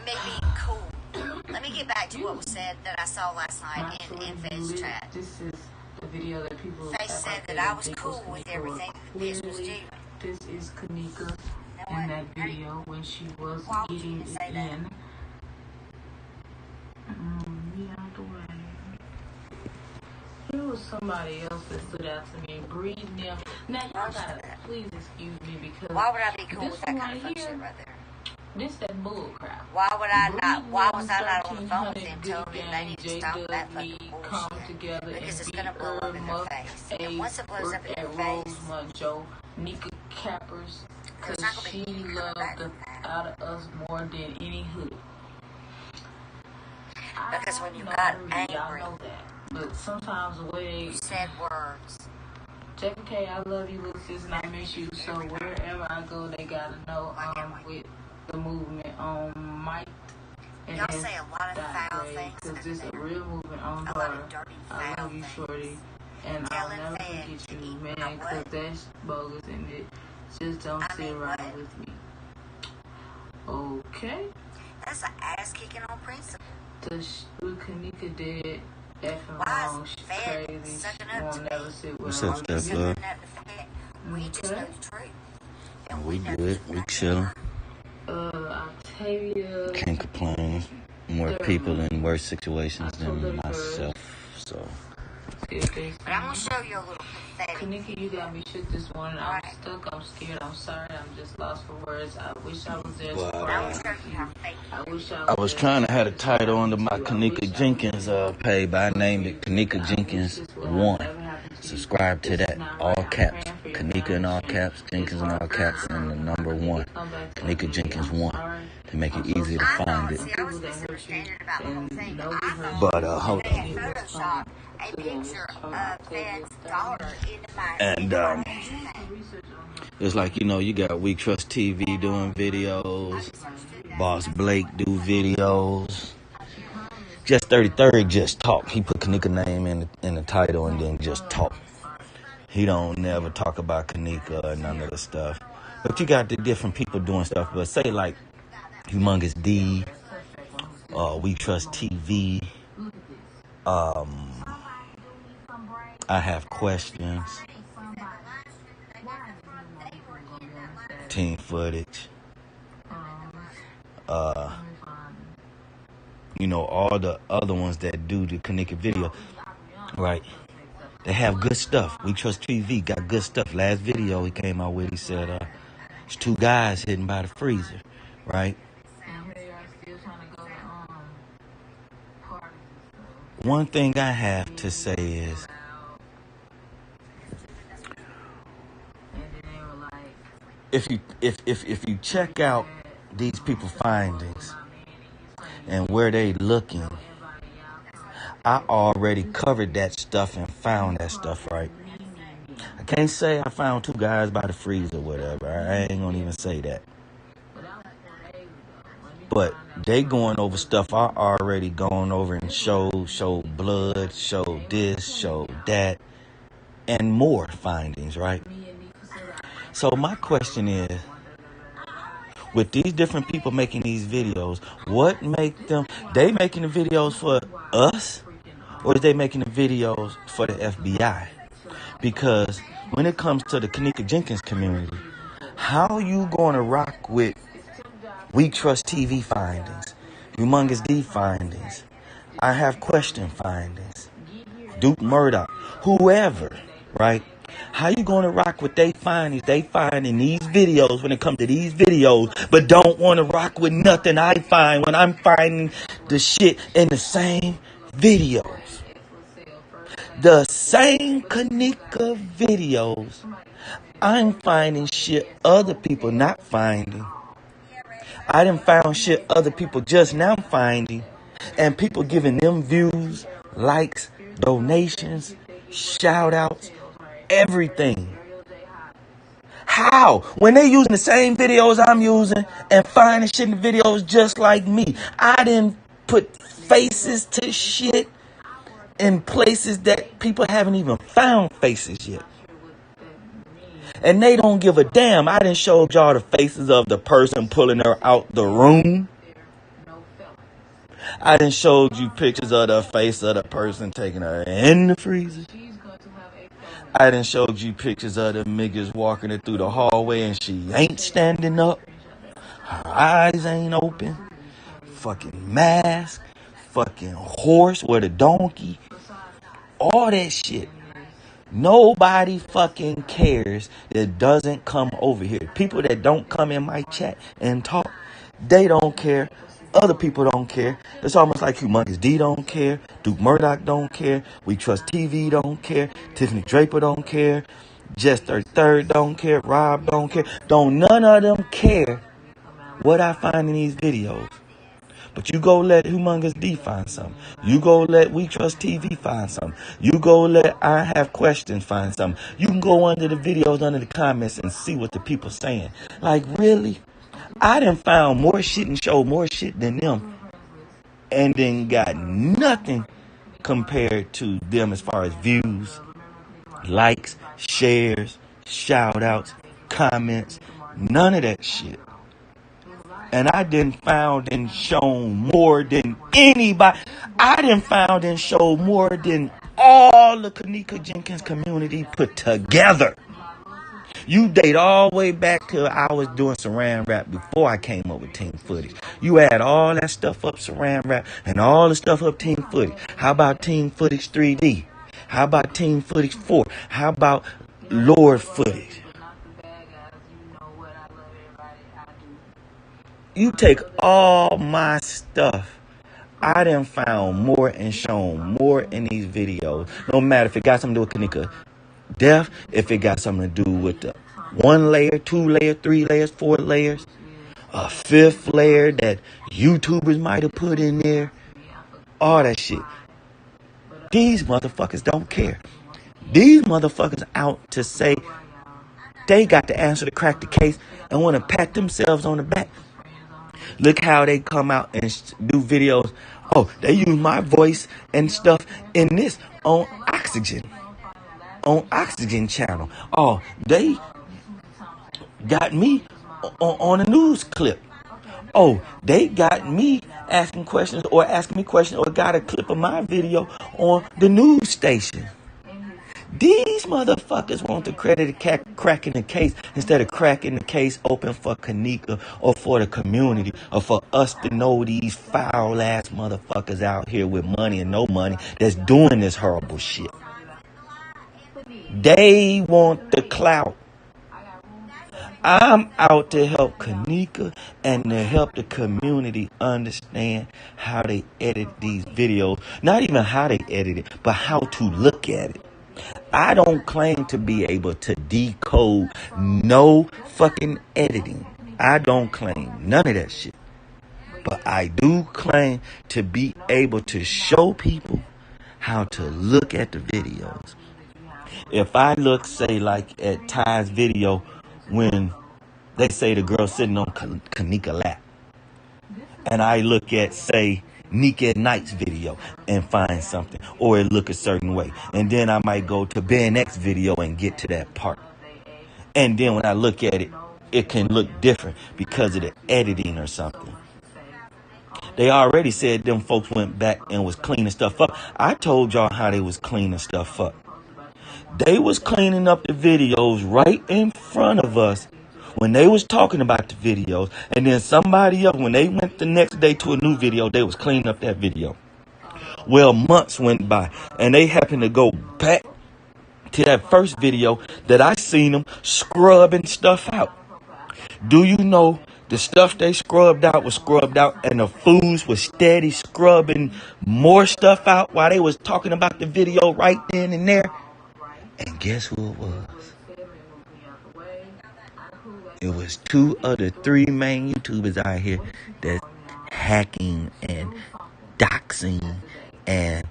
me being cool. Let me get back to what was said that I saw last night in Fez chat. This is the video that people Fez said that I was cool with everything that Fez was doing. This is Kenneka in that video when she was eating it in. Me out the way. There was somebody else that stood out to me. Breathe now. Now y'all gotta please excuse me because why would I be cool with that kind of shit right there? This that bull crap. Why was I not on the phone with them telling me they need to stop that fucking bullshit? Because it's gonna blow up in their face. And once it blows up in their face, Nika Cappers, because she loved the out of us more than any hood. Because when you got angry, y'all know that. But sometimes the way you said words. JPK, I love you, little sis, and I miss you. So wherever I go, they gotta know with the movement on Mike. Y'all say a lot of foul things. Because this is a real movement on a lot of dirty, I love you, shorty. And I'll never forget you, man, because that's bogus and it just don't sit right with me. Okay. That's an ass kicking on principle. What Kenneka did, effing wrong, she's crazy. She won't never sit with her. What's up, love? We just know the truth. And we good. We chillin'. Octavia. Can't complain. More people in worse situations than myself, so. But I'm gonna show you a little pathetic. Kenneka, you got me shook this morning. I'm stuck. I'm scared. I'm sorry. I'm just lost for words. I wish I was there. I was trying to have a title under my Kenneka Jenkins page, but I named it Kenneka Jenkins 1. Subscribe to that. All caps. Kenneka in all caps, Jenkins in all caps, and the number 1. Kenneka Jenkins 1. To make it easy to find it. But hold on. And it's like, you know, you got We Trust TV doing videos, Boss Blake do videos. Just 33rd just talk. He put Kenneka name in the title and then just talk. He don't never talk about Kenneka or none of the stuff. But you got the different people doing stuff. But say like Humongous D, We Trust TV. I Have Questions. Team Footage. You know, all the other ones that do the Kenneka video, right? They have good stuff. We Trust TV got good stuff. Last video he came out with, he said, it's 2 guys hidden by the freezer, right? One thing I have to say is, if you check out these people's findings and where they looking, I already covered that stuff and found that stuff, right? I can't say I found 2 guys by the freezer or whatever. I ain't gonna even say that. But they going over stuff I already gone over and showed blood, showed this, showed that, and more findings, right? So my question is, with these different people making these videos, what make them, they making the videos for us, or is they making the videos for the FBI? Because when it comes to the Kenneka Jenkins community, how you going to rock with We Trust TV findings, Humongous D findings, I Have Question findings, Duke Murdoch, whoever, right? How you going to rock with they findings? They find in these videos when it comes to these videos, but don't want to rock with nothing I find when I'm finding the shit in the same videos. The same Kenneka videos, I'm finding shit other people not finding. I done found shit other people just now finding, and people giving them views, likes, donations, shout outs, everything. How? When they using the same videos I'm using and finding shit in the videos just like me. I didn't put faces to shit in places that people haven't even found faces yet. And they don't give a damn. I done showed y'all the faces of the person pulling her out the room. I done showed you pictures of the face of the person taking her in the freezer. I done showed you pictures of the niggas walking her through the hallway and she ain't standing up. Her eyes ain't open. Fucking mask. Fucking horse with a donkey. All that shit. Nobody fucking cares that doesn't come over here. People that don't come in my chat and talk, they don't care. Other people don't care. It's almost like Humongous D don't care. Duke Murdoch don't care. We Trust TV don't care. Tiffany Draper don't care. Jess 33rd don't care. Rob don't care. Don't none of them care what I find in these videos. But you go let Humongous D find something. You go let We Trust TV find something. You go let I Have Questions find something. You can go under the videos, under the comments, and see what the people saying. Like, really? I done found more shit and showed more shit than them. And then got nothing compared to them as far as views, likes, shares, shout outs, comments. None of that shit. And I done found and shown more than anybody. I done found and showed more than all the Kenneka Jenkins community put together. You date all the way back to I was doing saran wrap before I came up with team footage. You add all that stuff up saran wrap and all the stuff up team footage. How about team footage 3D? How about team footage 4? How about Lord footage? You take all my stuff. I done found more and shown more in these videos. No matter if it got something to do with Kenneka Death, if it got something to do with the 1 layer, 2 layers, 3 layers, 4 layers, a 5th layer that YouTubers might have put in there. All that shit. These motherfuckers don't care. These motherfuckers out to say they got the answer to crack the case and want to pat themselves on the back. Look how they come out and do videos. Oh, they use my voice and stuff in this on Oxygen. On Oxygen channel. Oh, they got me on a news clip. Oh, they got me asking questions or asking me questions or got a clip of my video on the news station. These motherfuckers want the credit of cracking the case instead of cracking the case open for Kenneka or for the community or for us to know these foul ass motherfuckers out here with money and no money that's doing this horrible shit. They want the clout. I'm out to help Kenneka and to help the community understand how they edit these videos. Not even how they edit it, but how to look at it. I don't claim to be able to decode no fucking editing. I don't claim none of that shit. But I do claim to be able to show people how to look at the videos. If I look, say, like at Ty's video when they say the girl sitting on Kenneka lap, and I look at, say, Neek at Night's video and find something, or it look a certain way, and then I might go to Ben X video and get to that part, and then when I look at it, it can look different because of the editing or something. They already said them folks went back and was cleaning stuff up. I told y'all how they was cleaning stuff up. They was cleaning up the videos right in front of us when they was talking about the videos, and then somebody else, when they went the next day to a new video, they was cleaning up that video. Well, months went by, and they happened to go back to that first video that I seen them scrubbing stuff out. Do you know the stuff they scrubbed out was scrubbed out, and the fools was steady scrubbing more stuff out while they was talking about the video right then and there? And guess who it was? It was 2 of the 3 main YouTubers out here that's hacking and doxing and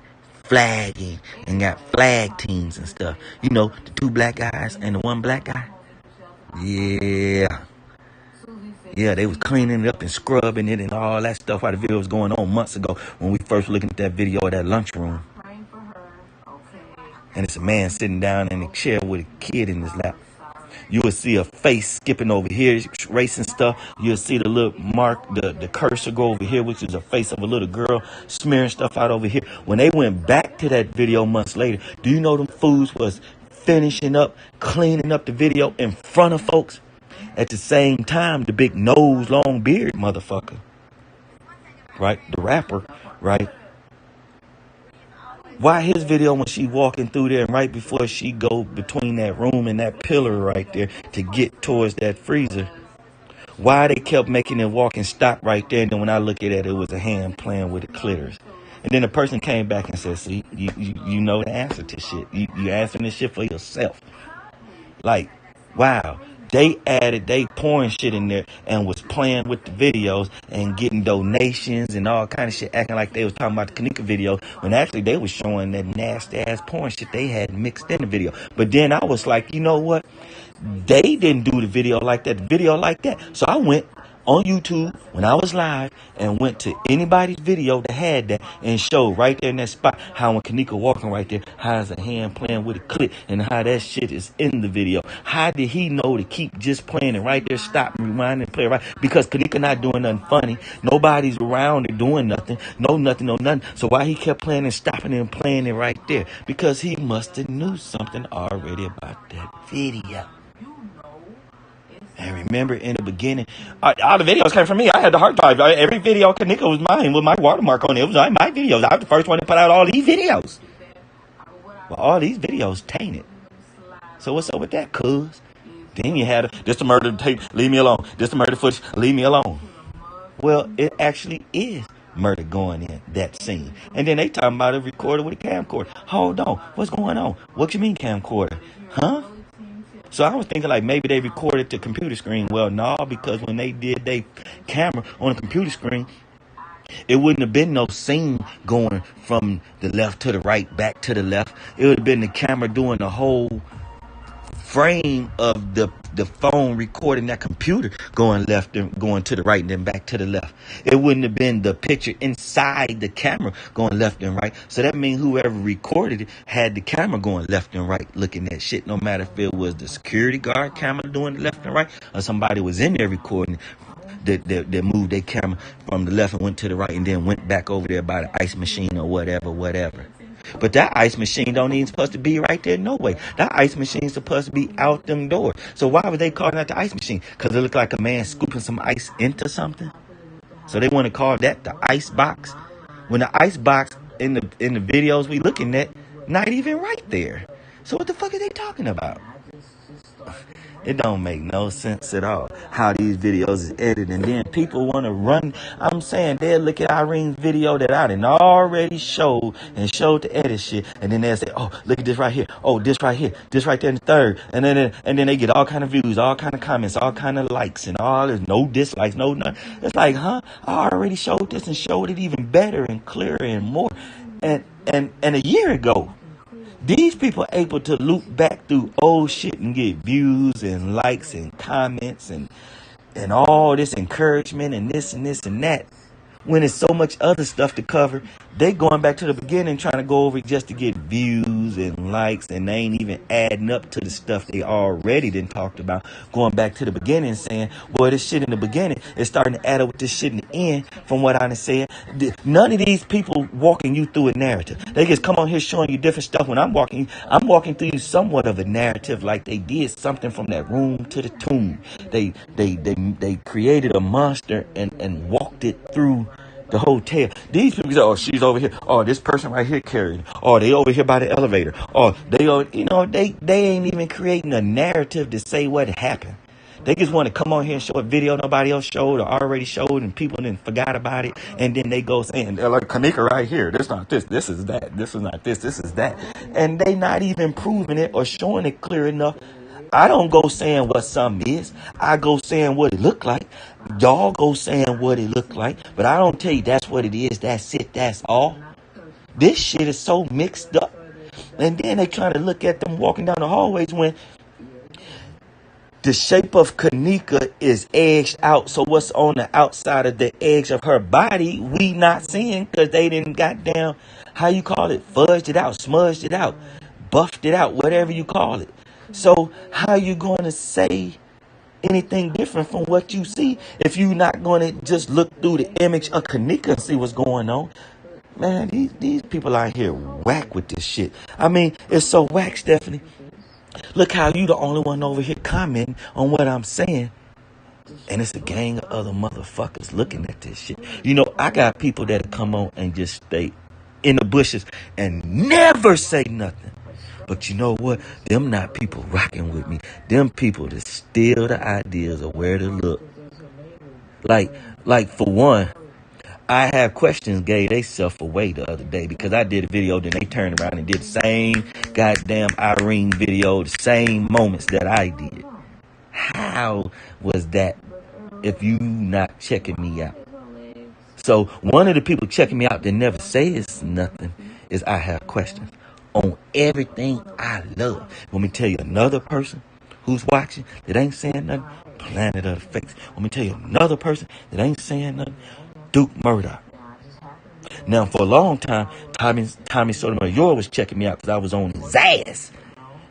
flagging and got flag teams and stuff. You know, the 2 black guys and the 1 black guy? Yeah. Yeah, they was cleaning it up and scrubbing it and all that stuff while the video was going on months ago when we first looking at that video of that lunchroom. And it's a man sitting down in a chair with a kid in his lap. You will see a face skipping over here, racing stuff. You'll see the little mark, the cursor go over here, which is a face of a little girl smearing stuff out over here. When they went back to that video months later, do you know them fools was finishing up, cleaning up the video in front of folks? At the same time, the big nose, long beard motherfucker, right? The rapper, right? Why his video when she walking through there and right before she go between that room and that pillar right there to get towards that freezer? Why they kept making it walk and stop right there, and then when I look at it, it was a hand playing with the clitoris. And then the person came back and said, see, you know the answer to shit. You answering this shit for yourself. Like, wow. They pouring shit in there and was playing with the videos and getting donations and all kind of shit, acting like they was talking about the Kenneka video when actually they was showing that nasty ass porn shit they had mixed in the video. But then I was like, you know what? They didn't do the video like that. So I went on YouTube when I was live and went to anybody's video that had that and showed right there in that spot how when Kenneka walking right there, how's a hand playing with a clit and how that shit is in the video. How did he know to keep just playing it right there, stop and rewind and play it right? Because Kenneka not doing nothing funny. Nobody's around or doing nothing. No nothing. So why he kept playing and stopping and playing it right there? Because he must have knew something already about that video. And remember, in the beginning, all the videos came from me. I had the hard drive. Every video Kenneka was mine with my watermark on it. It was my videos. I was the first one to put out all these videos. Well, all these videos tainted. So what's up with that, cuz? Then you had this the murder tape, leave me alone. This the murder footage, leave me alone. Well, it actually is murder going in that scene. And then they talking about it recorded with a camcorder. Hold on. What's going on? What you mean camcorder? Huh? So I was thinking like maybe they recorded the computer screen. Well, no, because when they did their camera on the computer screen, it wouldn't have been no scene going from the left to the right, back to the left. It would have been the camera doing the whole frame of the phone recording that computer going left and going to the right and then back to the left. It wouldn't have been the picture inside the camera going left and right. So that means whoever recorded it had the camera going left and right looking at shit, no matter if it was the security guard camera doing the left and right or somebody was in there recording that moved their camera from the left and went to the right and then went back over there by the ice machine or whatever. But that ice machine don't even supposed to be right there no way. That ice machine is supposed to be out them doors. So why would they call that the ice machine? Because it looked like a man scooping some ice into something. So they want to call that the ice box. When the ice box in the videos we looking at, not even right there. So what the fuck are they talking about? It don't make no sense at all how these videos is edited. And then people want to run. I'm saying they'll look at Irene's video that I done already showed to edit shit. And then they'll say, oh, look at this right here. Oh, this right here. This right there in the third. And then they get all kind of views, all kind of comments, all kind of likes and all this. No dislikes, no none. It's like, huh? I already showed this and showed it even better and clearer and more. And a year ago. These people are able to loop back through old shit and get views and likes and comments and all this encouragement and this and this and that. When there's so much other stuff to cover, they going back to the beginning trying to go over it just to get views and likes, and they ain't even adding up to the stuff they already done talked about. Going back to the beginning saying, boy, this shit in the beginning is starting to add up with this shit in the end from what I done said. None of these people walking you through a narrative. They just come on here showing you different stuff. When I'm walking through you somewhat of a narrative, like they did something from that room to the tomb. They created a monster and walked it through the hotel. These people say, oh, she's over here. Oh, this person right here carried. Oh, they over here by the elevator. Oh, they ain't even creating a narrative to say what happened. They just want to come on here and show a video nobody else showed or already showed and people then forgot about it. And then they go saying, they're like, Kenneka right here. This not this. This is that. This is not this. This is that. And they not even proving it or showing it clear enough. I don't go saying what something is. I go saying what it look like. Y'all go saying what it look like. But I don't tell you that's what it is. That's it. That's all. This shit is so mixed up. And then they trying to look at them walking down the hallways when the shape of Kenneka is edged out. So what's on the outside of the edge of her body, we not seeing because they didn't how you call it, fudged it out, smudged it out, buffed it out, whatever you call it. So how you going to say anything different from what you see if you not going to just look through the image of Kenneka and see what's going on? Man, these people out here whack with this shit. I mean, it's so whack, Stephanie. Look how you the only one over here commenting on what I'm saying. And it's a gang of other motherfuckers looking at this shit. You know, I got people that come on and just stay in the bushes and never say nothing. But you know what? Them not people rocking with me. Them people that steal the ideas of where to look. Like for one, I have questions gave they self away the other day because I did a video, then they turned around and did the same goddamn Irene video, the same moments that I did. How was that if you not checking me out? So one of the people checking me out that never says nothing is I have questions on everything I love. Let me tell you another person who's watching that ain't saying nothing, Planet of the Fakes. Let me tell you another person that ain't saying nothing, Duke Murdoch. Now, for a long time, Tommy Sotomayor was checking me out because I was on his ass.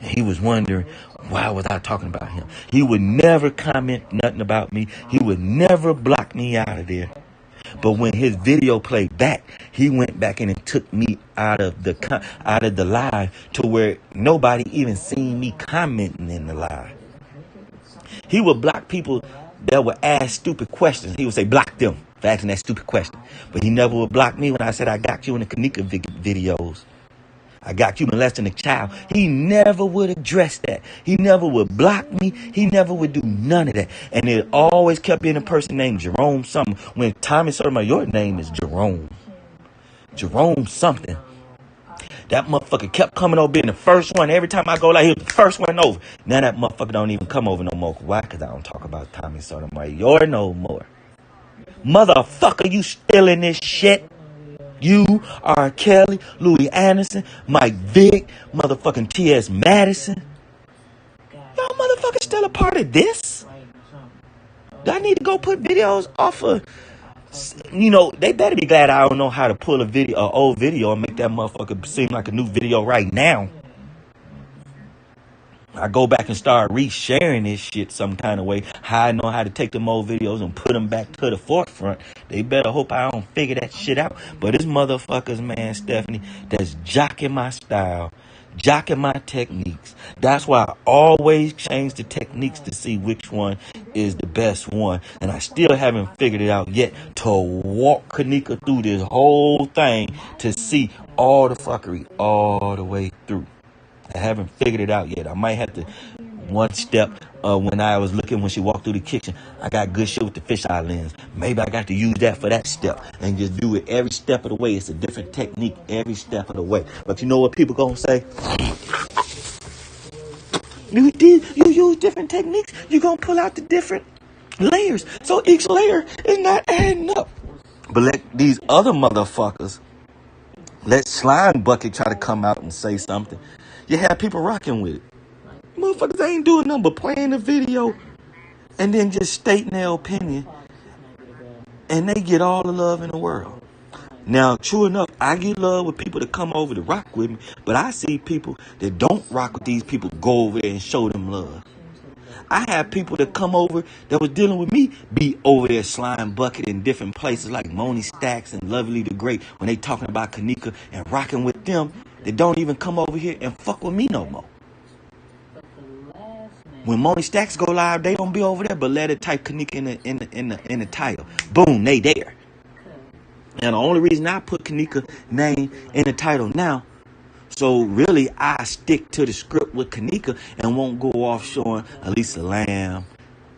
And he was wondering, why was I talking about him? He would never comment nothing about me. He would never block me out of there. But when his video played back, he went back in and took me out of the live to where nobody even seen me commenting in the live. He would block people that would ask stupid questions. He would say, block them for asking that stupid question. But he never would block me when I said I got you in the Kenneka videos. I got you molesting a child. He never would address that. He never would block me. He never would do none of that. And it always kept being a person named Jerome something. When Tommy Sotomayor name is Jerome. Jerome something. That motherfucker kept coming over being the first one. Every time I go like he was the first one over. Now that motherfucker don't even come over no more. Why? Because I don't talk about Tommy Sotomayor no more. Motherfucker, you stealing this shit. You, R. Kelly, Louis Anderson, Mike Vick, motherfucking T.S. Madison. Y'all motherfuckers still a part of this? Do I need to go put videos off of... You know, they better be glad I don't know how to pull an old video and make that motherfucker seem like a new video right now. I go back and start resharing this shit some kind of way. How I know how to take them old videos and put them back to the forefront. They better hope I don't figure that shit out. But it's motherfuckers, man, Stephanie, that's jocking my style, jocking my techniques. That's why I always change the techniques to see which one is the best one. And I still haven't figured it out yet to walk Kenneka through this whole thing to see all the fuckery all the way through. I haven't figured it out yet. I might have to one step when I was looking when she walked through the kitchen. I got good shit with the fisheye lens. Maybe I got to use that for that step and just do it every step of the way. It's a different technique every step of the way. But you know what people gonna say? You use different techniques. You gonna pull out the different layers. So each layer is not adding up. But let these other motherfuckers, let Slime Bucket try to come out and say something. You have people rocking with it. Motherfuckers ain't doing nothing but playing the video and then just stating their opinion. And they get all the love in the world. Now, true enough, I get love with people that come over to rock with me. But I see people that don't rock with these people go over there and show them love. I have people that come over that was dealing with me be over there Slime Bucket in different places like Moni Stacks and Lovely the Great when they talking about Kenneka and rocking with them. They don't even come over here and fuck with me no more. When Moni Stacks go live, they don't be over there, but let it type Kenneka in the title. Boom, they there. And the only reason I put Kenneka name in the title now, so really I stick to the script with Kenneka and won't go off showing Elisa Lamb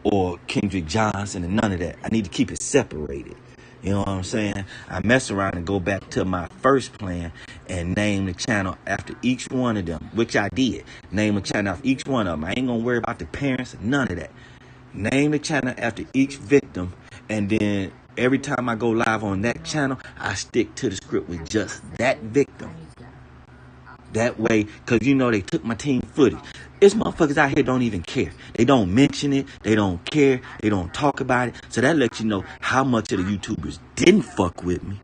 or Kendrick Johnson and none of that. I need to keep it separated. You know what I'm saying? I mess around and go back to my first plan and name the channel after each one of them, which I did. Name the channel after each one of them. I ain't gonna worry about the parents, none of that. Name the channel after each victim, and then every time I go live on that channel, I stick to the script with just that victim. That way, because you know they took my team footage. It's motherfuckers out here don't even care. They don't mention it. They don't care. They don't talk about it. So that lets you know how much of the YouTubers didn't fuck with me.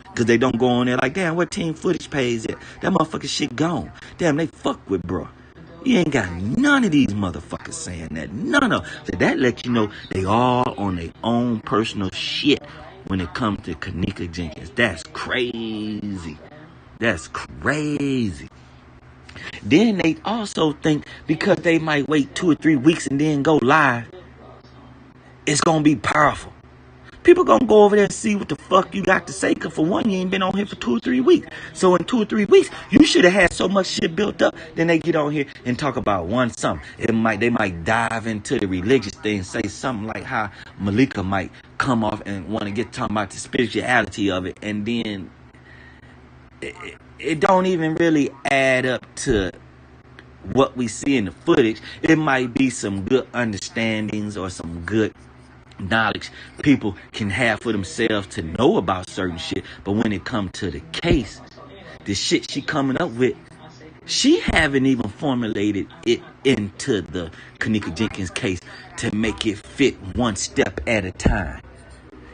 Because they don't go on there like, damn, what team footage page is? That motherfucker shit gone. Damn, they fuck with bro. You ain't got none of these motherfuckers saying that. None of them. So that lets you know they all on their own personal shit when it comes to Kenneka Jenkins. That's crazy. That's crazy. Then they also think because they might wait 2 or 3 weeks and then go live, it's going to be powerful. People going to go over there and see what the fuck you got to say. Because for one, you ain't been on here for 2 or 3 weeks. So in 2 or 3 weeks, you should have had so much shit built up. Then they get on here and talk about one something. They might dive into the religious thing and say something like how Malika might come off and want to get talking about the spirituality of it. And then it don't even really add up to what we see in the footage. It might be some good understandings or some good knowledge people can have for themselves to know about certain shit. But when it comes to the case, the shit she coming up with, she haven't even formulated it into the Kenneka Jenkins case to make it fit one step at a time.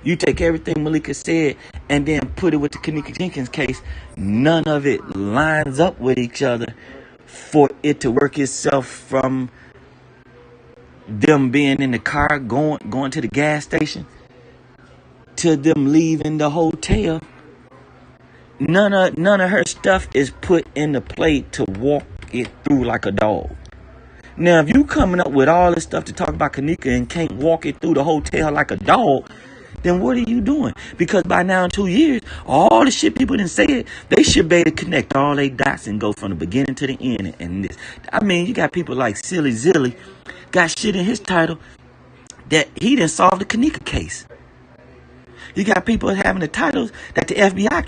You take everything Malika said and then put it with the Kenneka Jenkins case, none of it lines up with each other for it to work itself from them being in the car going to the gas station to them leaving the hotel. None of her stuff is put into play to walk it through like a dog. Now, if you coming up with all this stuff to talk about Kenneka and can't walk it through the hotel like a dog, then what are you doing? Because by now in 2 years, all the shit people done said, they should be able to connect all they dots and go from the beginning to the end. And this, I mean, you got people like Silly Zilly, got shit in his title that he didn't solve the Kenneka case. You got people having the titles that the FBI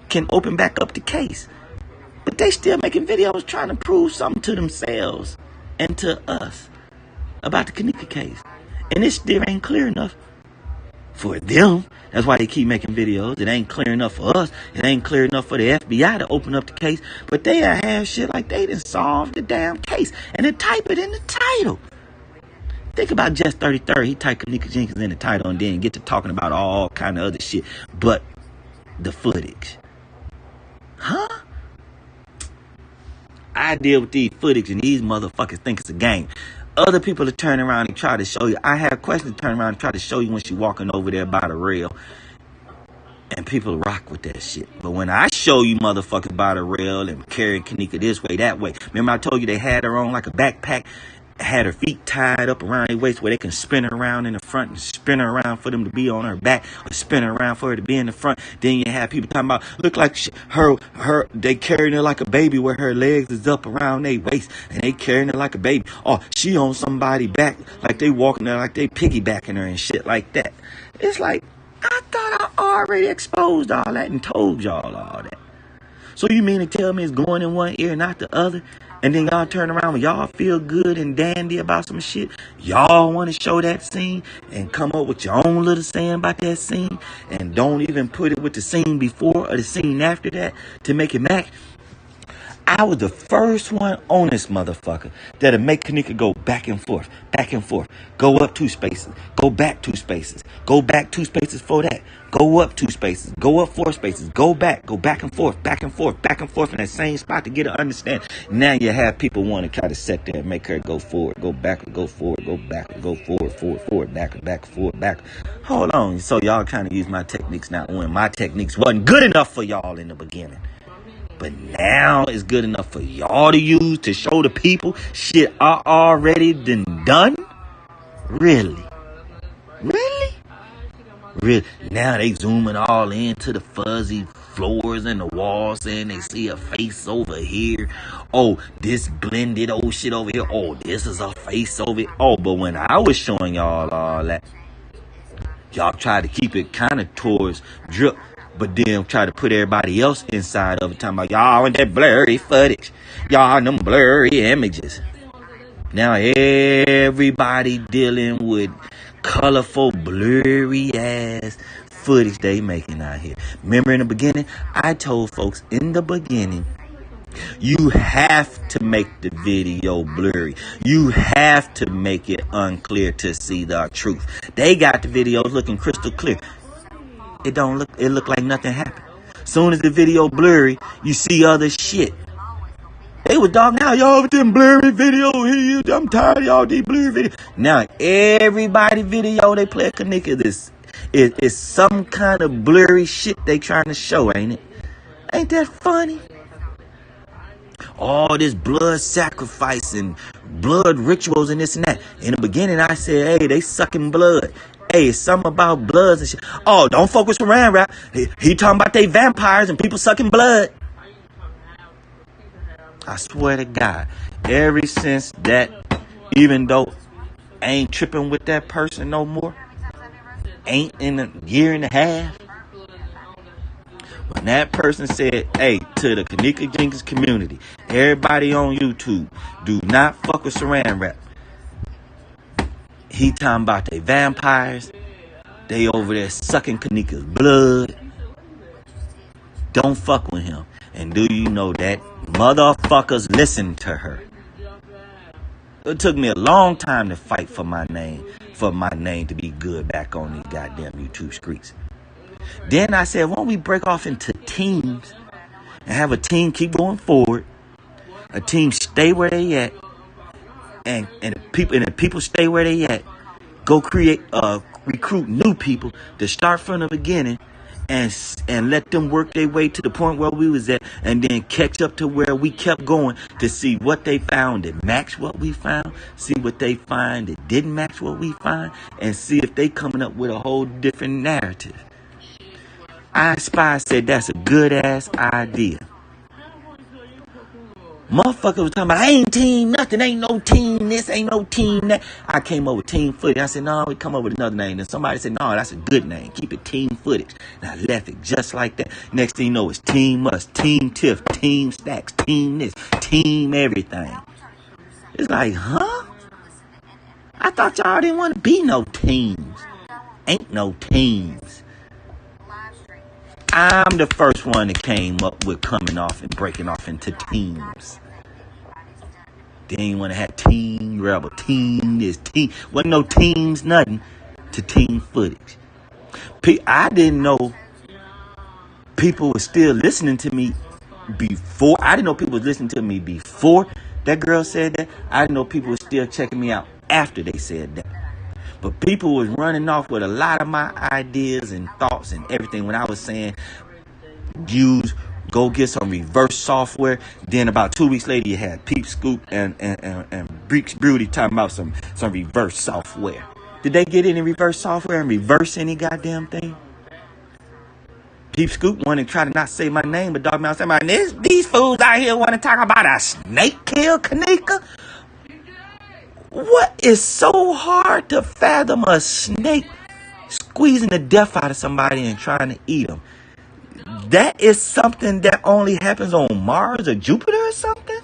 can open back up the case, but they still making videos trying to prove something to themselves and to us about the Kenneka case, and it still ain't clear enough for them. That's why they keep making videos. It ain't clear enough for us. It ain't clear enough for the FBI to open up the case. But they have shit like they done solved the damn case and then type it in the title. Think about Just 33rd. He typed Kenneka Jenkins in the title and then get to talking about all kind of other shit but the footage. Huh? I deal with these footage and these motherfuckers think it's a game. Other people to turn around and try to show you. I have questions to turn around and try to show you when she's walking over there by the rail. And people rock with that shit. But when I show you motherfuckers by the rail and carrying Kenneka this way, that way. Remember I told you they had her on like a backpack? Had her feet tied up around their waist where they can spin her around in the front and spin her around for them to be on her back or spin her around for her to be in the front. Then you have people talking about look like they carrying her like a baby where her legs is up around their waist and they carrying her like a baby. Oh, she on somebody back like they walking there like they piggybacking her and shit like that. It's like I thought I already exposed all that and told y'all all that. So you mean to tell me it's going in one ear, not the other? And then y'all turn around when y'all feel good and dandy about some shit. Y'all want to show that scene and come up with your own little saying about that scene and don't even put it with the scene before or the scene after that to make it match. I was the first one on this motherfucker that'll make Kenneka go back and forth, go up 2 spaces, go back 2 spaces, go back 2 spaces for that, go up 2 spaces, go up 4 spaces, go back and forth in that same spot to get an understanding. Now you have people want to try to sit there and make her go forward, go back, go forward, go back, go forward, back, forward, back. Hold on. So y'all trying to use my techniques now when my techniques wasn't good enough for y'all in the beginning. But now it's good enough for y'all to use to show the people shit I already done? Really? Now they zooming all into the fuzzy floors and the walls saying they see a face over here. Oh, this blended old shit over here. Oh, this is a face over here. Oh, but when I was showing y'all all that, y'all tried to keep it kind of towards drip. But then try to put everybody else inside of it. Talking about y'all and that blurry footage. Y'all and them blurry images. Now everybody dealing with colorful, blurry ass footage they making out here. Remember in the beginning? I told folks in the beginning, you have to make the video blurry. You have to make it unclear to see the truth. They got the videos looking crystal clear. It look like nothing happened. Soon as the video blurry, you see other shit. They was dogging out, y'all, with them blurry videos. I'm tired of y'all these blurry videos. Now, everybody video they play at Kenneka is some kind of blurry shit they trying to show, ain't it? Ain't that funny? All this blood sacrifice and blood rituals and this and that. In the beginning, I said, hey, they sucking blood. Hey, it's something about bloods and shit. Oh, don't focus around rap. He talking about they vampires and people sucking blood. I swear to God, ever since that, even though I ain't tripping with that person no more, ain't in a year and a half, when that person said, hey, to the Kenneka Jenkins community, everybody on YouTube, do not fuck with saran wrap. He talking about they vampires. They over there sucking Kenneka's blood. Don't fuck with him. And do you know that motherfuckers listen to her? It took me a long time to fight for my name to be good back on these goddamn YouTube streets. Then I said, why don't we break off into teams and have a team keep going forward, a team stay where they at, and the people stay where they at. Go recruit new people to start from the beginning, and let them work their way to the point where we was at, and then catch up to where we kept going to see what they found that matched what we found, see what they find that didn't match what we find, and see if they coming up with a whole different narrative. I Spy said that's a good ass idea. Motherfucker was talking about, I ain't team nothing, ain't no team this, ain't no team that. I came up with Team Footage. I said, no, we come up with another name. And somebody said, no, that's a good name. Keep it Team Footage. And I left it just like that. Next thing you know, it's Team Us, Team Tiff, Team Stacks, Team this, Team everything. It's like, huh? I thought y'all didn't want to be no teams. Ain't no teams. I'm the first one that came up with coming off and breaking off into teams. They ain't want to have Team Rebel, Team this, Team. Wasn't no teams, nothing to Team Footage. I didn't know people were still listening to me before. I didn't know people was listening to me before that girl said that. I didn't know people were still checking me out after they said that. But people was running off with a lot of my ideas and thoughts and everything when I was saying, go get some reverse software. Then about 2 weeks later, you had Peep Scoop and Breeks Beauty talking about some reverse software. Did they get any reverse software and reverse any goddamn thing? Peep Scoop wanted to try to not say my name, but dog me out saying, these fools out here want to talk about a snake kill Kenneka. What is so hard to fathom a snake squeezing the death out of somebody and trying to eat them? That is something that only happens on Mars or Jupiter or something?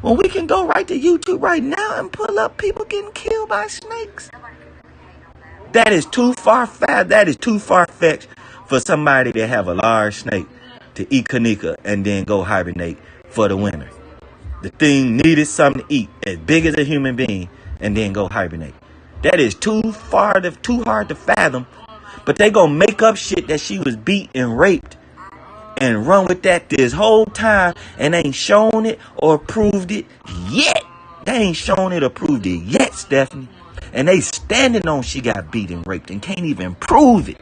Well, we can go right to YouTube right now and pull up people getting killed by snakes. That is too far-fetched for somebody to have a large snake to eat Kenneka and then go hibernate for the winter. The thing needed something to eat as big as a human being and then go hibernate. That is too hard to fathom. But they gonna make up shit that she was beat and raped and run with that this whole time and ain't shown it or proved it yet. They ain't shown it or proved it yet, Stephanie. And they standing on she got beat and raped and can't even prove it.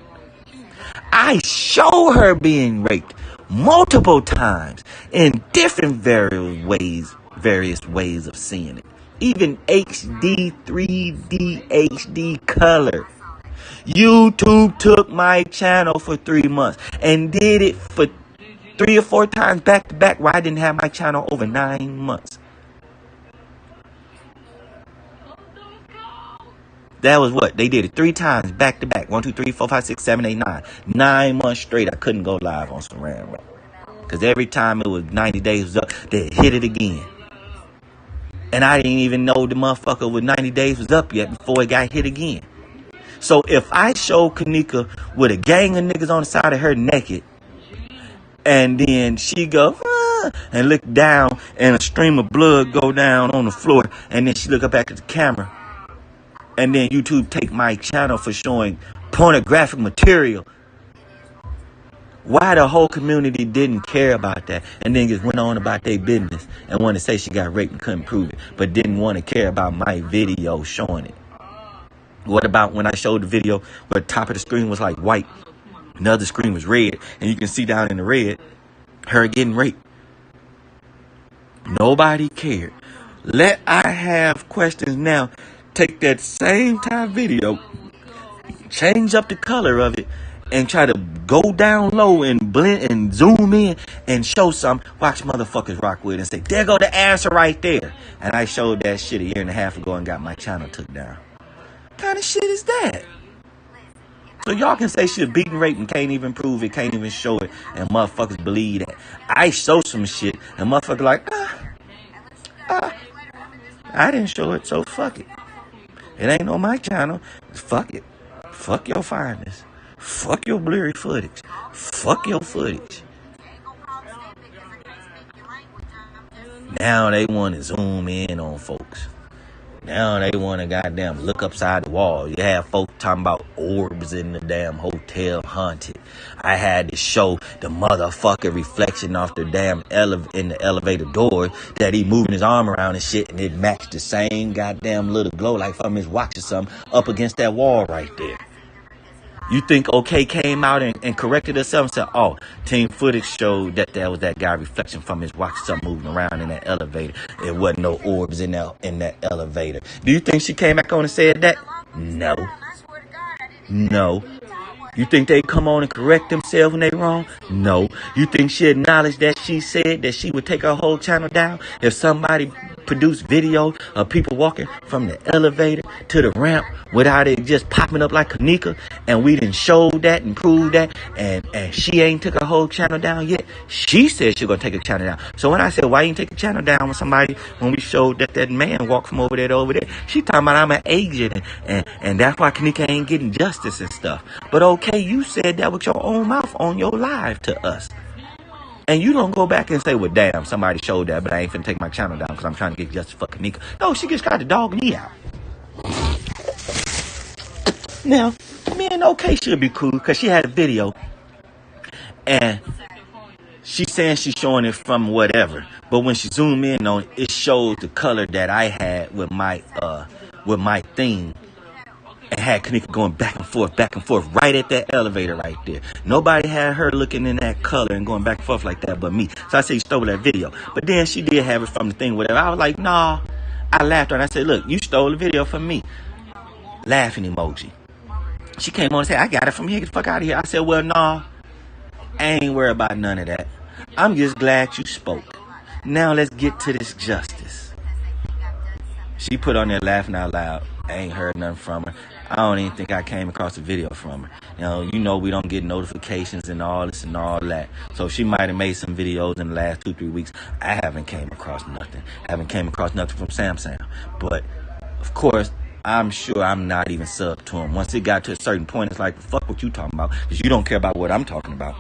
I show her being raped multiple times in different various ways of seeing it. Even HD, 3D, HD color. YouTube took my channel for 3 months and did it for 3 or 4 times back to back where I didn't have my channel over 9 months. That was what? They did it 3 times back to back. 1, 2, 3, 4, 5, 6, 7, 8, 9. 9 months straight I couldn't go live on Saran Wrap. Because every time it was 90 days was up, they hit it again. And I didn't even know the motherfucker with 90 days was up yet before it got hit again. So if I show Kenneka with a gang of niggas on the side of her naked, and then she go, and look down, and a stream of blood go down on the floor, and then she look up back at the camera, and then YouTube take my channel for showing pornographic material, Why the whole community didn't care about that and then just went on about their business and wanted to say she got raped and couldn't prove it, but didn't want to care about my video showing it? What about when I showed the video where the top of the screen was like white, another screen was red, and you can see down in the red her getting raped? Nobody cared. Let I have questions now. Take that same time video, change up the color of it, and try to go down low and blend and zoom in and show some. Watch motherfuckers rock with it and say, there go the answer right there. And I showed that shit a year and a half ago and got my channel took down. What kind of shit is that? So y'all can say shit beating rape and can't even prove it, can't even show it, and motherfuckers believe that. I show some shit and motherfuckers like, I didn't show it, so fuck it. It ain't on my channel. Fuck it. Fuck your findings. Fuck your blurry footage. Fuck your footage. Now they want to zoom in on folks. Now they want to goddamn look upside the wall. You have folks talking about orbs in the damn hotel haunted. I had to show the motherfucker reflection off the damn in the elevator door that he moving his arm around and shit, and it matched the same goddamn little glow like from his watch or something up against that wall right there. You think OK came out and corrected herself and said, oh, team footage showed that was that guy reflection from his watch, something moving around in that elevator. There wasn't no orbs in that elevator. Do you think she came back on and said that? No. No. You think they come on and correct themselves when they wrong? No. You think she acknowledged that she said that she would take her whole channel down if somebody produced video of people walking from the elevator to the ramp without it just popping up like Kenneka, and we didn't show that and prove that, and she ain't took her whole channel down yet? She said she gonna take her channel down. So when I said, why you ain't take the channel down when we showed that man walked from over there to over there, she talking about I'm an agent and that's why Kenneka ain't getting justice and stuff. But okay, you said that with your own mouth on your live to us. And you don't go back and say, well, damn, somebody showed that, but I ain't finna take my channel down because I'm trying to get justice for Kenneka. No, she just tried to dog me out. Now, me and OK should be cool because she had a video and she's saying she's showing it from whatever. But when she zoom in on it, it shows the color that I had with my thing. And had Kenneka going back and forth, right at that elevator right there. Nobody had her looking in that color and going back and forth like that but me. So I said, you stole that video. But then she did have it from the thing, whatever. I was like, nah. I laughed at her and I said, look, you stole the video from me. Laughing emoji. She came on and said, I got it from here. Get the fuck out of here. I said, well, nah. I ain't worried about none of that. I'm just glad you spoke. Now let's get to this justice. She put on there laughing out loud. I ain't heard nothing from her. I don't even think I came across a video from her. You know we don't get notifications and all this and all that. So she might have made some videos in the last 2-3 weeks. I haven't came across nothing. I haven't came across nothing from Sam. But, of course, I'm sure I'm not even sub to him. Once it got to a certain point, it's like, fuck what you talking about. Because you don't care about what I'm talking about.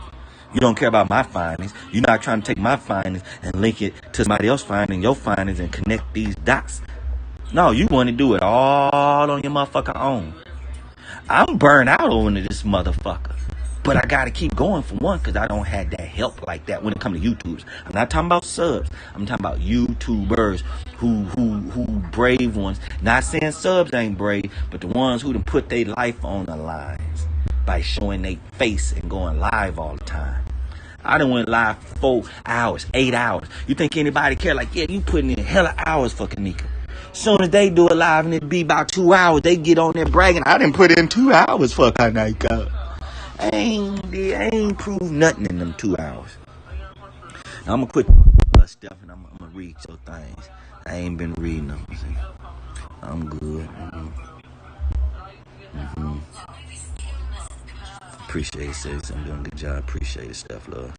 You don't care about my findings. You're not trying to take my findings and link it to somebody else's findings, your findings, and connect these dots. No, you want to do it all on your motherfucking own. I'm burned out on this motherfucker. But I got to keep going for one because I don't have that help like that when it comes to YouTubers. I'm not talking about subs. I'm talking about YouTubers who brave ones. Not saying subs ain't brave, but the ones who done put their life on the lines by showing their face and going live all the time. I done went live for 4 hours, 8 hours. You think anybody care? Like, yeah, you putting in hella hours for Kenneka. Soon as they do it live and it be about 2 hours, they get on there bragging. I didn't put in 2 hours for Kenneka. I ain't proved nothing in them 2 hours. Now, I'm going to quit stuff and I'm going to read your things. I ain't been reading them. See? I'm good. Appreciate it, sis. I'm doing a good job. Appreciate it, stuff, love.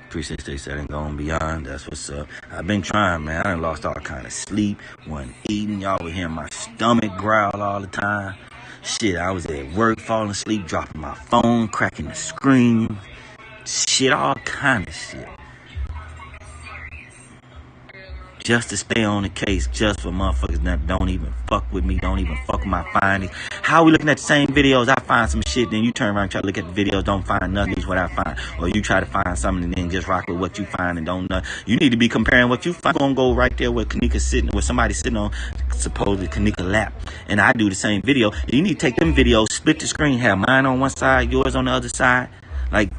Appreciate they said and going beyond. That's what's up. I've been trying, man. I done lost all kind of sleep. Wasn't eating. Y'all would hear my stomach growl all the time. Shit, I was at work falling asleep, dropping my phone, cracking the screen. Shit, all kind of shit. just to stay on the case, just for motherfuckers that don't even fuck with me, don't even fuck with my findings. How we looking at the same videos? I find some shit, then you turn around and try to look at the videos, don't find nothing, is what I find. Or you try to find something and then just rock with what you find and don't know. You need to be comparing what you find. Gonna go right there where Kenneka sitting, where somebody sitting on supposedly Kenneka lap, and I do the same video. You need to take them videos, split the screen, have mine on one side, yours on the other side, like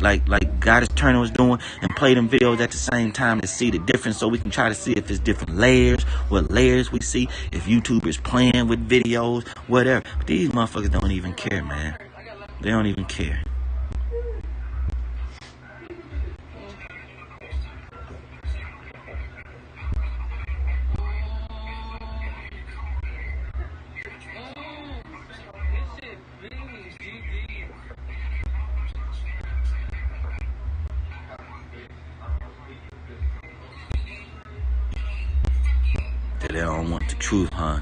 God is Turner was doing, and play them videos at the same time to see the difference, so we can try to see if it's different layers, what layers we see, if YouTubers playing with videos, whatever. But these motherfuckers don't even care, man. They don't even care. They don't want the truth, huh?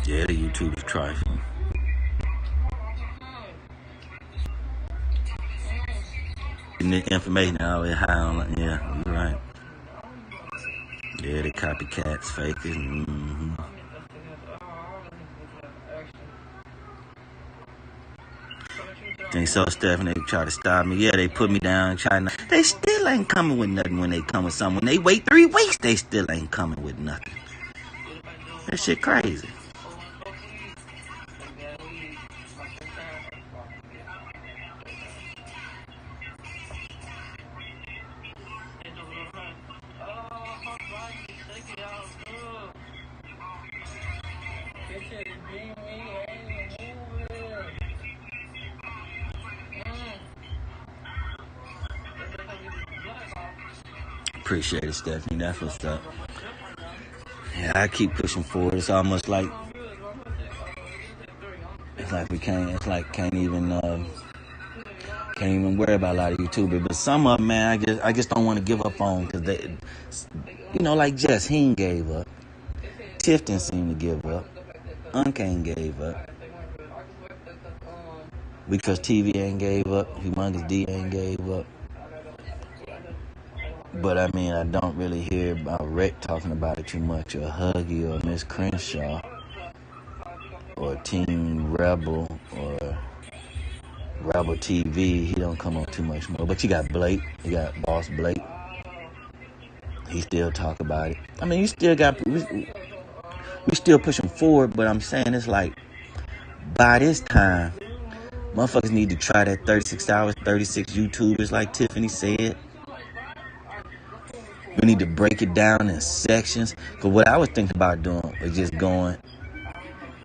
Yeah, the YouTubers trifling. And the information always high on, yeah, you're right. Yeah, they copycats, fakers. Mm-hmm. They saw stuff and they try to stop me. Yeah, they put me down, they still ain't coming with nothing when they come with something. When they wait 3 weeks, they still ain't coming with nothing. That shit crazy. Appreciate it, Stephanie. That's what's up. Yeah, I keep pushing forward. It's almost like we can't even worry about a lot of YouTubers. But some of them, man, I just don't want to give up on, because they, you know, like Jess, he ain't gave up. Tiff didn't seem to give up. Unkane gave up. Because TV ain't gave up. Humongous D ain't gave up. But I mean, I don't really hear about Rec talking about it too much, or Huggy, or Miss Crenshaw, or Team Rebel, or Rebel TV. He don't come on too much more. But you got Blake. You got Boss Blake. He still talk about it. I mean, you still got, we still pushing forward, but I'm saying it's like, by this time, motherfuckers need to try that 36 hours, 36 YouTubers, like Tiffany said. We need to break it down in sections. Because what I was thinking about doing was just going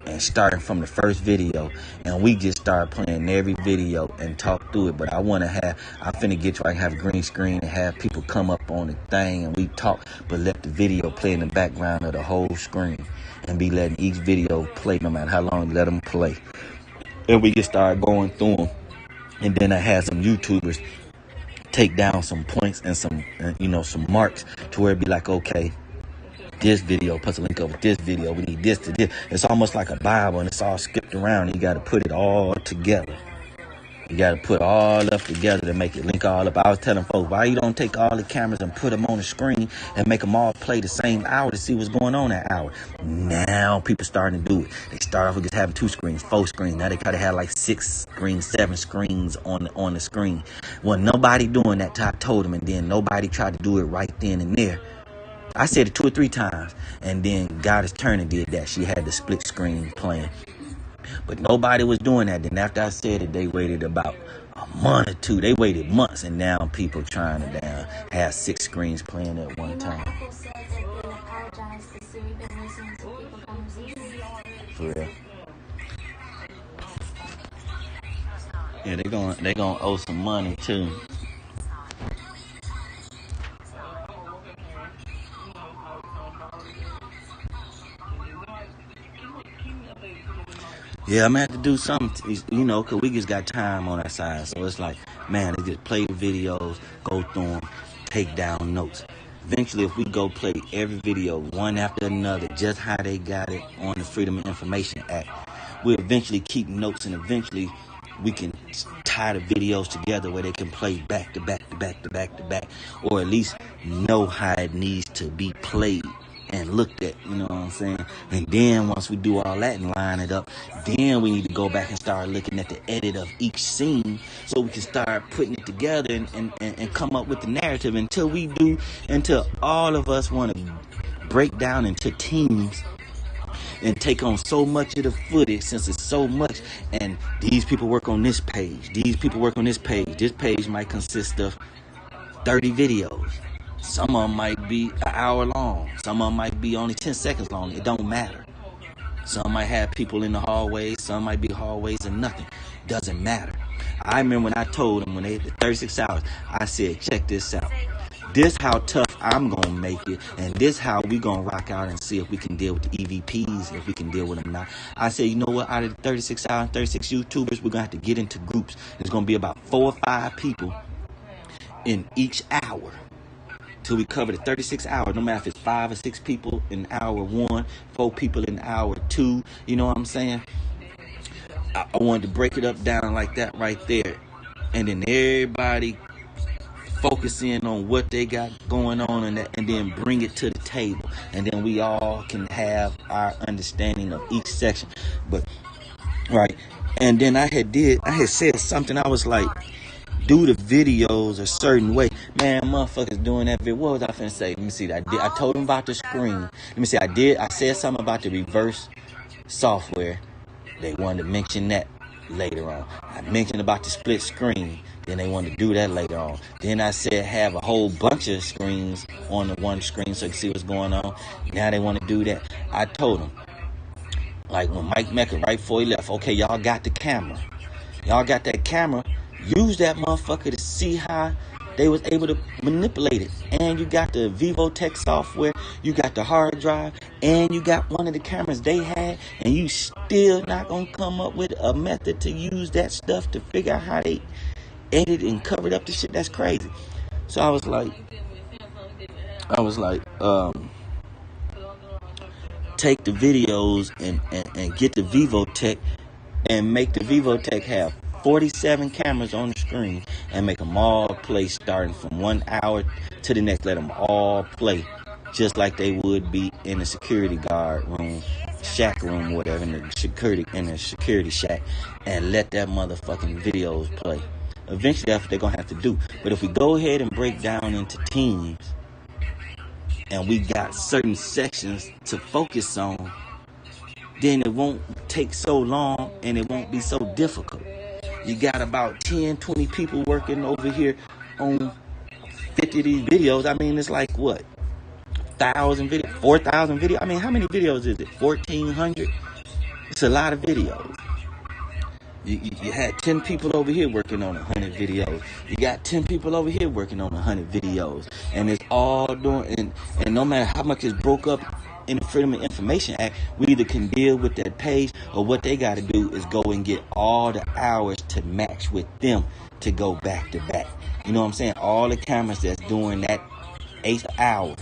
and starting from the first video, and we just start playing every video and talk through it. But I'm finna get to where I can have a green screen and have people come up on the thing and we talk, but let the video play in the background of the whole screen, and be letting each video play no matter how long, let them play. And we just start going through them. And then I had some YouTubers take down some points and some, some marks, to where it'd be like, okay, this video puts a link over this video. We need this to this. It's almost like a Bible, and it's all skipped around. And you got to put it all together. You got to put all up together to make it link all up. I was telling folks, why you don't take all the cameras and put them on the screen and make them all play the same hour to see what's going on that hour? Now people starting to do it. They start off with just having 2 screens, 4 screens. Now they gotta have like 6 screens, 7 screens on the screen. Well, nobody doing that till I told them, and then nobody tried to do it right then and there. I said it 2 or 3 times, and then Goddess Turner did that. She had the split screen playing. But nobody was doing that. Then after I said it, they waited about a month or 2. They waited months, and now people trying to have 6 screens playing at one time. For real. Yeah, they gonna owe some money too. Yeah, I'm gonna have to do something, because we just got time on our side. So it's like, man, they just play the videos, go through them, take down notes. Eventually, if we go play every video one after another, just how they got it on the Freedom of Information Act, we'll eventually keep notes, and eventually we can tie the videos together where they can play back to back to back to back to back, or at least know how it needs to be played and looked at, you know what I'm saying? And then once we do all that and line it up, then we need to go back and start looking at the edit of each scene so we can start putting it together and come up with the narrative until all of us want to break down into teams and take on so much of the footage, since it's so much, and these people work on this page, these people work on this page might consist of 30 videos. Some of them might be an hour long. Some of them might be only 10 seconds long. It don't matter. Some might have people in the hallways. Some might be hallways and nothing. Doesn't matter. I remember when I told them when they did 36 hours, I said, check this out. This how tough I'm going to make it. And this how we going to rock out and see if we can deal with the EVPs, if we can deal with them now. I said, you know what? Out of the 36 hours, 36 YouTubers, we're going to have to get into groups. There's going to be about 4 or 5 people in each hour. Till we cover the 36 hours, no matter if it's 5 or 6 people in hour 1, 4 people in hour 2, you know what I'm saying? I wanted to break it up down like that right there. And then everybody focus in on what they got going on and then bring it to the table. And then we all can have our understanding of each section. But, right. And then I had said something, I was like, do the videos a certain way. Man, motherfuckers doing that video. What was I finna say? Let me see. I told them about the screen. Let me see. I said something about the reverse software. They wanted to mention that later on. I mentioned about the split screen. Then they wanted to do that later on. Then I said have a whole bunch of screens on the one screen so you can see what's going on. Now they want to do that. I told them, like when Mike Mecca, right before he left, okay, y'all got the camera. Y'all got that camera. Use that motherfucker to see how they was able to manipulate it. And you got the VivoTech software, you got the hard drive, and you got one of the cameras they had, and you still not gonna come up with a method to use that stuff to figure out how they edited and covered up the shit. That's crazy. So I was like, take the videos and get the VivoTech and make the VivoTech have 47 cameras on the screen and make them all play starting from 1 hour to the next. Let them all play just like they would be in a security guard room, shack room, whatever, in the security shack, and let that motherfucking videos play. Eventually, that's what they're gonna have to do. But if we go ahead and break down into teams, and we got certain sections to focus on, then it won't take so long and it won't be so difficult. You got about 10, 20 people working over here on 50 of these videos. I mean, it's like what? 1,000 videos, 4,000 videos. I mean, how many videos is it? 1,400? It's a lot of videos. You had 10 people over here working on 100 videos. You got 10 people over here working on 100 videos. And it's all doing, and no matter how much it's broke up in the Freedom of Information Act, we either can deal with that page, or what they got to do is go and get all the hours to match with them to go back to back. You know what I'm saying? All the cameras that's doing that 8 hour.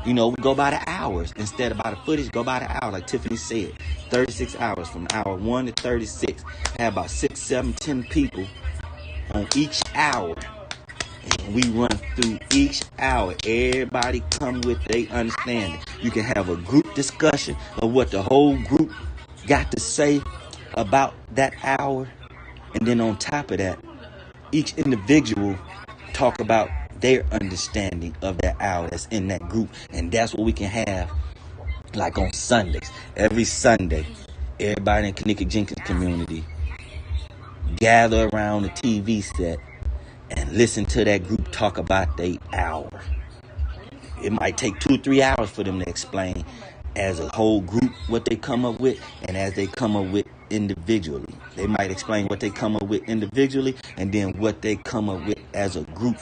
You know, we go by the hours instead of by the footage. Go by the hour, like Tiffany said. 36 hours from hour 1 to 36. Have about 6, 7, 10 people on each hour. And we run through each hour. Everybody come with their understanding. You can have a group discussion of what the whole group got to say about that hour. And then on top of that, each individual talk about their understanding of that hour that's in that group. And that's what we can have like on Sundays. Every Sunday, everybody in Kenneka Jenkins community gather around the TV set and listen to that group talk about their hour. It might take 2 or 3 hours for them to explain as a whole group what they come up with, and as they come up with individually. They might explain what they come up with individually and then what they come up with as a group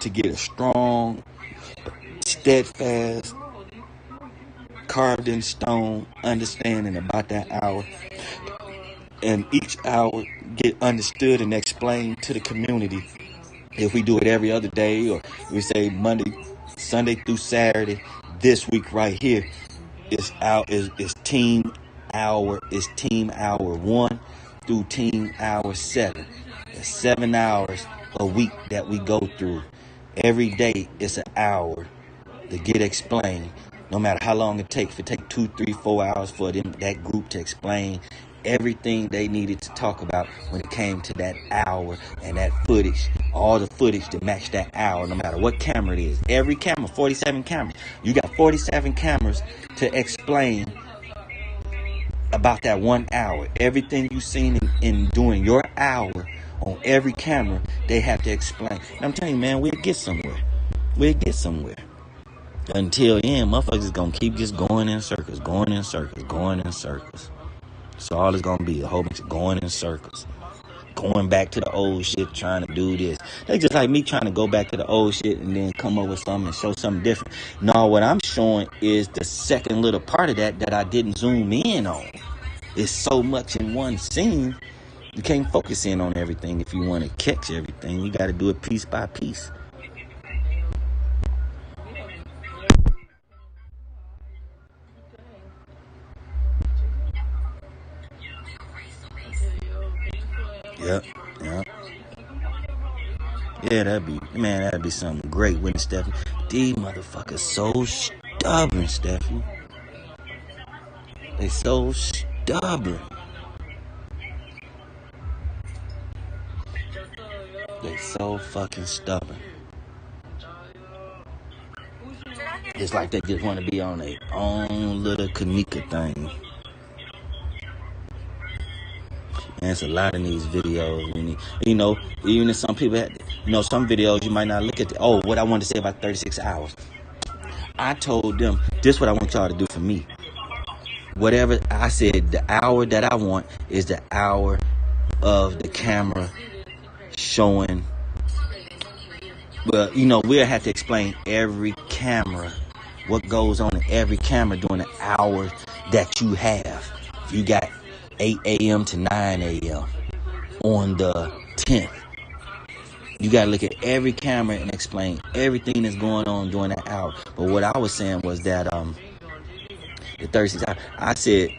to get a strong, steadfast, carved in stone understanding about that hour. And each hour get understood and explained to the community. If we do it every other day, or we say Monday, Sunday through Saturday, this week right here is team hour 1 through team hour 7. 7 hours a week that we go through. Every day it's an hour to get explained. No matter how long it takes, if it takes 2, 3, 4 hours for that group to explain everything they needed to talk about when it came to that hour and that footage, all the footage to match that hour, no matter what camera it is. Every camera, 47 cameras. You got 47 cameras to explain about that 1 hour. Everything you seen in doing your hour on every camera, they have to explain. And I'm telling you, man, we'll get somewhere. We'll get somewhere. Until then, motherfuckers is gonna keep just going in circles, going in circles, going in circles. So all it's gonna be a whole bunch of going in circles. Going back to the old shit, trying to do this. They just like me trying to go back to the old shit and then come up with something and show something different. No, what I'm showing is the second little part of that I didn't zoom in on. It's so much in one scene, you can't focus in on everything if you want to catch everything. You got to do it piece by piece. Yep. Yeah, that'd be something great, wouldn't it, Stephanie? These motherfuckers so stubborn, Stephanie. They so stubborn. They so fucking stubborn. It's like they just want to be on their own little Kenneka thing. And it's a lot in these videos. You know, even if some people had, some videos you might not look at. What I wanted to say about 36 hours. I told them, this is what I want y'all to do for me. Whatever I said, the hour that I want is the hour of the camera showing. Well, we'll have to explain every camera, what goes on in every camera during the hour that you have. If you got 8 a.m. to 9 a.m. on the 10th. You got to look at every camera and explain everything that's going on during that hour. But what I was saying was that the 36 hours, I said,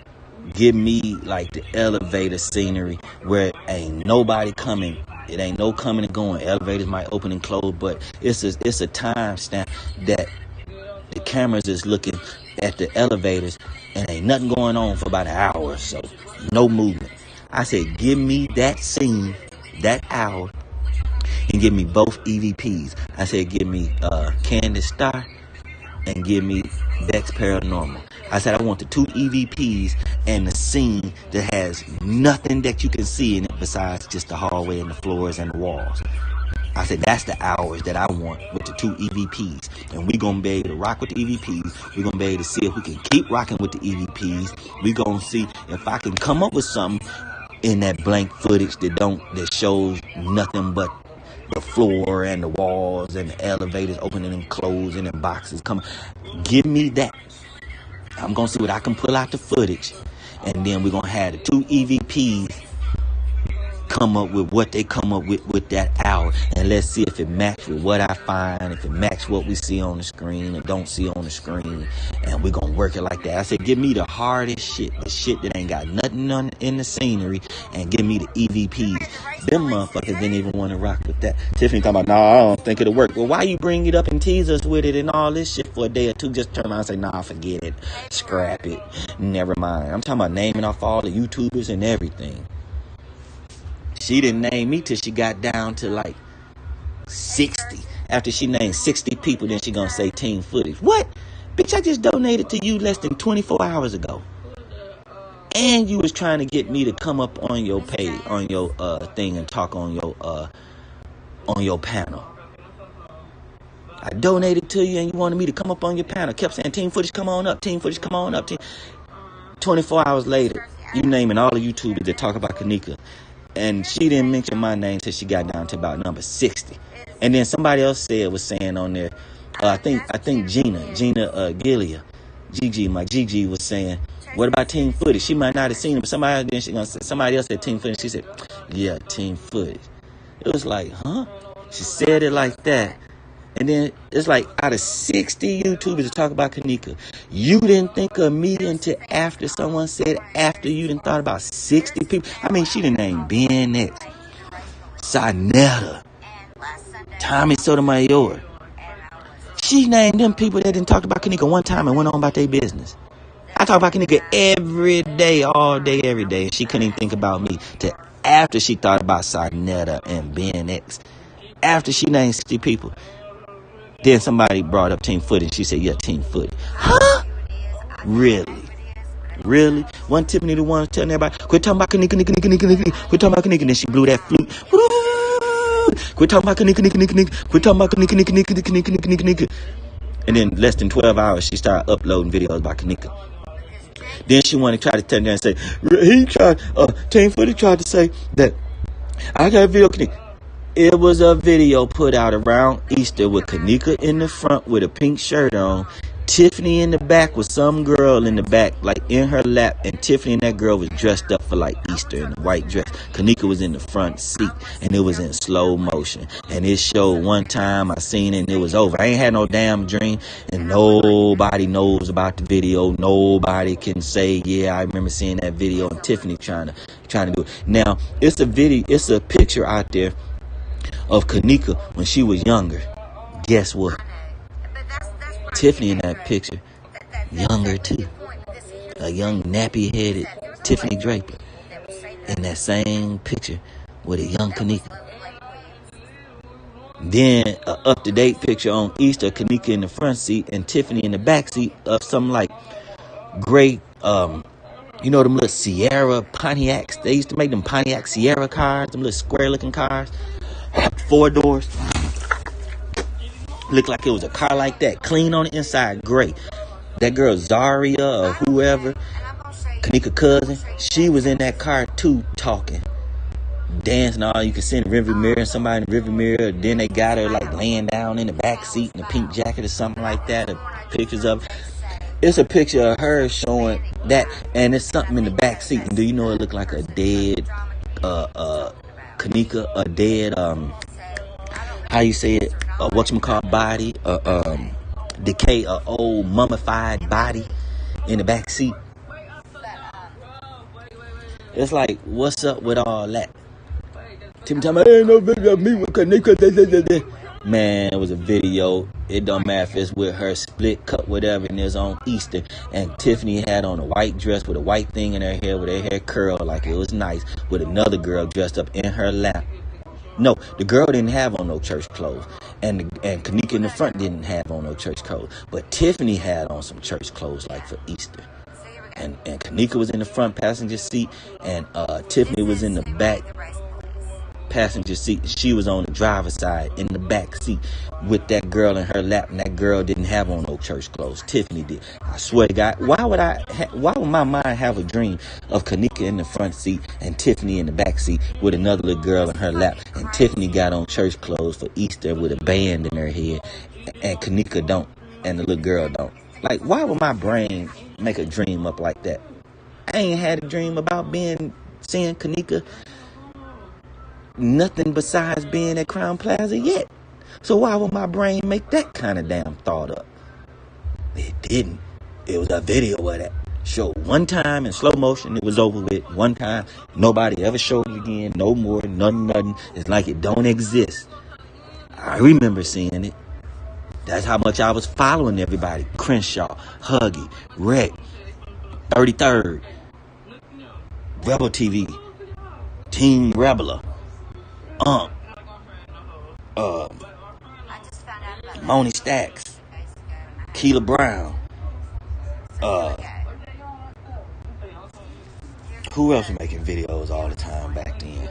give me like the elevator scenery where ain't nobody coming. It ain't no coming and going. Elevators might open and close, but it's a time stamp that the cameras is looking at the elevators and ain't nothing going on for about an hour or so. No movement. I said, give me that scene, that hour, and give me both EVPs. I said, give me Candace Starr and give me Bex Paranormal. I said, I want the 2 EVPs and the scene that has nothing that you can see in it besides just the hallway and the floors and the walls. I said, that's the hours that I want with the 2 EVPs. And we're going to be able to rock with the EVPs. We're going to be able to see if we can keep rocking with the EVPs. We're going to see if I can come up with something in that blank footage that shows nothing but the floor and the walls and the elevators opening and closing and boxes coming. Give me that. I'm going to see what I can pull out the footage. And then we're going to have the 2 EVPs come up with what they come up with that hour, and let's see if it matches with what I find, if it matches what we see on the screen and don't see on the screen, and we're gonna work it like that. I said, give me the hardest shit, the shit that ain't got nothing in the scenery, and give me the EVPs. Them motherfuckers didn't even want to rock with that. Tiffany talking about, I don't think it'll work. Well, why you bring it up and tease us with it and all this shit for a day or two? Just turn around and say, forget it, scrap it, never mind. I'm talking about naming off all the YouTubers and everything. She didn't name me till she got down to like 60. After she named 60 people, then she gonna say team footage. What? Bitch, I just donated to you less than 24 hours ago. And you was trying to get me to come up on your page, on your thing and talk on your panel. I donated to you and you wanted me to come up on your panel. Kept saying team footage, come on up, team footage, come on up. 24 hours later, you naming all the YouTubers that talk about Kenneka. And she didn't mention my name till she got down to about number 60. And then somebody else was saying on there, I think Gina Gilia, Gigi was saying, what about team footage? She might not have seen it, but somebody else said team footage. She said, yeah, team footage. It was like, huh? She said it like that. And then it's like out of 60 YouTubers to talk about Kenneka, you didn't think of me until after someone said after you didn't thought about 60 people. I mean, she didn't name Ben X, Sinetta, Tommy Sotomayor. She named them people that didn't talk about Kenneka one time and went on about their business. I talk about Kenneka every day, all day, every day. She couldn't even think about me till after she thought about Sinetta and Ben X. After she named 60 people, then somebody brought up Team Footy. She said, yeah, Team Footy. Huh? Really? Really? One Tiffany the one telling everybody, quit talking about Kenneka. Quit talking about Kenneka. Then she blew that flute. Quit talking about Kenneka. Quit talking about Kenneka. And then less than 12 hours, she started uploading videos about Kenneka. Then she wanted to try to turn there and say, Team Footy tried to say that I got a video of Kenneka. It was a video put out around Easter with Kenneka in the front with a pink shirt on, Tiffany in the back with some girl in the back, like in her lap, and Tiffany and that girl was dressed up for like Easter in a white dress. Kenneka was in the front seat, and it was in slow motion. And it showed one time I seen it, and it was over. I ain't had no damn dream, and nobody knows about the video. Nobody can say, yeah, I remember seeing that video, and Tiffany trying to do it. Now, it's a picture out there of Kenneka when she was younger. Guess what? Tiffany in that picture, younger too. A young nappy-headed Tiffany Draper in that same picture with a young Kenneka. Then an up-to-date picture on Easter, Kenneka in the front seat and Tiffany in the back seat of some like great, them little Sierra Pontiacs. They used to make them Pontiac Sierra cars, them little square-looking cars, 4 doors. Looked like it was a car like that, clean on the inside, great. That girl Zaria or whoever, Kenneka cousin, she was in that car too, talking, dancing. All you could see in the rearview mirror, and somebody in the rearview mirror. Then they got her like laying down in the back seat in a pink jacket or something like that. The pictures of it's a picture of her showing that, and it's something in the back seat. And do you know it looked like a dead Kenneka, a dead how you say it? Whatchamacallit body, decay, old mummified body in the back seat. It's like, what's up with all that? Tim tell me, ain't no video of me with Kenneka. Man, it was a video. It don't matter if it's with her split cut, whatever, and it's on Easter. And Tiffany had on a white dress with a white thing in her hair, with her hair curled like it was nice, with another girl dressed up in her lap. No, the girl didn't have on no church clothes. And Kenneka in the front didn't have on no church clothes. But Tiffany had on some church clothes like for Easter. And Kenneka was in the front passenger seat. And Tiffany was in the back passenger seat. She was on the driver's side in the back seat with that girl in her lap. And that girl didn't have on no church clothes. Tiffany did. I swear to God, why would my mind have a dream of Kenneka in the front seat and Tiffany in the back seat with another little girl in her lap, and Tiffany got on church clothes for Easter with a band in her head, and Kenneka don't, and the little girl don't? Like, why would my brain make a dream up like that? I ain't had a dream about seeing Kenneka nothing besides being at Crown Plaza yet. So why would my brain make that kind of damn thought up? It didn't. It was a video of that. Showed one time in slow motion, it was over with. One time, nobody ever showed it again. No more, nothing. It's like it don't exist. I remember seeing it. That's how much I was following everybody. Crenshaw, Huggy, Rec, 33rd, Rebel TV, Team Rebel, Moni Stacks, Keela Brown, who else was making videos all the time back then?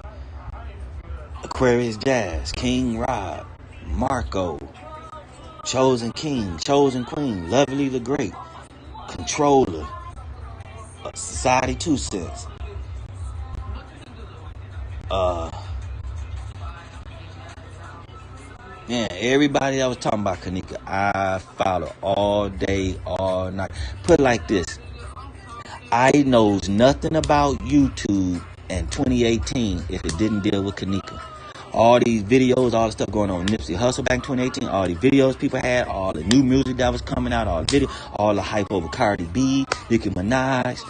Aquarius Jazz, King Rob, Marco, Chosen King, Chosen Queen, Lovely the Great, Controller, Society 2 Cents, man, everybody that was talking about Kenneka, I follow all day, all night. Put it like this. I knows nothing about YouTube in 2018 if it didn't deal with Kenneka. All these videos, all the stuff going on Nipsey Hussle back in 2018, all the videos people had, all the new music that was coming out, all the hype over Cardi B, Nicki Minaj,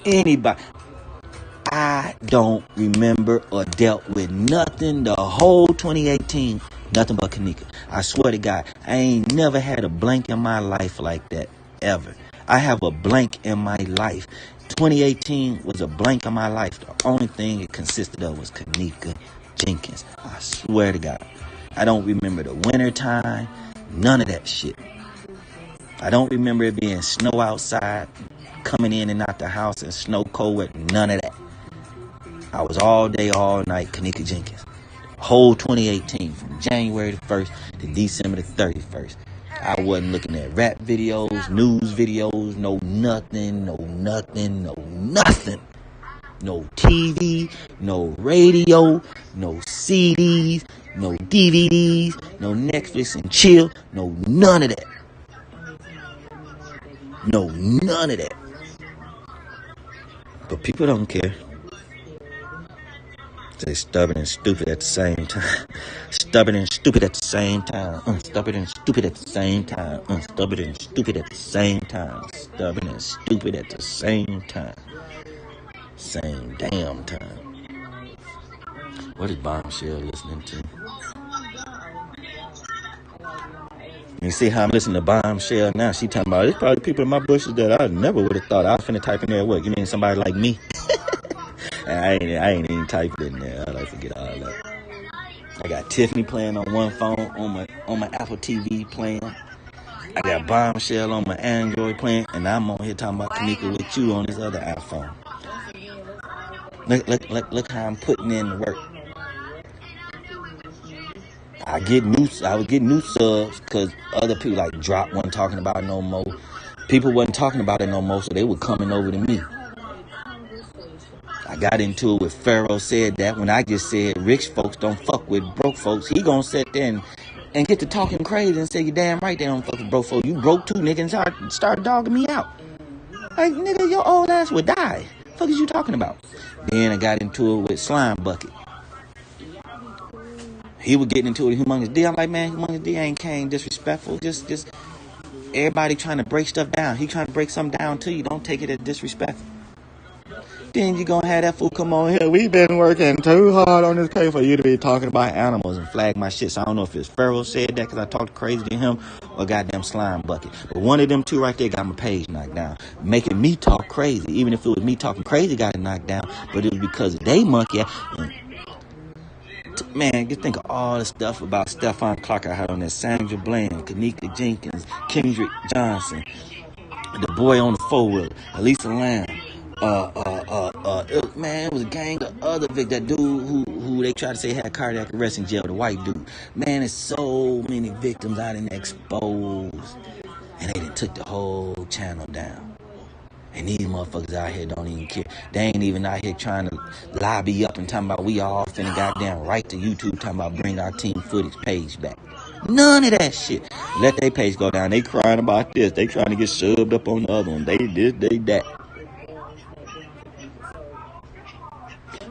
anybody. I don't remember or dealt with nothing the whole 2018, nothing but Kenneka. I swear to God, I ain't never had a blank in my life like that, ever. I have a blank in my life. 2018 was a blank in my life. The only thing it consisted of was Kenneka Jenkins. I swear to God. I don't remember the winter time, none of that shit. I don't remember it being snow outside, coming in and out the house and snow cold, none of that. I was all day, all night, Kenneka Jenkins. Whole 2018, from January the 1st to December the 31st. I wasn't looking at rap videos, news videos, no nothing. No TV, no radio, no CDs, no DVDs, no Netflix and chill, no none of that. No, none of that. But people don't care. They stubborn and stupid at the same time. Stubborn and stupid at the same time. Stubborn and stupid at the same time. Stubborn and stupid at the same time. Stubborn and stupid at the same time. Same damn time. What is Bombshell listening to? You see how I'm listening to Bombshell now? She talking about, it's probably people in my bushes that I never would have thought. I was finna type in there, what? You mean somebody like me? I ain't even typing in there. I like forget all that. I got Tiffany playing on one phone on my Apple TV playing. I got Bombshell on my Android playing, and I'm on here talking about Kenneka with you on this other iPhone. Look how I'm putting in the work. I was getting new subs because other people like Drop wasn't talking about it no more. People wasn't talking about it no more, so they were coming over to me. I got into it with Pharaoh said that when I just said rich folks don't fuck with broke folks, he gonna sit there and get to talking crazy and say you damn right they don't fuck with broke folks. You broke too, nigga, and start dogging me out. Like, nigga, your old ass would die. The fuck is you talking about? Then I got into it with Slime Bucket. He was getting into it with Humongous D. I'm like, man, Humongous D ain't came disrespectful. Just everybody trying to break stuff down. He trying to break something down to you. Don't take it as disrespectful. Then you gonna have that fool come on here. We been working too hard on this case for you to be talking about animals and flag my shit. So I don't know if it's Pharaoh said that because I talked crazy to him or goddamn Slime Bucket. But one of them two right there got my page knocked down, making me talk crazy. Even if it was me talking crazy, got it knocked down. But it was because they monkey. Man, you think of all the stuff about Stephon Clark I had on there. Sandra Bland, Kenneka Jenkins, Kendrick Johnson, the boy on the four-wheeler, Elisa Lamb. Man, it was a gang of other that dude who they tried to say had cardiac arrest in jail, the white dude. Man, there's so many victims out in exposed. And they done took the whole channel down. And these motherfuckers out here don't even care. They ain't even out here trying to lobby up and talking about we all finna goddamn right to YouTube talking about bring our team footage page back. None of that shit. Let their page go down. They crying about this. They trying to get shoved up on the other one. They this, they that.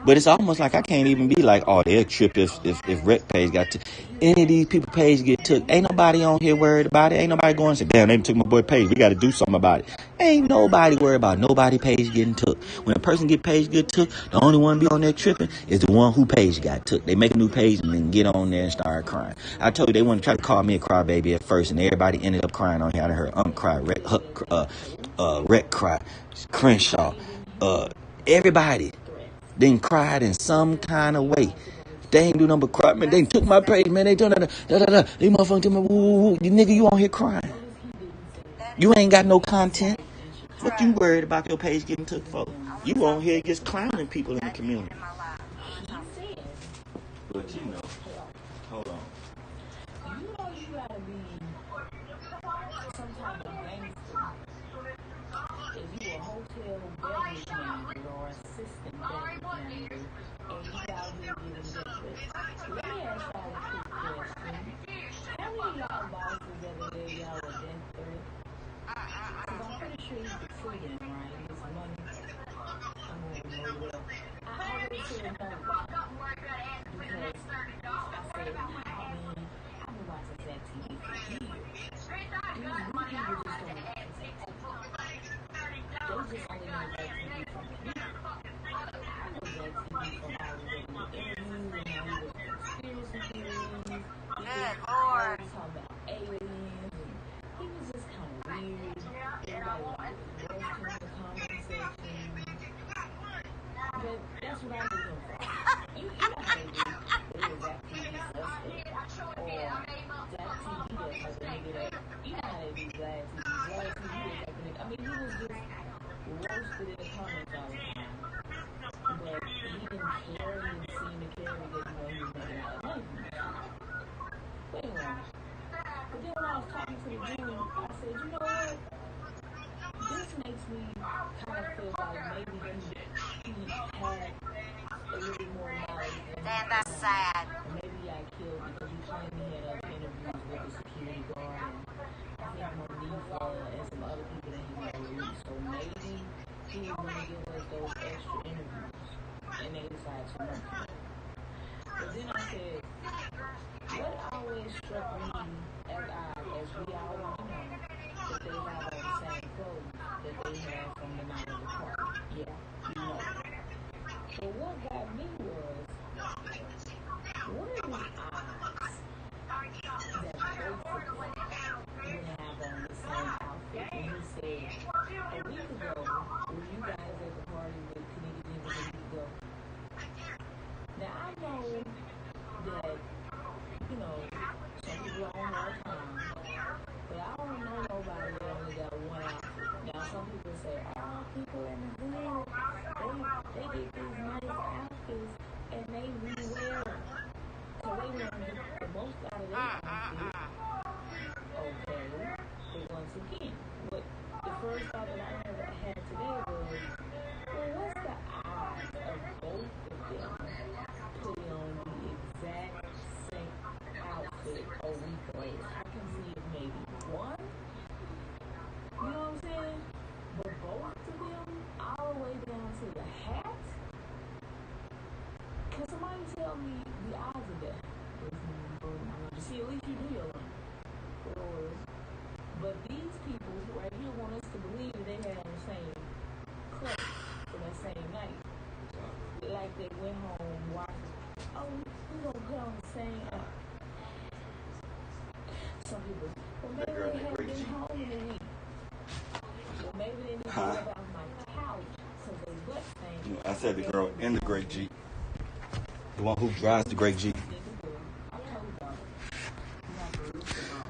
But it's almost like I can't even be like, oh, they'll trip if rec page got to. Any of these people page get took. Ain't nobody on here worried about it. Ain't nobody going to say, damn, they took my boy page. We got to do something about it. Ain't nobody worried about nobody page getting took. When a person get page get took, the only one be on there tripping is the one who page got took. They make a new page and then get on there and start crying. I told you they want to try to call me a crybaby at first, and everybody ended up crying on here. I heard cry, Rec cry, Crenshaw, everybody. Then cried in some kind of way. They ain't do nothing but cry, man. They took my page, man. They done da. They motherfucking tell me, woo. You nigga, you on here crying. You ain't got no content. What you worried about your page getting took for? You on here just clowning people in the community. But you know, hold on. You know you gotta be some type of gangster. If you a hotel beverage manager or assistant beverage manager, and you out here getting liquid. Let me ask y'all a quick question. How many of y'all bosses ever gave y'all a death threat? Because I'm pretty sure you could free them, right? It's money. I'm going to know well. I always hear no. Because I said, man, I've been watching that TV for years. These people just don't like that. They just only know that TV from the know Jack TV from all the regular interviews and how he was conspiracy theories. He was always talking about aliens, and he was just kind of weird. Everybody would always roast him in the comment section. But that's what I knew him for. You know how they do. They was Zach TV suspect. Or Zach TV does like a nigga that, you know how they do Zach TV. Zach TV does like a nigga. I mean, he was just roasted in the comments all the time. But he didn't care. He didn't seem to care because, you know, he was making a lot of money from it. But anyway. But then when I was talking to the dude, I said, you know what? This makes me kind of feel like maybe he had a little more knowledge than Damn, that's sad. maybe I killed because he claimed he had other interviews with the security guard and I think Monifa and some other people that he never released. So maybe he was going to give us those extra interviews and they decided to work for it. But then I said, what always struck me as odd, as we all want to know, that they have on the same clothes that they had from the night of the party. Yeah, you know that. But what got me was, what are the odds that both of them would have on the same outfit? And he said, a week ago, were you guys at the party with Kenneka, Jenkins, a week ago? Now, I know that, you know, some people are on our time, but I don't know nobody that only got one outfit. Now, some people say, oh, people in the hood, they get these nice outfits and they rewear them. So they want to get the most out of their outfit. Okay, but once again, the first thought that I ever had today was, well, what's the odds of both of them putting on the exact same outfit a week later? I can see it maybe one. You know what I'm saying? But both of them, all the way down to the hat? Can somebody tell me the odds of that? See, at least you do your own. But these people right here want us to believe that they had on the same clothes for that same night. Like they went home, watched, oh, we're going to put on the same. Some people, well, maybe they haven't been home in a week. Well, maybe they need to get off my couch because they butt stank. I said the girl in the great Jeep. The one who drives the great Jeep.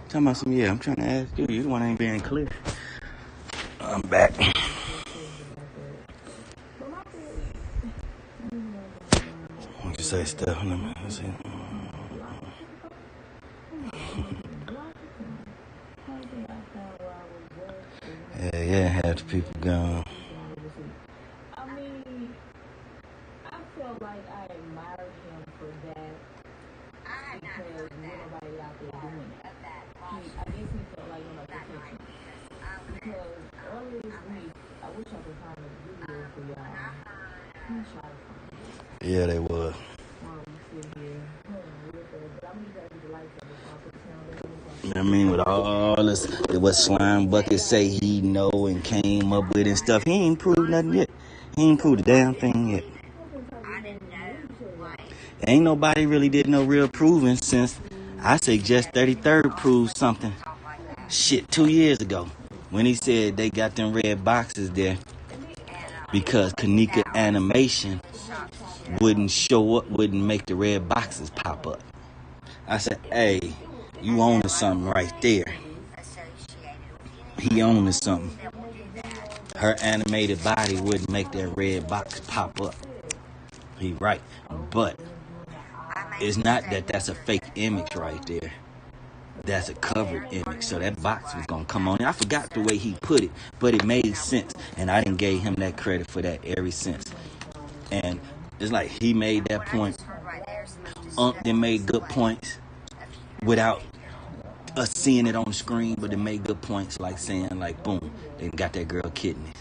Talking about some, yeah, I'm trying to ask you. You the one ain't being clear. I'm back. What you say, Steph? Let's see. Yeah, half the people gone. I mean, I felt like I admired him for that because nobody out there doing it. I guess he felt like nobody was attention. Because earlier this week, I wish I could find a video for y'all. Let me try to find it. Yeah, they was. I mean, with all this, what Slime Bucket say he know and came up with and stuff, he ain't proved nothing yet. He ain't proved a damn thing yet. Ain't nobody really did no real proving since, I say, just 33rd proved something. Shit, 2 years ago. When he said they got them red boxes there because Kenneka animation wouldn't show up, wouldn't make the red boxes pop up. I said, hey, you own something right there. He owns something. Her animated body wouldn't make that red box pop up. He right. But it's not that that's a fake image right there. That's a covered image. So that box was going to come on. I forgot the way he put it, but it made sense. And I didn't give him that credit for that every since. And it's like he made that point. Then made good points without us seeing it on the screen, but it made good points like saying, like, boom, they got that girl kidneys.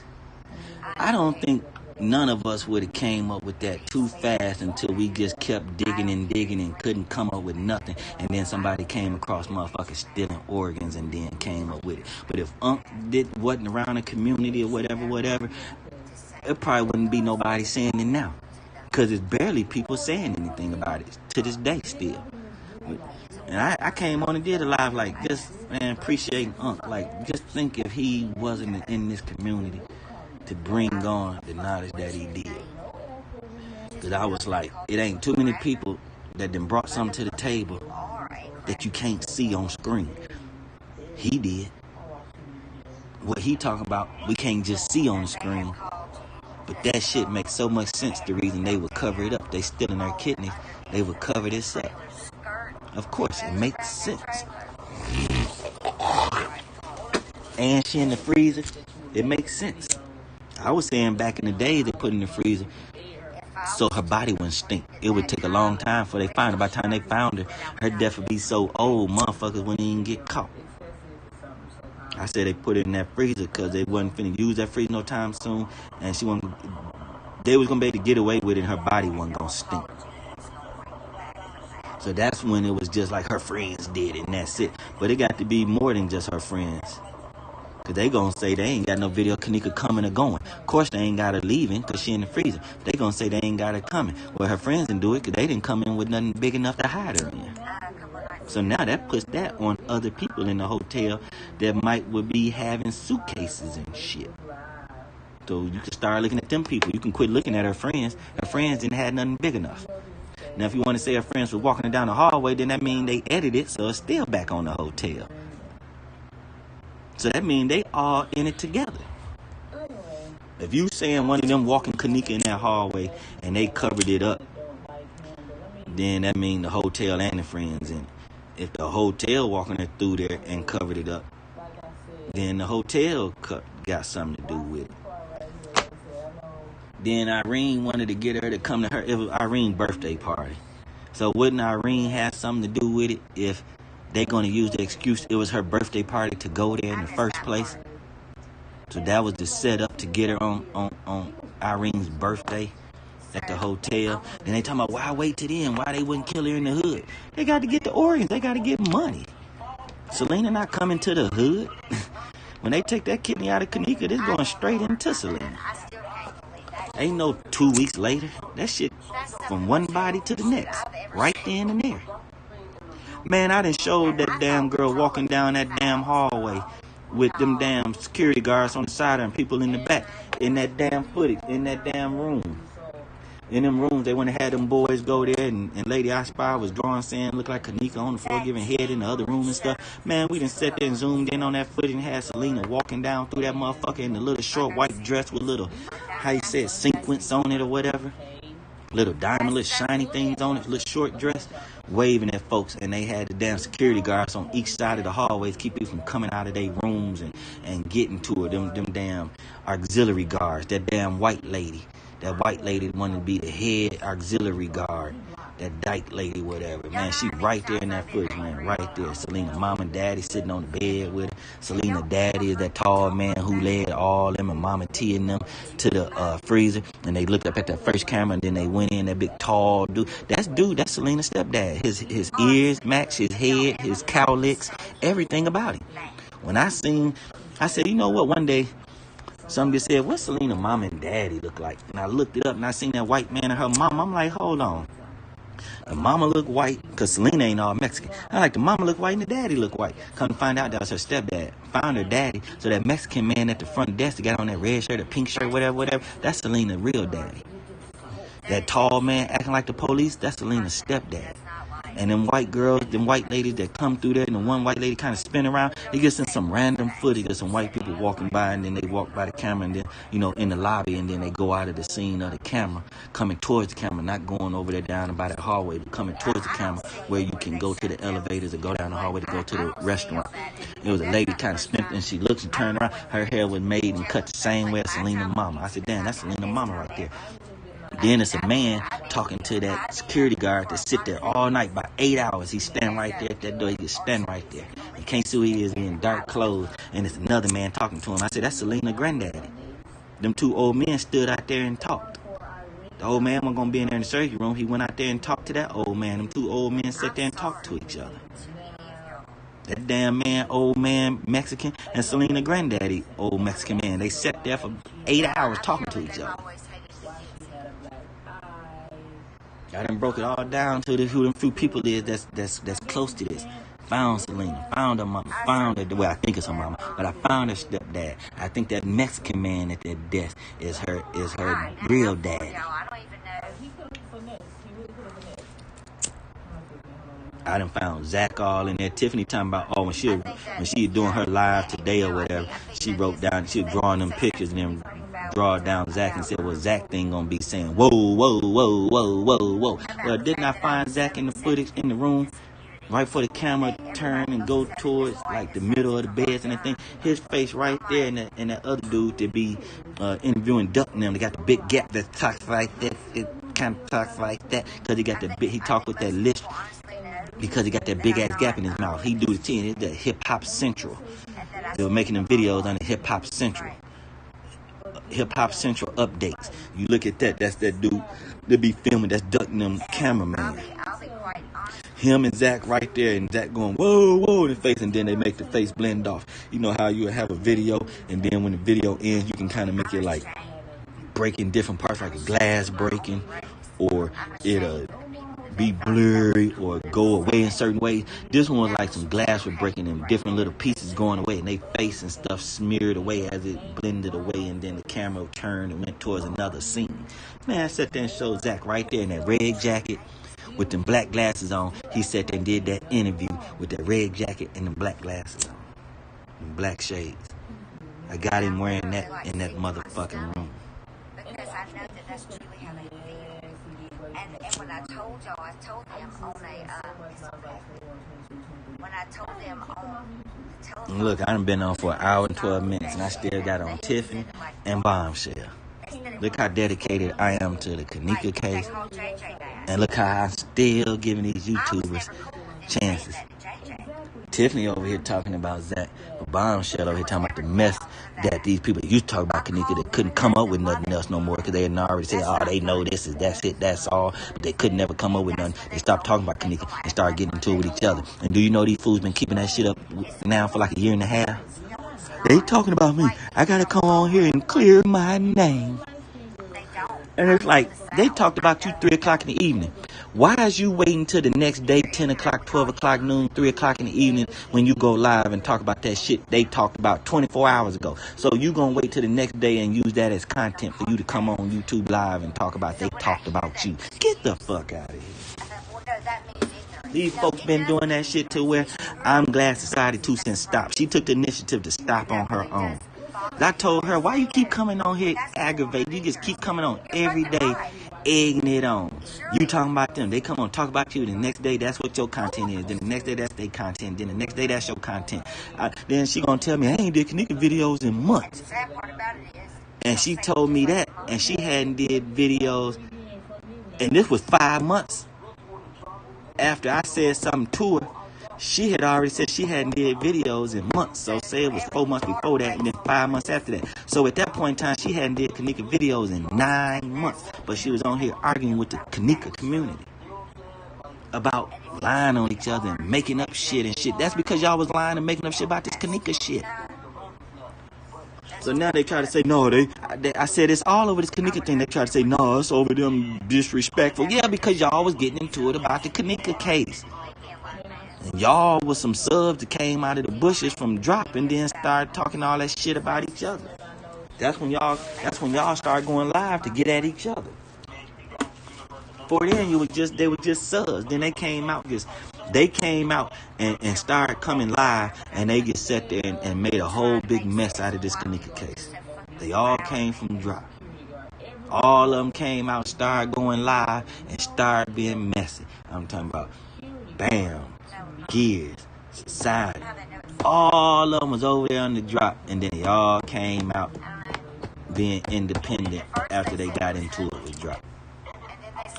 I don't think none of us would have came up with that too fast until we just kept digging and couldn't come up with nothing. And then somebody came across motherfuckers stealing organs and then came up with it. But if wasn't around the community or whatever, it probably wouldn't be nobody saying it now. Because it's barely people saying anything about it to this day still. And I came on and did a live like this, man, appreciating Unc. Like, just think if he wasn't in this community to bring on the knowledge that he did. Because I was like, it ain't too many people that done brought something to the table that you can't see on screen. He did. What he talking about, we can't just see on the screen. But that shit makes so much sense. The reason they would cover it up, they stealing their kidneys, they would cover this up. Of course, it makes sense. And she in the freezer, it makes sense. I was saying back in the day they put in the freezer so her body wouldn't stink. It would take a long time before they find her. By the time they found her, her death would be so old, motherfuckers wouldn't even get caught. I said they put it in that freezer because they wasn't finna use that freezer no time soon, and they was gonna be able to get away with it, and her body wasn't gonna stink. So that's when it was just like her friends did it, and that's it. But it got to be more than just her friends, because they gonna say they ain't got no video of Kenneka coming or going. Of course they ain't got her leaving because she in the freezer. They gonna say they ain't got her coming. Well, her friends didn't do it because they didn't come in with nothing big enough to hide her in. So now that puts that on other people in the hotel that would be having suitcases and shit. So you can start looking at them people. You can quit looking at her friends. Her friends didn't have nothing big enough. Now, if you want to say her friends was walking down the hallway, then that means they edited it, so it's still back on the hotel. So that means they all in it together. If you saying one of them walking Kenneka in that hallway and they covered it up, then that means the hotel and the friends in it. If the hotel walking it through there and covered it up, then the hotel got something to do with it. Then Irene wanted to get her to come to her. It was Irene's birthday party. So wouldn't Irene have something to do with it if they're going to use the excuse it was her birthday party to go there in the first place? So that was the setup to get her on Irene's birthday at the hotel. Then they talking about why wait till then? Why they wouldn't kill her in the hood? They got to get the organs. They got to get money. Selena not coming to the hood. When they take that kidney out of Kenneka, it's going straight into Selena. Ain't no 2 weeks later. That shit from one body to the next. Right then and there. Man, I done showed that damn girl walking down that damn hallway with them damn security guards on the side and people in the back. In that damn footage. In that damn room. In them rooms, they want to have them boys go there, and Lady I Spy was drawing saying look like Kenneka on the floor giving head in the other room and stuff. Man, we done sat there and zoomed in on that footage and had Selena walking down through that motherfucker in the little short white dress with little, how you say it, sequins on it or whatever. Little diamond, little shiny things on it, little short dress, waving at folks. And they had the damn security guards on each side of the hallways, keep people from coming out of their rooms and getting to her. Them damn auxiliary guards, that damn white lady. That white lady wanted to be the head auxiliary guard. That dyke lady, whatever. Man, she right there in that footage, man. Right there. Selena, mom and daddy sitting on the bed with her. Selena daddy is that tall man who led all them and Mama T and them to the freezer. And they looked up at that first camera and then they went in, that big tall dude. That's Selena's stepdad. His ears match, his head, his cowlicks, everything about him. When I said, you know what, one day, somebody said, what's Selena mom and daddy look like? And I looked it up and I seen that white man and her mom. I'm like, hold on. The mama look white, because Selena ain't all Mexican. I like the mama look white and the daddy look white. Come to find out that was her stepdad. Found her daddy. So that Mexican man at the front desk that got on that red shirt, a pink shirt, whatever, that's Selena's real daddy. That tall man acting like the police, that's Selena's stepdad. And them white girls, them white ladies that come through there, and the one white lady kind of spin around, they get some random footage of some white people walking by, and then they walk by the camera, and then, in the lobby, and then they go out of the scene of the camera, coming towards the camera, not going over there down by that hallway, but coming towards the camera, where you can go to the elevators or go down the hallway to go to the restaurant. It was a lady kind of spent, and she looks and turned around. Her hair was made and cut the same way as Selena's mama. I said, damn, that's Selena's mama right there. Then it's a man talking to that security guard that sit there all night, by 8 hours. He stand right there at that door. He just stand right there. You can't see who he is in dark clothes. And it's another man talking to him. I said, that's Selena's granddaddy. Them two old men stood out there and talked. The old man wasn't going to be in there in the surgery room. He went out there and talked to that old man. Them two old men sat there and talked to each other. That damn man, old man Mexican, and Selena granddaddy, old Mexican man. They sat there for 8 hours talking to each other. I done broke it all down to who them few people is that's close to this. Found Selena, found her mama, found her, well, I think it's her mama, but I found her stepdad. I think that Mexican man at that desk is her real dad. I done found Zach all in there. Tiffany talking about, when she doing her live today or whatever, she wrote down, she was drawing them pictures and then draw down Zach and said, well, Zach thing gonna be saying, whoa, whoa, whoa, whoa, whoa, whoa. Well, didn't I find Zach in the footage in the room? Right before the camera turn and go towards like the middle of the beds and everything, his face right there, and that other dude to be interviewing Duck and them. They got the big gap that talks like that. It kind of talks like that because he talked with that lisp because he got that big ass gap in his mouth. He do the thing. It's the Hip Hop Central. They were making them videos on the Hip Hop Central. Hip Hop Central updates. You look at that. That's that dude that be filming. That's Duck and them cameraman. Him and Zach right there, and Zach going, whoa, whoa, in the face, and then they make the face blend off. You know how you have a video, and then when the video ends, you can kind of make it like breaking different parts, like a glass breaking, or it'll be blurry, or go away in certain ways. This one was like some glass was breaking and different little pieces going away, and they face and stuff smeared away as it blended away, and then the camera turned and went towards another scene. Man, I sat there and showed Zach right there in that red jacket, with them black glasses on. He sat there and did that interview with that red jacket and them black glasses on. Them black shades. I got him wearing that in that motherfucking room. Because I know that that's truly how they feel. And when I told y'all, I told them on when I told them on telephone. Look, I done been on for 1 hour and 12 minutes, and I still got on Tiffany and Bombshell. Look how dedicated I am to the Kenneka case. And look how I'm still giving these YouTubers chances. Tiffany over here talking about Zach, but Bombshell over here talking about the mess that these people used to talk about Kenneka that couldn't come up with nothing else no more because they had already said, oh, they know this is, that's it, that's all. But they could never come up with nothing. They stopped talking about Kenneka and started getting into it with each other. And do you know these fools been keeping that shit up now for like 1.5 years? They talking about me. I gotta come on here and clear my name. And it's like, they talked about you 3 o'clock in the evening. Why is you waiting till the next day, 10 o'clock, 12 o'clock, noon, 3 o'clock in the evening, when you go live and talk about that shit they talked about 24 hours ago? So you gonna wait till the next day and use that as content for you to come on YouTube live and talk about they talked about you. Get the fuck out of here. These folks been doing that shit to where I'm glad Society 2 Cents stopped. She took the initiative to stop on her own. I told her, why you keep coming on here aggravated? You just keep coming on every day, egging it on. You talking about them. They come on, talk about you. The next day, that's what your content is. Then the next day, that's their content. Then the next day, that's your content. Then she gonna tell me, I ain't did Kenneka videos in months. And she told me that. And she hadn't did videos. And this was 5 months after I said something to her. She had already said she hadn't did videos in months. So say it was 4 months before that and then 5 months after that. So at that point in time, she hadn't did Kenneka videos in 9 months. But she was on here arguing with the Kenneka community about lying on each other and making up shit and shit. That's because y'all was lying and making up shit about this Kenneka shit. So now they try to say, no, I said it's all over this Kenneka thing. They try to say, no, it's over them disrespectful. Yeah, because y'all was getting into it about the Kenneka case. And y'all was some subs that came out of the bushes from drop and then started talking all that shit about each other. That's when y'all started going live to get at each other. Before then, they were just subs. Then they came out and started coming live, and they just sat there and made a whole big mess out of this Kenneka case. They all came from drop. All of them came out, started going live, and started being messy. I'm talking about Bam, Gears, Society. All of them was over there on the drop, and then they all came out being independent after they got into it with drop.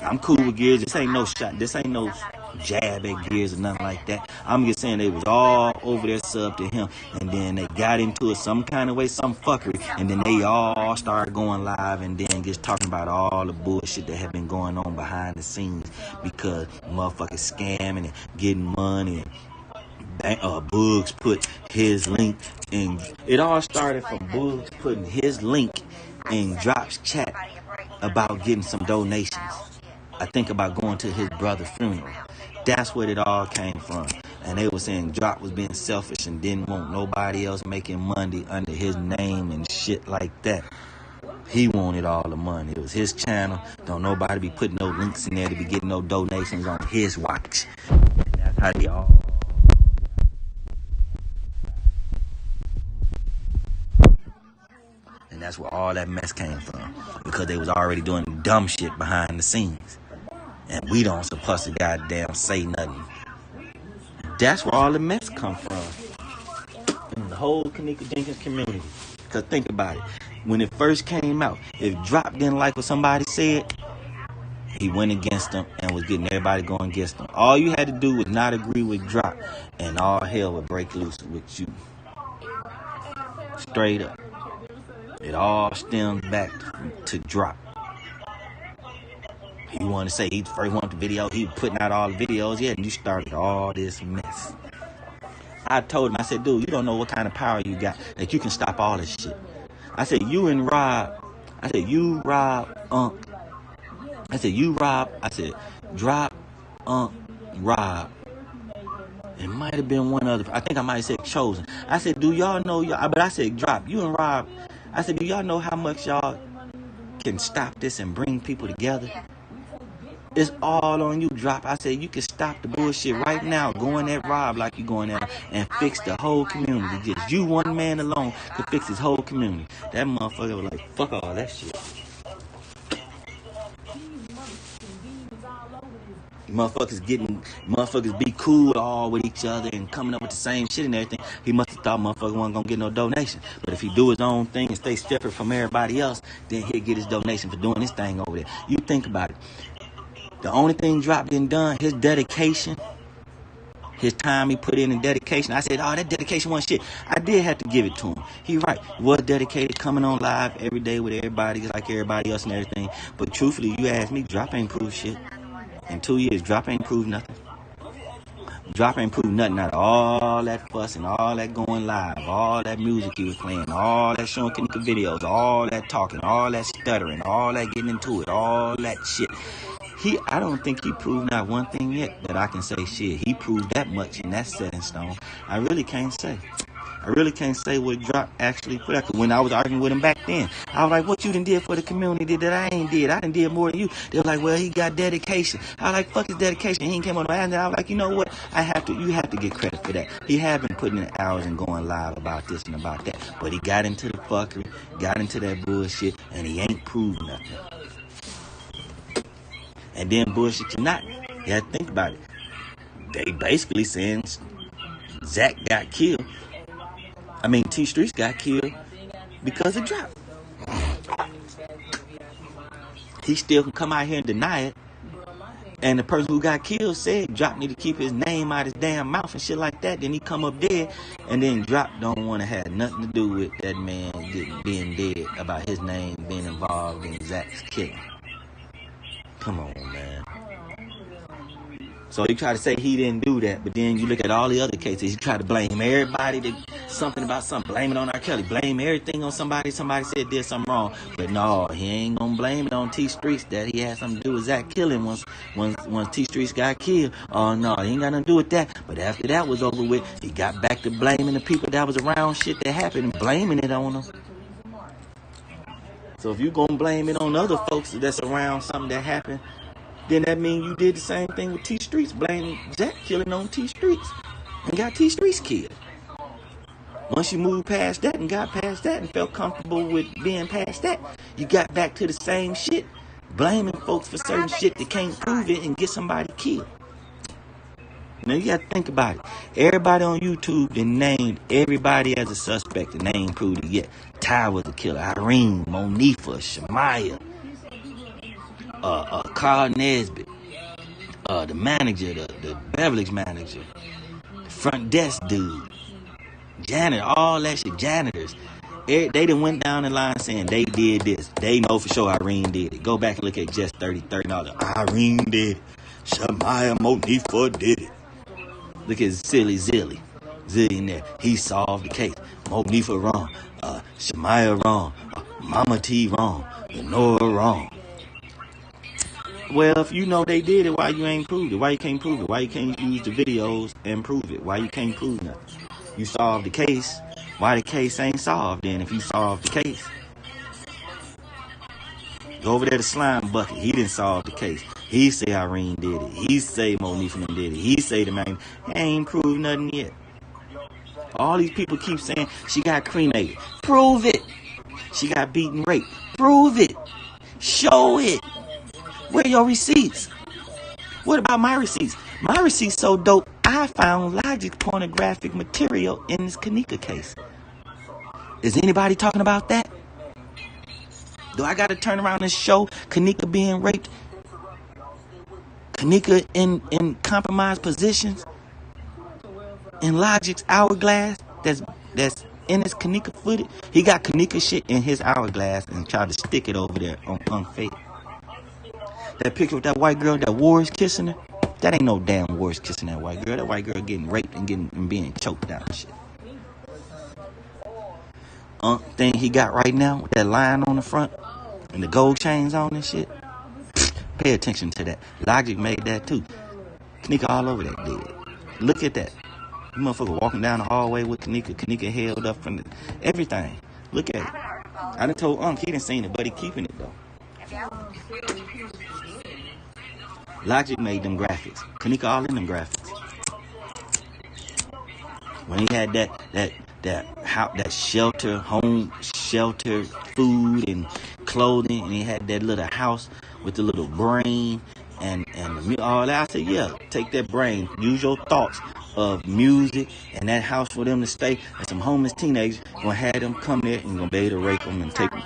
I'm cool with Gears. This ain't no shot. This ain't no jab at Gears or nothing like that. I'm just saying they was all over there sub to him, and then they got into it some kind of way, some fuckery, and then they all started going live and then just talking about all the bullshit that had been going on behind the scenes because motherfuckers scamming and getting money and Boogs put his link in. It all started from Boogs putting his link in Drop's chat about getting some donations. I think about going to his brother's funeral. That's where it all came from. And they were saying Drop was being selfish and didn't want nobody else making money under his name and shit like that. He wanted all the money. It was his channel. Don't nobody be putting no links in there to be getting no donations on his watch. And that's how they all... And that's where all that mess came from. Because they was already doing dumb shit behind the scenes. And we don't supposed to goddamn say nothing. That's where all the mess come from. In the whole Kenneka Jenkins community. Because think about it. When it first came out, if Drop didn't like what somebody said, he went against them and was getting everybody going against them. All you had to do was not agree with Drop, and all hell would break loose with you. Straight up. It all stems back to Drop. He wanted to say he first wanted the video. He was putting out all the videos. Yeah, and you started all this mess. I told him, I said, dude, you don't know what kind of power you got that you can stop all this shit. I said, you and Rob. I said, you, Rob, Unc. I said, you, Rob. I said, Drop, Unc, Rob. It might have been one other. I think I might have said Chosen. I said, do y'all know y'all? But I said, Drop, you and Rob. I said, do y'all know how much y'all can stop this and bring people together? It's all on you, Drop. I said, you can stop the bullshit right now, going at Rob like you going at him, and fix the whole community. Just you, one man alone, could fix his whole community. That motherfucker was like, fuck all that shit. Motherfuckers be cool all with each other and coming up with the same shit and everything. He must have thought motherfucker wasn't gonna get no donation. But if he do his own thing and stay separate from everybody else, then he'll get his donation for doing his thing over there. You think about it. The only thing Drop didn't done, his dedication, his time he put in dedication. I said, oh, that dedication wasn't shit. I did have to give it to him. He right. He was dedicated, coming on live every day with everybody, like everybody else and everything. But truthfully, you ask me, Drop ain't proved shit. In 2 years, Drop ain't proved nothing. Drop ain't proved nothing out of all that fuss and all that going live, all that music he was playing, all that showing Kenneka videos, all that talking, all that stuttering, all that getting into it, all that shit. I don't think he proved not one thing yet that I can say shit. He proved that much and that's set in stone. I really can't say. I really can't say what Drop actually put out. When I was arguing with him back then, I was like, what you done did for the community that I ain't did? I done did more than you. They were like, well, he got dedication. I was like, fuck his dedication. He ain't came on the and I was like, you know what? You have to get credit for that. He have been putting in hours and going live about this and about that. But he got into the fuckery, got into that bullshit, and he ain't proved nothing. And then bullshit or not, you have to think about it. They basically saying Zach got killed. I mean, T Streets got killed because of Drop. He still can come out here and deny it. And the person who got killed said Drop need to keep his name out his damn mouth and shit like that. Then he come up dead, and then Drop don't want to have nothing to do with that man being dead, about his name being involved in Zach's killing. Come on, man. So he tried to say he didn't do that, but then you look at all the other cases, he tried to blame everybody to something about something, blame it on R. Kelly, blame everything on somebody said did something wrong. But no, he ain't gonna blame it on T Streets that he had something to do with Zach killing once T Streets got killed. Oh no, he ain't got nothing to do with that. But after that was over with, he got back to blaming the people that was around shit that happened and blaming it on them. So if you gonna blame it on other folks that's around something that happened, then that means you did the same thing with T Streets, blaming Zach killing on T Streets and got T Streets killed. Once you moved past that and got past that and felt comfortable with being past that, you got back to the same shit, blaming folks for certain shit that can't prove it and get somebody killed. Now you got to think about it. Everybody on YouTube then named everybody as a suspect and they ain't proved it yet. Ty was the killer, Irene, Monifa, Shamaya, Carl Nesbitt, the manager, the beverage manager, the front desk dude, janitor, all that shit, janitors. They done went down the line saying they did this. They know for sure Irene did it. Go back and look at just 30 and all that. Irene did it. Shamaya Monifa did it. Look at Silly Zilly. Zillionaire. He solved the case. Monifa wrong. Shamaya wrong. Mama T wrong. Lenora wrong. Well, if you know they did it, why you ain't proved it? Why you can't prove it? Why you can't use the videos and prove it? Why you can't prove nothing? You solved the case. Why the case ain't solved then if you solved the case? Go over there to Slime Bucket. He didn't solve the case. He say Irene did it. He say Monifa did it. He say the man. He ain't proved nothing yet. All these people keep saying she got cremated. Prove it. She got beaten, raped. Prove it. Show it. Where are your receipts? What about my receipts? My receipts so dope, I found Logic pornographic material in this Kenneka case. Is anybody talking about that? Do I got to turn around and show Kenneka being raped? Kenneka in compromised positions? In Logic's hourglass that's in his Kenneka footage? He got Kenneka shit in his hourglass and tried to stick it over there on Unfake. That picture with that white girl that War's kissing her, that ain't no damn War's kissing that white girl. That white girl getting raped and being choked out and shit. Thing he got right now with that line on the front and the gold chains on and shit. Pay attention to that. Logic made that too. Kenneka all over that dead. Look at that. You motherfucker walking down the hallway with Kenneka. Kenneka held up from everything. Look at it. I done told he done seen it, but he keeping it though. Logic made them graphics. Kenneka all in them graphics. When he had that shelter, home shelter, food and clothing, and he had that little house with the little brain and all that. I said, yeah, take that brain, use your thoughts of music and that house for them to stay, and some homeless teenagers gonna have them come there and gonna be able to rape them and take them.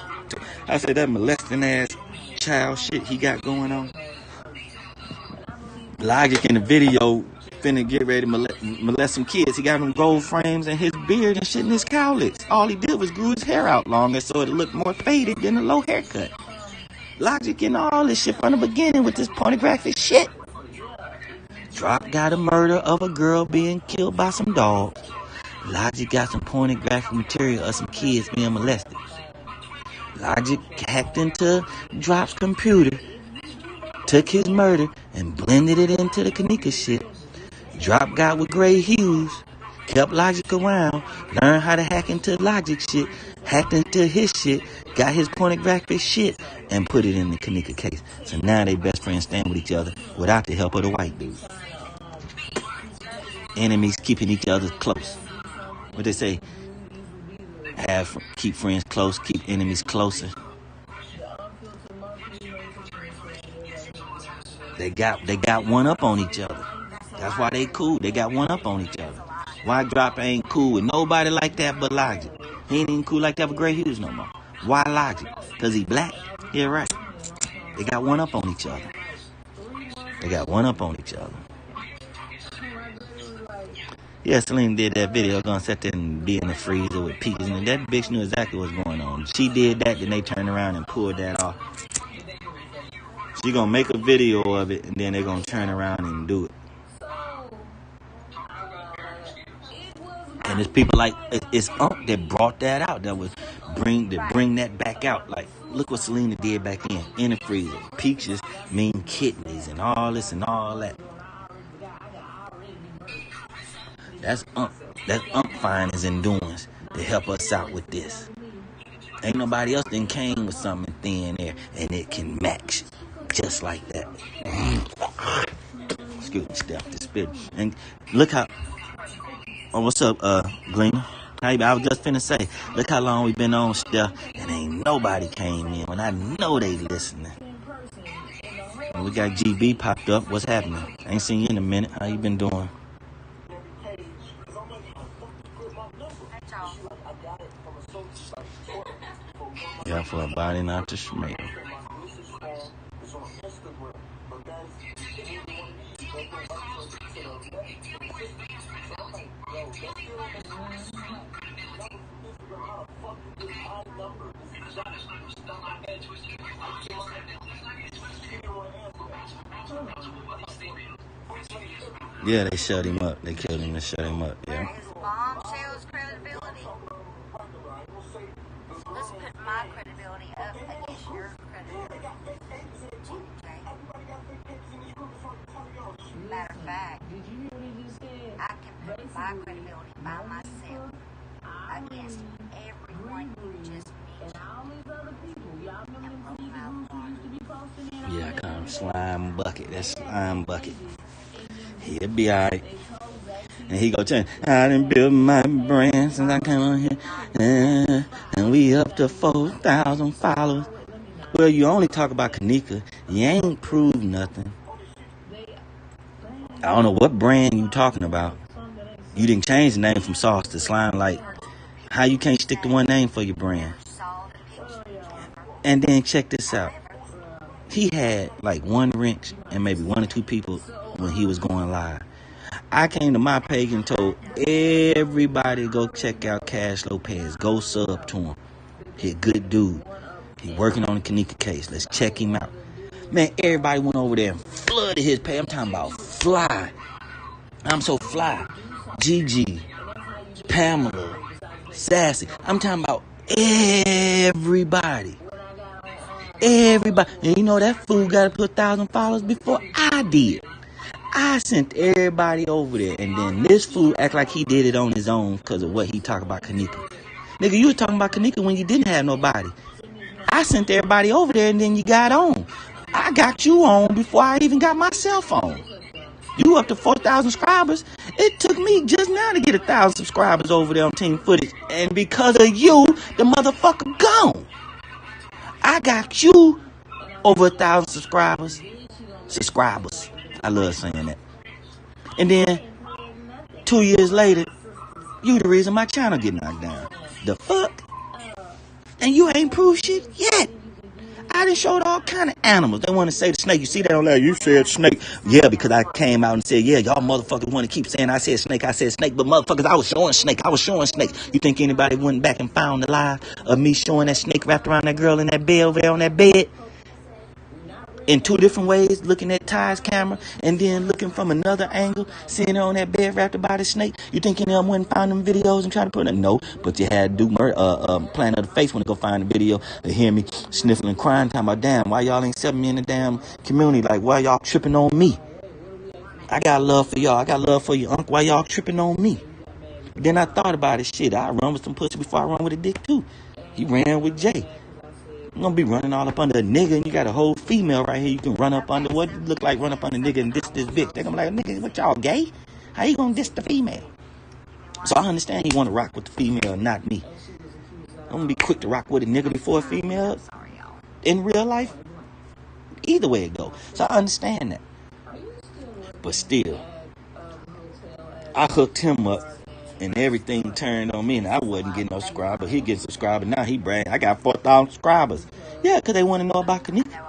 I said that molesting ass child shit he got going on. Logic in the video finna get ready to molest some kids. He got them gold frames and his beard and shit in his cowlicks. All he did was grew his hair out longer so it looked more faded than a low haircut. Logic in all this shit from the beginning with this pornographic shit. Drop got a murder of a girl being killed by some dogs. Logic got some pornographic material of some kids being molested. Logic hacked into Drop's computer, took his murder and blended it into the Kenneka shit. Drop got with Gray Hughes, kept Logic around, learned how to hack into Logic shit, hacked into his shit, got his pornographic shit, and put it in the Kenneka case. So now they best friends stand with each other without the help of the white dude. Enemies keeping each other close. What they say? Keep friends close, keep enemies closer. They got one up on each other. That's why they cool. They got one up on each other. Why Drop ain't cool with nobody like that but Logic? He ain't even cool like that with Gray Hughes no more. Why Logic? Because he black? Yeah, right. They got one up on each other. They got one up on each other. Yeah, Celine did that video. Gonna sit there and be in the freezer with peaches. And that bitch knew exactly what's going on. She did that, then they turned around and pulled that off. She gonna make a video of it, and then they gonna turn around and do it. And it's people like it's that brought that out. That was bring that back out. Like, look what Selena did back then in the freezer. Peaches mean kidneys and all this and all that. That's findings and doings to help us out with this. Ain't nobody else then came with something thin there, and it can match just like that. Excuse me, Steph, the spit. And look how. Oh, what's up, Gleaner? I was just finna say, look how long we been on Steph, and ain't nobody came in when I know they listening. And we got GB popped up. What's happening? Ain't seen you in a minute. How you been doing? Yeah, for a body not to smell. Yeah, they shut him up. They killed him and shut him up, yeah. my credibility by myself against everyone you just mentioned. Yeah, I call him Slime Bucket. That's Slime Bucket. He'll be alright. And he go tell me, I done built my brand since I came on here. And we up to 4,000 followers. Well, you only talk about Kenneka. You ain't proved nothing. I don't know what brand you talking about. You didn't change the name from Sauce to Slime. Like, how you can't stick to one name for your brand? And then check this out. He had like one wrench and maybe one or two people when he was going live. I came to my page and told everybody to go check out Cash Lopez. Go sub to him. He a good dude. He working on the Kenneka case. Let's check him out. Man, everybody went over there and flooded his page. I'm talking about fly. I'm so fly. Gigi, Pamela, Sassy. I'm talking about everybody. Everybody. And you know that fool got to put 1,000 followers before I did. I sent everybody over there. And then this fool act like he did it on his own because of what he talk about Kenneka. Nigga, you was talking about Kenneka when you didn't have nobody. I sent everybody over there and then you got on. I got you on before I even got my cell phone. You up to 4,000 subscribers. It took me just now to get 1,000 subscribers over there on Team Footage. And because of you, the motherfucker gone. I got you over 1,000 subscribers. I love saying that. And then 2 years later, you the reason my channel get knocked down. The fuck? And you ain't proved shit yet. I done showed all kind of animals. They want to say the snake. You see that on there? You said snake. Yeah, because I came out and said, yeah, y'all motherfuckers want to keep saying I said snake. But motherfuckers, I was showing snake. You think anybody went back and found the live of me showing that snake wrapped around that girl in that bed over there on that bed? In two different ways, looking at Ty's camera and then looking from another angle, seeing her on that bed wrapped about a snake. You think any of them went and found them videos and tried to put them? No, but you had to do plan of the face when to go find the video. They hear me sniffling and crying, talking about, damn, why y'all ain't accepting me in the damn community? Like, why y'all tripping on me? I got love for y'all. I got love for you, uncle. Why y'all tripping on me? Then I thought about it. Shit, I run with some pussy before I run with a dick, too. He ran with Jay. You gonna be running all up under a nigga and you got a whole female right here you can run up under. What it look like run up under a nigga and diss this bitch? They gonna be like, nigga, what y'all gay? How you gonna diss the female? So I understand he wanna rock with the female, not me. I'm gonna be quick to rock with a nigga before a female in real life. Either way it go. So I understand that. But still, I hooked him up and everything turned on me and I wasn't getting no subscriber. He gets subscriber. Now he bragging. I got 4,000 subscribers. Yeah, because they want to know about Kenneka.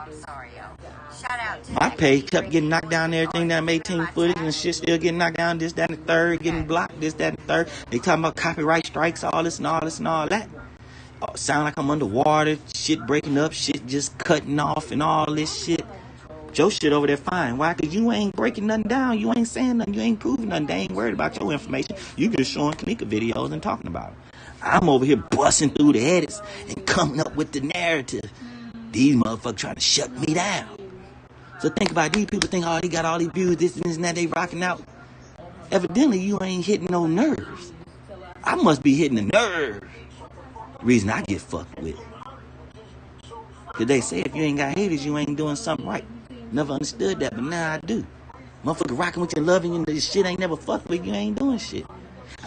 My page kept getting knocked down and everything that made Team Footage and shit still getting knocked down. This, that, and the third. Getting blocked. This, that, and the third. They talking about copyright strikes, all this and all this and all that. Sound like I'm underwater. Shit breaking up. Shit just cutting off and all this shit. Your shit over there fine. Why? Because you ain't breaking nothing down. You ain't saying nothing. You ain't proving nothing. They ain't worried about your information. You just showing Kenneka videos and talking about it. I'm over here busting through the edits and coming up with the narrative. These motherfuckers trying to shut me down. So think about it. These people think, oh, he got all these views, this and this and that, they rocking out. Evidently, you ain't hitting no nerves. I must be hitting the nerve. Reason I get fucked with. Because they say if you ain't got haters, you ain't doing something right. Never understood that, but now I do. Motherfucker rocking with you, loving you, this shit ain't never fucked with you, ain't doing shit.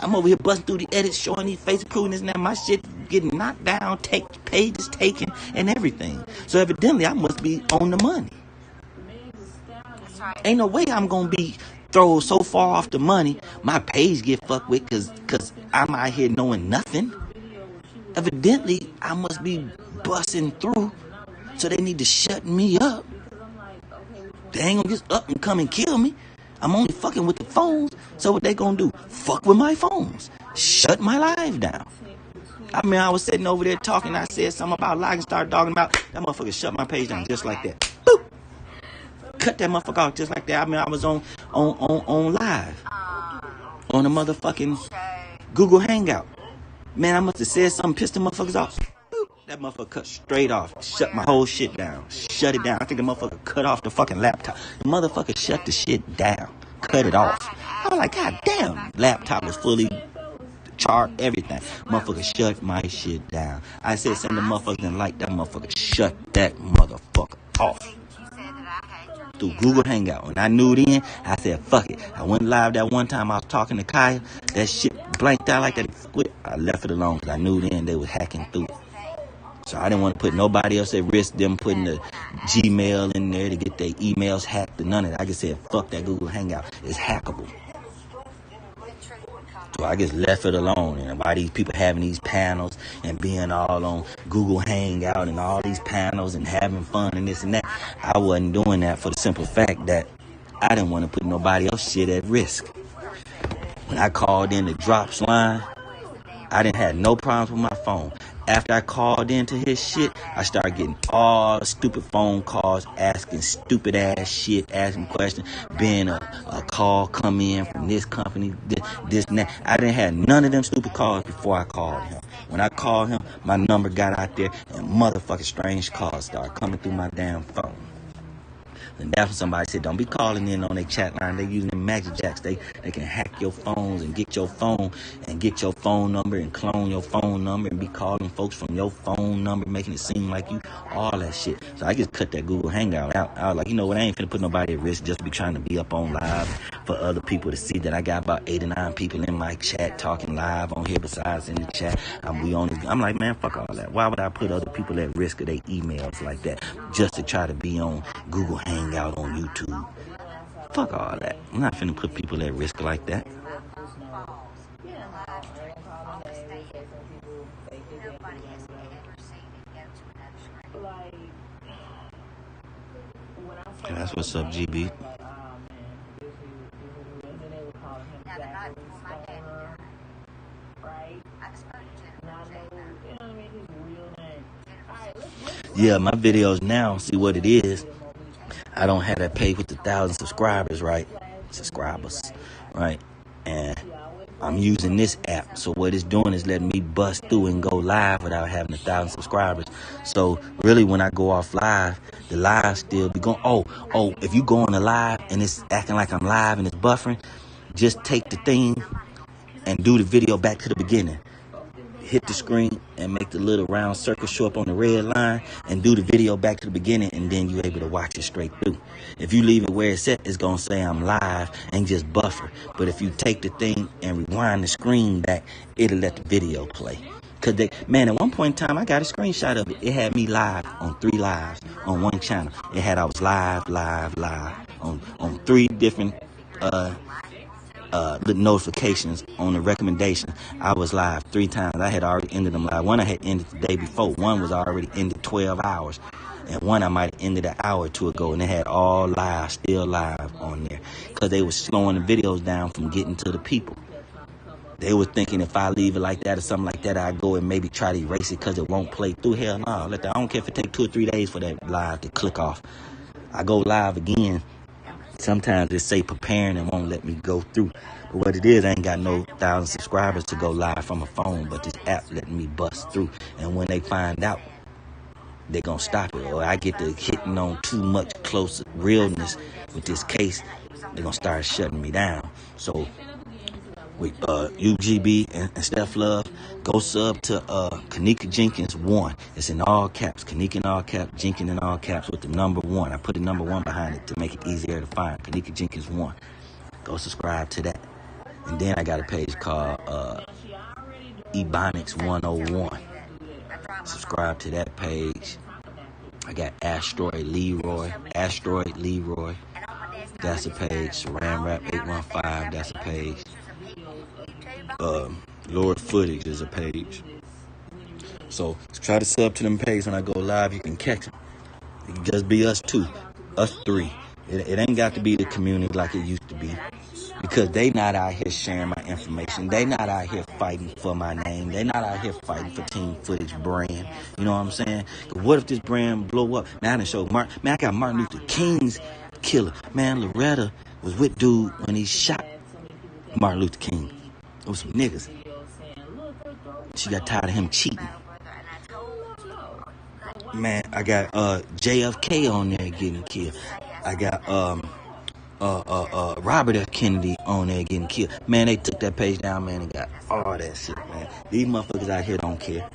I'm over here busting through the edits, showing these faces, proving this and that. My shit getting knocked down, pages taken, and everything. So evidently, I must be on the money. Ain't no way I'm gonna be thrown so far off the money, my page get fucked with, cause I'm out here knowing nothing. Evidently, I must be busting through, so they need to shut me up. They ain't gonna just up and come and kill me. I'm only fucking with the phones. So what they gonna do? Fuck with my phones. Shut my live down. I mean, I was sitting over there talking. I said something about live and started talking about that motherfucker. Shut my page down just like that. Boop. Cut that motherfucker off just like that. I mean, I was on live on a motherfucking Google Hangout. Man, I must have said something, pissed the motherfuckers off. Boop. That motherfucker cut straight off. Shut my whole shit down. Shut it down. I think the motherfucker cut off the fucking laptop. The motherfucker shut the shit down. Cut it off. I I'm like, God damn. Laptop was fully charged, everything. Motherfucker, shut my shit down. I said, send the motherfucker didn't like that motherfucker. Shut that motherfucker off. Through Google Hangout. When I knew then, I said, fuck it. I went live that one time I was talking to Kaya. That shit blanked out like that. I left it alone because I knew then they was hacking through it. So I didn't want to put nobody else at risk, them putting the Gmail in there to get their emails hacked or none of that. I just said, fuck that Google Hangout. It's hackable. So I just left it alone. And why these people having these panels and being all on Google Hangout and all these panels and having fun and this and that. I wasn't doing that for the simple fact that I didn't want to put nobody else shit at risk. When I called in the drops line, I didn't have no problems with my phone. After I called into his shit, I started getting all the stupid phone calls, asking stupid ass shit, asking questions, being a call come in from this company, this and that. I didn't have none of them stupid calls before I called him. When I called him, my number got out there and motherfucking strange calls started coming through my damn phone. And that's when somebody said, don't be calling in on their chat line. They using them magic jacks. They can hack your phones and get your phone and get your phone number and clone your phone number and be calling folks from your phone number, making it seem like you, all that shit. So I just cut that Google Hangout out. I was like, you know what, I ain't finna put nobody at risk just to be trying to be up on live for other people to see that I got about 8 or 9 people in my chat talking live on here besides in the chat. I'm like, man, fuck all that. Why would I put other people at risk of their emails like that just to try to be on Google Hangout on YouTube? Fuck all that. I'm not finna put people at risk like that. Okay, that's what's up, GB. Yeah, my videos now, see what it is. I don't have that page with the 1,000 subscribers, right? And I'm using this app. So what it's doing is letting me bust through and go live without having 1,000 subscribers. So really, when I go off live, the live still be going. Oh, if you go on the live and it's acting like I'm live and it's buffering, just take the thing and do the video back to the beginning. Hit the screen and make the little round circle show up on the red line and do the video back to the beginning, and then you're able to watch it straight through. If you leave it where it's at, it's going to say I'm live and just buffer. But if you take the thing and rewind the screen back, it'll let the video play. Because, at one point in time, I got a screenshot of it. It had me live on 3 lives on one channel. It had I was live on 3 different the notifications on the recommendation. I was live 3 times. I had already ended them live. One I had ended the day before. One was already ended 12 hours. And one I might have ended an hour or 2 ago. And they had all live, still live on there. Because they were slowing the videos down from getting to the people. They were thinking if I leave it like that or something like that, I go and maybe try to erase it because it won't play through. Hell no. I don't care if it take 2 or 3 days for that live to click off. I go live again. Sometimes it say preparing and won't let me go through. But what it is, I ain't got no 1,000 subscribers to go live from a phone, but this app letting me bust through. And when they find out, they're going to stop it. Or I get to hitting on too much close realness with this case, they're going to start shutting me down. So with UGB and Steph Love, go sub to Kenneka Jenkins 1. It's in all caps. Kenneka in all caps, Jenkins in all caps with the number 1. I put the number 1 behind it to make it easier to find. Kenneka Jenkins 1. Go subscribe to that. And then I got a page called Ebonics 101. Subscribe to that page. I got Asteroid Leroy. That's a page. Saran Wrap 815. That's a page. Lord Footage is a page. So try to sub to them pages when I go live. You can catch them. It can just be us 2, us 3. It ain't got to be the community like it used to be, because they not out here sharing my information. They not out here fighting for my name. They not out here fighting for Team Footage brand. You know what I'm saying? What if this brand blow up? Man, I done showed I got Martin Luther King's killer. Man, Loretta was with dude when he shot Martin Luther King. It was some niggas. She got tired of him cheating. Man, I got JFK on there getting killed. I got Robert F. Kennedy on there getting killed. Man, they took that page down, man, and got all that shit, man. These motherfuckers out here don't care.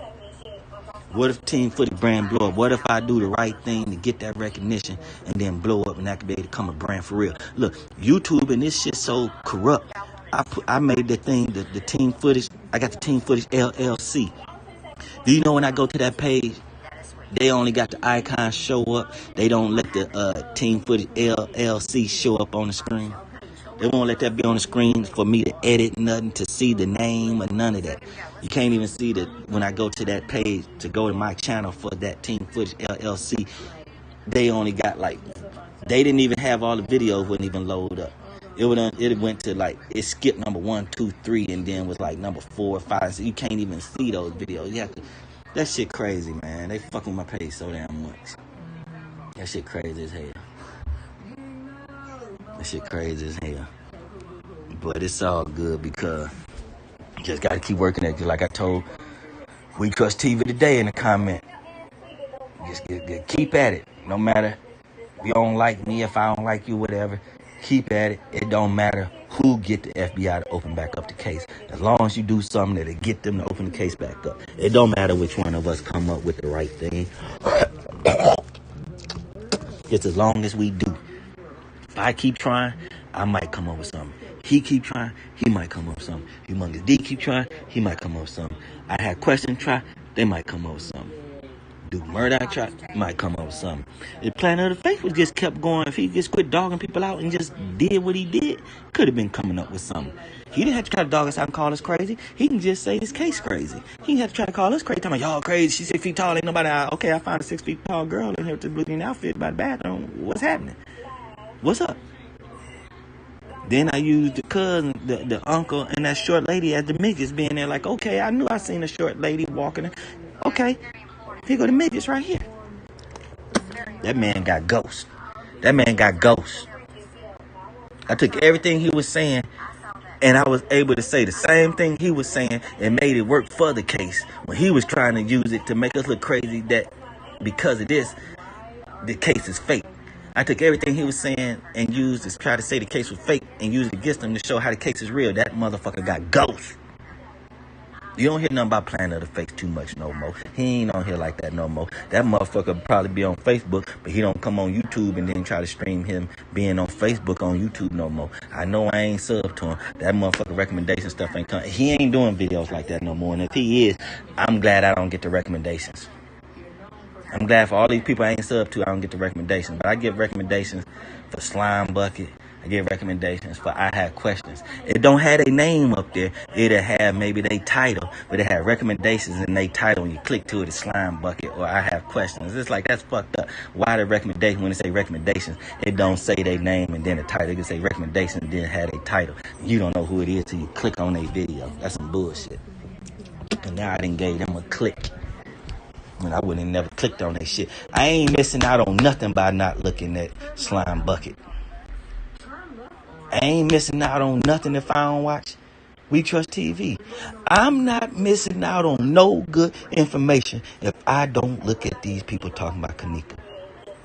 What if Team Footy brand blow up? What if I do the right thing to get that recognition and then blow up and that could be able to become a brand for real? Look, YouTube and this shit so corrupt. I made the thing, the Team Footage. I got the Team Footage LLC. Do you know when I go to that page, they only got the icon show up. They don't let the Team Footage LLC show up on the screen. They won't let that be on the screen for me to edit nothing, to see the name or none of that. You can't even see that when I go to that page to go to my channel for that Team Footage LLC. They only got like, they didn't even have all the videos wouldn't even load up. It went to like, it skipped number 1, 2, 3, and then was like number 4, 5. So you can't even see those videos. You have to, that shit crazy, man. They fucking with my page so damn much. That shit crazy as hell. That shit crazy as hell. But it's all good because you just got to keep working at it. Like I told We Trust TV today in the comment. Just keep at it. No matter if you don't like me, if I don't like you, whatever. Keep at it. It don't matter who get the FBI to open back up the case. As long as you do something that'll get them to open the case back up. It don't matter which one of us come up with the right thing. Just as long as we do. If I keep trying, I might come up with something. He keep trying, he might come up with something. Humongous D keep trying, he might come up with something. I had questions try, they might come up with something. Do Murdoch try, might come up with something. If Planet of the Faith was just kept going, if he just quit dogging people out and just did what he did, could have been coming up with something. He didn't have to try to dog us out and call us crazy. He can just say his case crazy. He didn't have to try to call us crazy. Talking about, y'all crazy, she's 6 feet tall, ain't nobody out. Okay, I found a 6 feet tall girl in here with a blue green outfit by the bathroom. What's happening? What's up? Then I used the cousin, the uncle, and that short lady as the midgets being there. Like, okay, I knew I seen a short lady walking. Okay, here go the midgets right here. That man got ghost. That man got ghost. I took everything he was saying, and I was able to say the same thing he was saying and made it work for the case. When he was trying to use it to make us look crazy that because of this, the case is fake. I took everything he was saying and used to try to say the case was fake and used it against him to show how the case is real. That motherfucker got ghost. You don't hear nothing about Planet of the Fakes too much no more. He ain't on here like that no more. That motherfucker probably be on Facebook, but he don't come on YouTube and then try to stream him being on Facebook on YouTube no more. I know I ain't sub to him. That motherfucker recommendation stuff ain't coming. He ain't doing videos like that no more. And if he is, I'm glad I don't get the recommendations. I'm glad for all these people I ain't sub to, I don't get the recommendations. But I get recommendations for Slime Bucket. I get recommendations for I Have Questions. It don't have a name up there. It'll have maybe they title, but it have recommendations in they title. When you click to it, it's Slime Bucket or I Have Questions. It's like, that's fucked up. Why the recommendation, when it say recommendations, it don't say their name and then the title. It can say recommendations and then have a title. You don't know who it is till you click on their video. That's some bullshit. And now I done gave them a click. And I wouldn't have never clicked on that shit. I ain't missing out on nothing by not looking at Slime Bucket. I ain't missing out on nothing if I don't watch We Trust TV. I'm not missing out on no good information if I don't look at these people talking about Kenneka.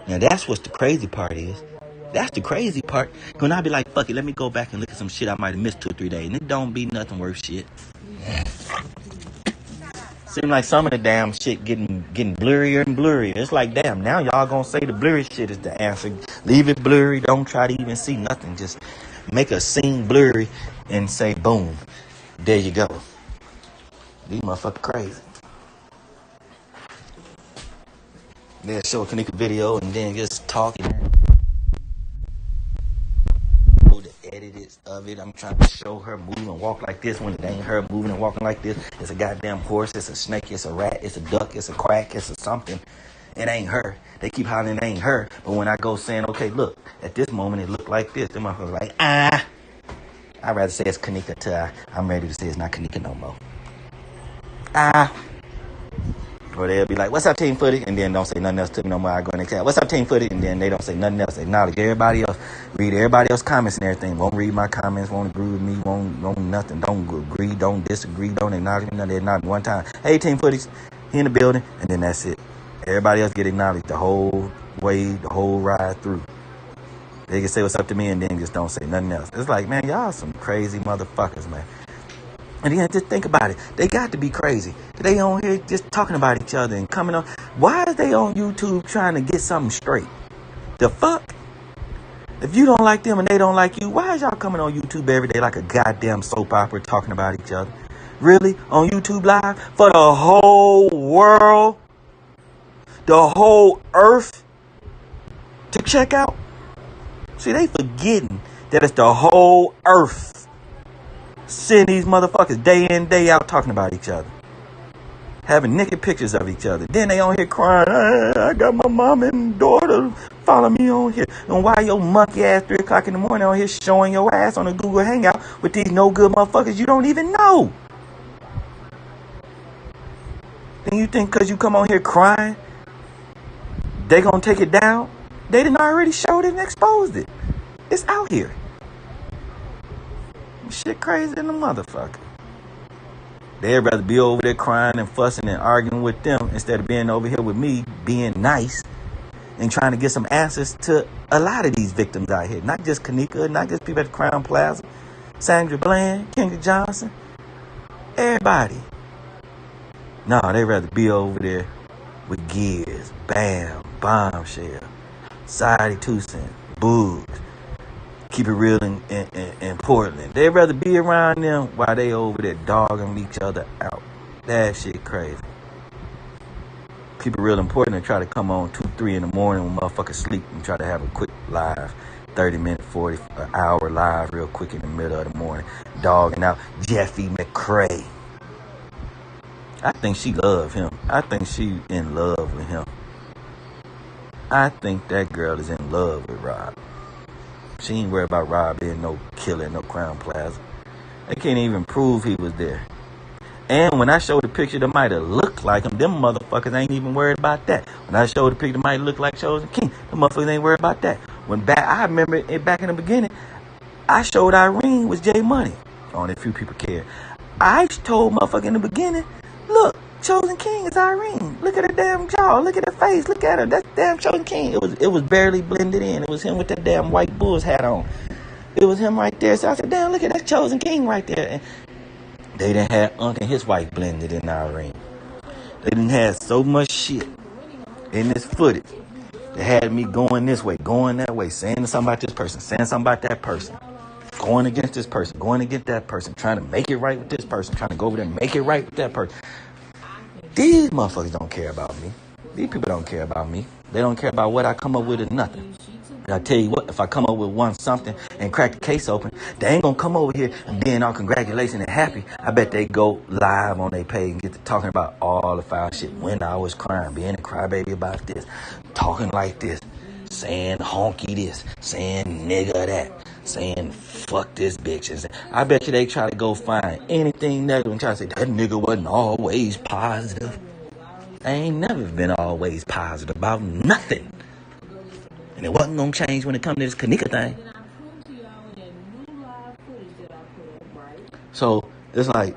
Now that's what the crazy part is. That's the crazy part. When I be like, fuck it, let me go back and look at some shit I might have missed 2 or 3 days. And it don't be nothing worth shit. Seem like some of the damn shit getting blurrier and blurrier. It's like, damn, now y'all gonna say the blurry shit is the answer. Leave it blurry. Don't try to even see nothing. Just make a scene blurry and say, boom, there you go. These motherfuckers crazy. They'll show a Kenneka video and then just talking. The edits of it, I'm trying to show her moving and walk like this when it ain't her moving and walking like this. It's a goddamn horse, it's a snake, it's a rat, it's a duck, it's a quack, it's a something. It ain't her. They keep hollering it ain't her. But when I go saying, okay, look, at this moment it looked like this, them motherfuckers like, I'd rather say it's Kenneka till I'm ready to say it's not Kenneka no more. Or they'll be like, what's up, Team Footy? And then don't say nothing else to me no more. I go in the chat, what's up, Team Footy? And then they don't say nothing else. Acknowledge everybody else. Read everybody else's comments and everything. Won't read my comments. Won't agree with me. Won't nothing. Don't agree. Don't disagree. Don't acknowledge me. Nothing. Not one time. Hey, Team Footies, he in the building. And then that's it. Everybody else get acknowledged the whole way, the whole ride through. They can say what's up to me and then just don't say nothing else. It's like, man, y'all some crazy motherfuckers, man. And then just think about it. They got to be crazy. They on here just talking about each other and coming on. Why is they on YouTube trying to get something straight? The fuck? If you don't like them and they don't like you, why is y'all coming on YouTube every day like a goddamn soap opera talking about each other? Really? On YouTube Live? For the whole world? The whole earth to check out? See, they forgetting that it's the whole earth. Seeing these motherfuckers day in, day out talking about each other. Having naked pictures of each other. Then they on here crying, I got my mom and daughter follow me on here. And why your monkey ass 3 o'clock in the morning on here showing your ass on a Google Hangout with these no good motherfuckers you don't even know? And you think because you come on here crying, they gonna take it down? They done already showed it and exposed it. It's out here. Shit crazy than a motherfucker. They'd rather be over there crying and fussing and arguing with them instead of being over here with me, being nice and trying to get some answers to a lot of these victims out here. Not just Kenneka, not just people at the Crown Plaza, Sandra Bland, Kenneka Johnson, everybody. No, they'd rather be over there with Gears, Bam, Bombshell, Society 2 Cent, Boogs. Keep it real in Portland. They'd rather be around them while they over there dogging each other out. That shit crazy. Keep it real important and try to come on 2, 3 in the morning when motherfuckers sleep and try to have a quick live, 30-minute, 40, an hour live real quick in the middle of the morning. Dogging out Jeffy McCrae. I think she love him. I think she in love with him. I think that girl is in love with Rob. She ain't worried about Rob being no killer in no Crown Plaza. They can't even prove he was there. And when I showed the picture that might have looked like him, them motherfuckers ain't even worried about that. When I showed the picture that might look like Chosen King, them motherfuckers ain't worried about that. I remember it back in the beginning, I showed Irene was J Money. Only a few people care. I told motherfucker in the beginning, look, Chosen King is Irene. Look at her damn jaw. Look at her face. Look at her. That's damn Chosen King. It was barely blended in. It was him with that damn white Bulls hat on. It was him right there. So I said, damn, look at that Chosen King right there. And they done had Unc and his wife blended in Irene. They done had so much shit in this footage. They had me going this way, going that way, saying something about this person, saying something about that person. Going against this person, going against that person, trying to make it right with this person, trying to go over there and make it right with that person. These motherfuckers don't care about me. These people don't care about me. They don't care about what I come up with or nothing. And I tell you what, if I come up with something and crack the case open, they ain't gonna come over here and being all congratulations and happy. I bet they go live on their page and get to talking about all the foul shit. When I was crying, being a crybaby about this, talking like this, saying honky this, saying nigga that, saying fuck this bitch. And I bet you they try to go find anything negative and try to say that nigga wasn't always positive. I ain't never been always positive about nothing. And it wasn't gonna change when it come to this Kenneka thing. So it's like,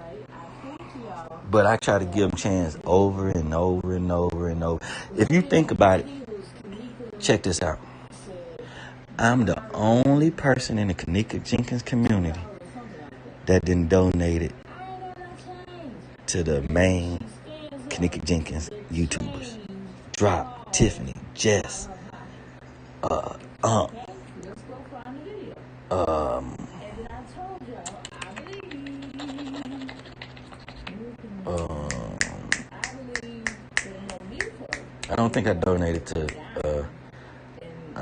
but I try to give them chance over and over and over and over. If you think about it, check this out. I'm the only person in the Kenneka Jenkins community that didn't donate it to the main Kenneka Jenkins YouTubers. Drop, Tiffany, Jess, I don't think I donated to,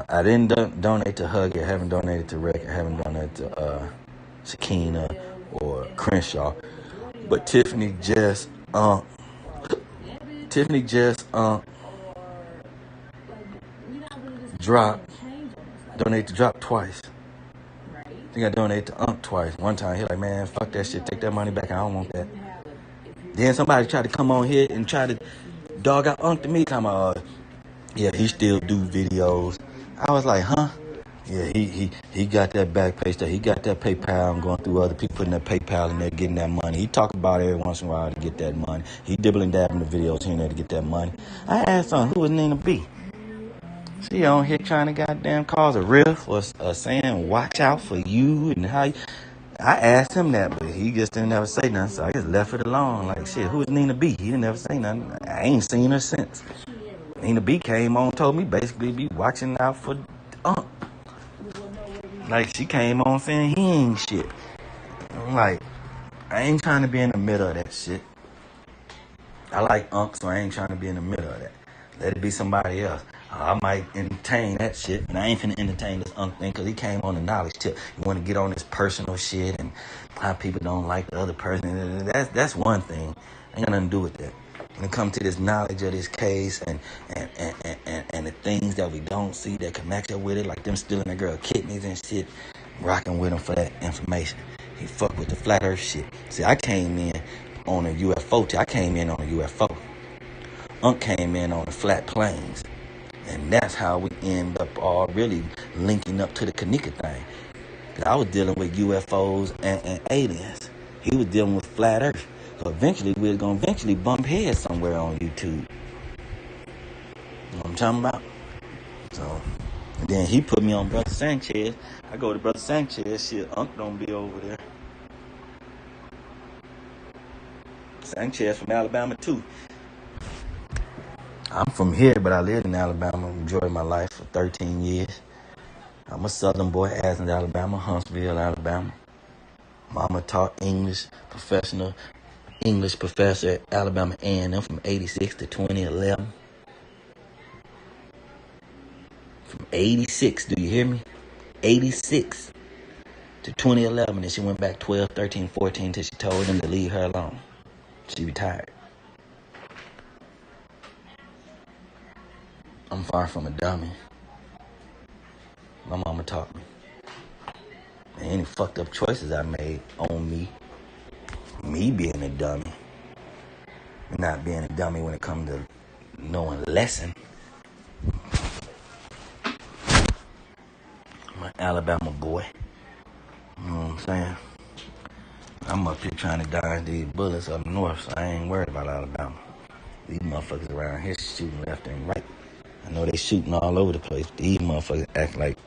I didn't donate to Huggy. I haven't donated to Rick. I haven't donated to Sakina or Crenshaw. But Tiffany, Jess, Drop. Donate to Drop twice. I think I donated to Unc twice. One time he like, man, fuck that shit. Take that money back. I don't want that. Then somebody tried to come on here and try to dog out Unc to me. Talking about, yeah, he still do videos. I was like, huh? Yeah, he got that back page stuff. He got that PayPal. I'm going through other people putting that PayPal in there, getting that money. He talk about it every once in a while to get that money. He dibbling dabbing the videos here and there to get that money. I asked him, who was Nina B? She on here trying to goddamn cause a riff or saying watch out for you and how you. I asked him that, but he just didn't ever say nothing, so I just left it alone. Like, shit, who is Nina B? He didn't ever say nothing. I ain't seen her since. Nina B came on, told me basically be watching out for Unc. Like, she came on saying he ain't shit. I'm like, I ain't trying to be in the middle of that shit. I like Unc, so I ain't trying to be in the middle of that. Let it be somebody else. I might entertain that shit, and I ain't finna entertain this Unc thing because he came on the knowledge tip. You want to get on this personal shit and how people don't like the other person. That's one thing. Ain't got nothing to do with that. When it comes to this knowledge of this case and the things that we don't see that can match up with it, like them stealing that girl kidneys and shit, rocking with him for that information. He fucked with the flat earth shit. See, I came in on a UFO. I came in on a UFO. Unc came in on the flat planes. And that's how we end up all really linking up to the Kenneka thing. I was dealing with UFOs and aliens. He was dealing with flat earth. So eventually we was going to eventually bump heads somewhere on YouTube. You know what I'm talking about? So, and then he put me on Brother Sanchez. I go to Brother Sanchez, shit, Unc don't be over there. Sanchez from Alabama too. I'm from here, but I lived in Alabama, enjoyed my life for 13 years. I'm a Southern boy, Athens, Alabama, Huntsville, Alabama. Mama taught English, professional English professor at Alabama A&M from 86 to 2011. From 86, do you hear me? 86 to 2011, and she went back 12, 13, 14 till she told them to leave her alone. She retired. I'm far from a dummy. My mama taught me. And any fucked up choices I made on me being a dummy, not being a dummy when it comes to knowing a lesson. I'm an Alabama boy. You know what I'm saying? I'm up here trying to dodge these bullets up north, so I ain't worried about Alabama. These motherfuckers around here shooting left and right. I know they shooting all over the place. These motherfuckers act like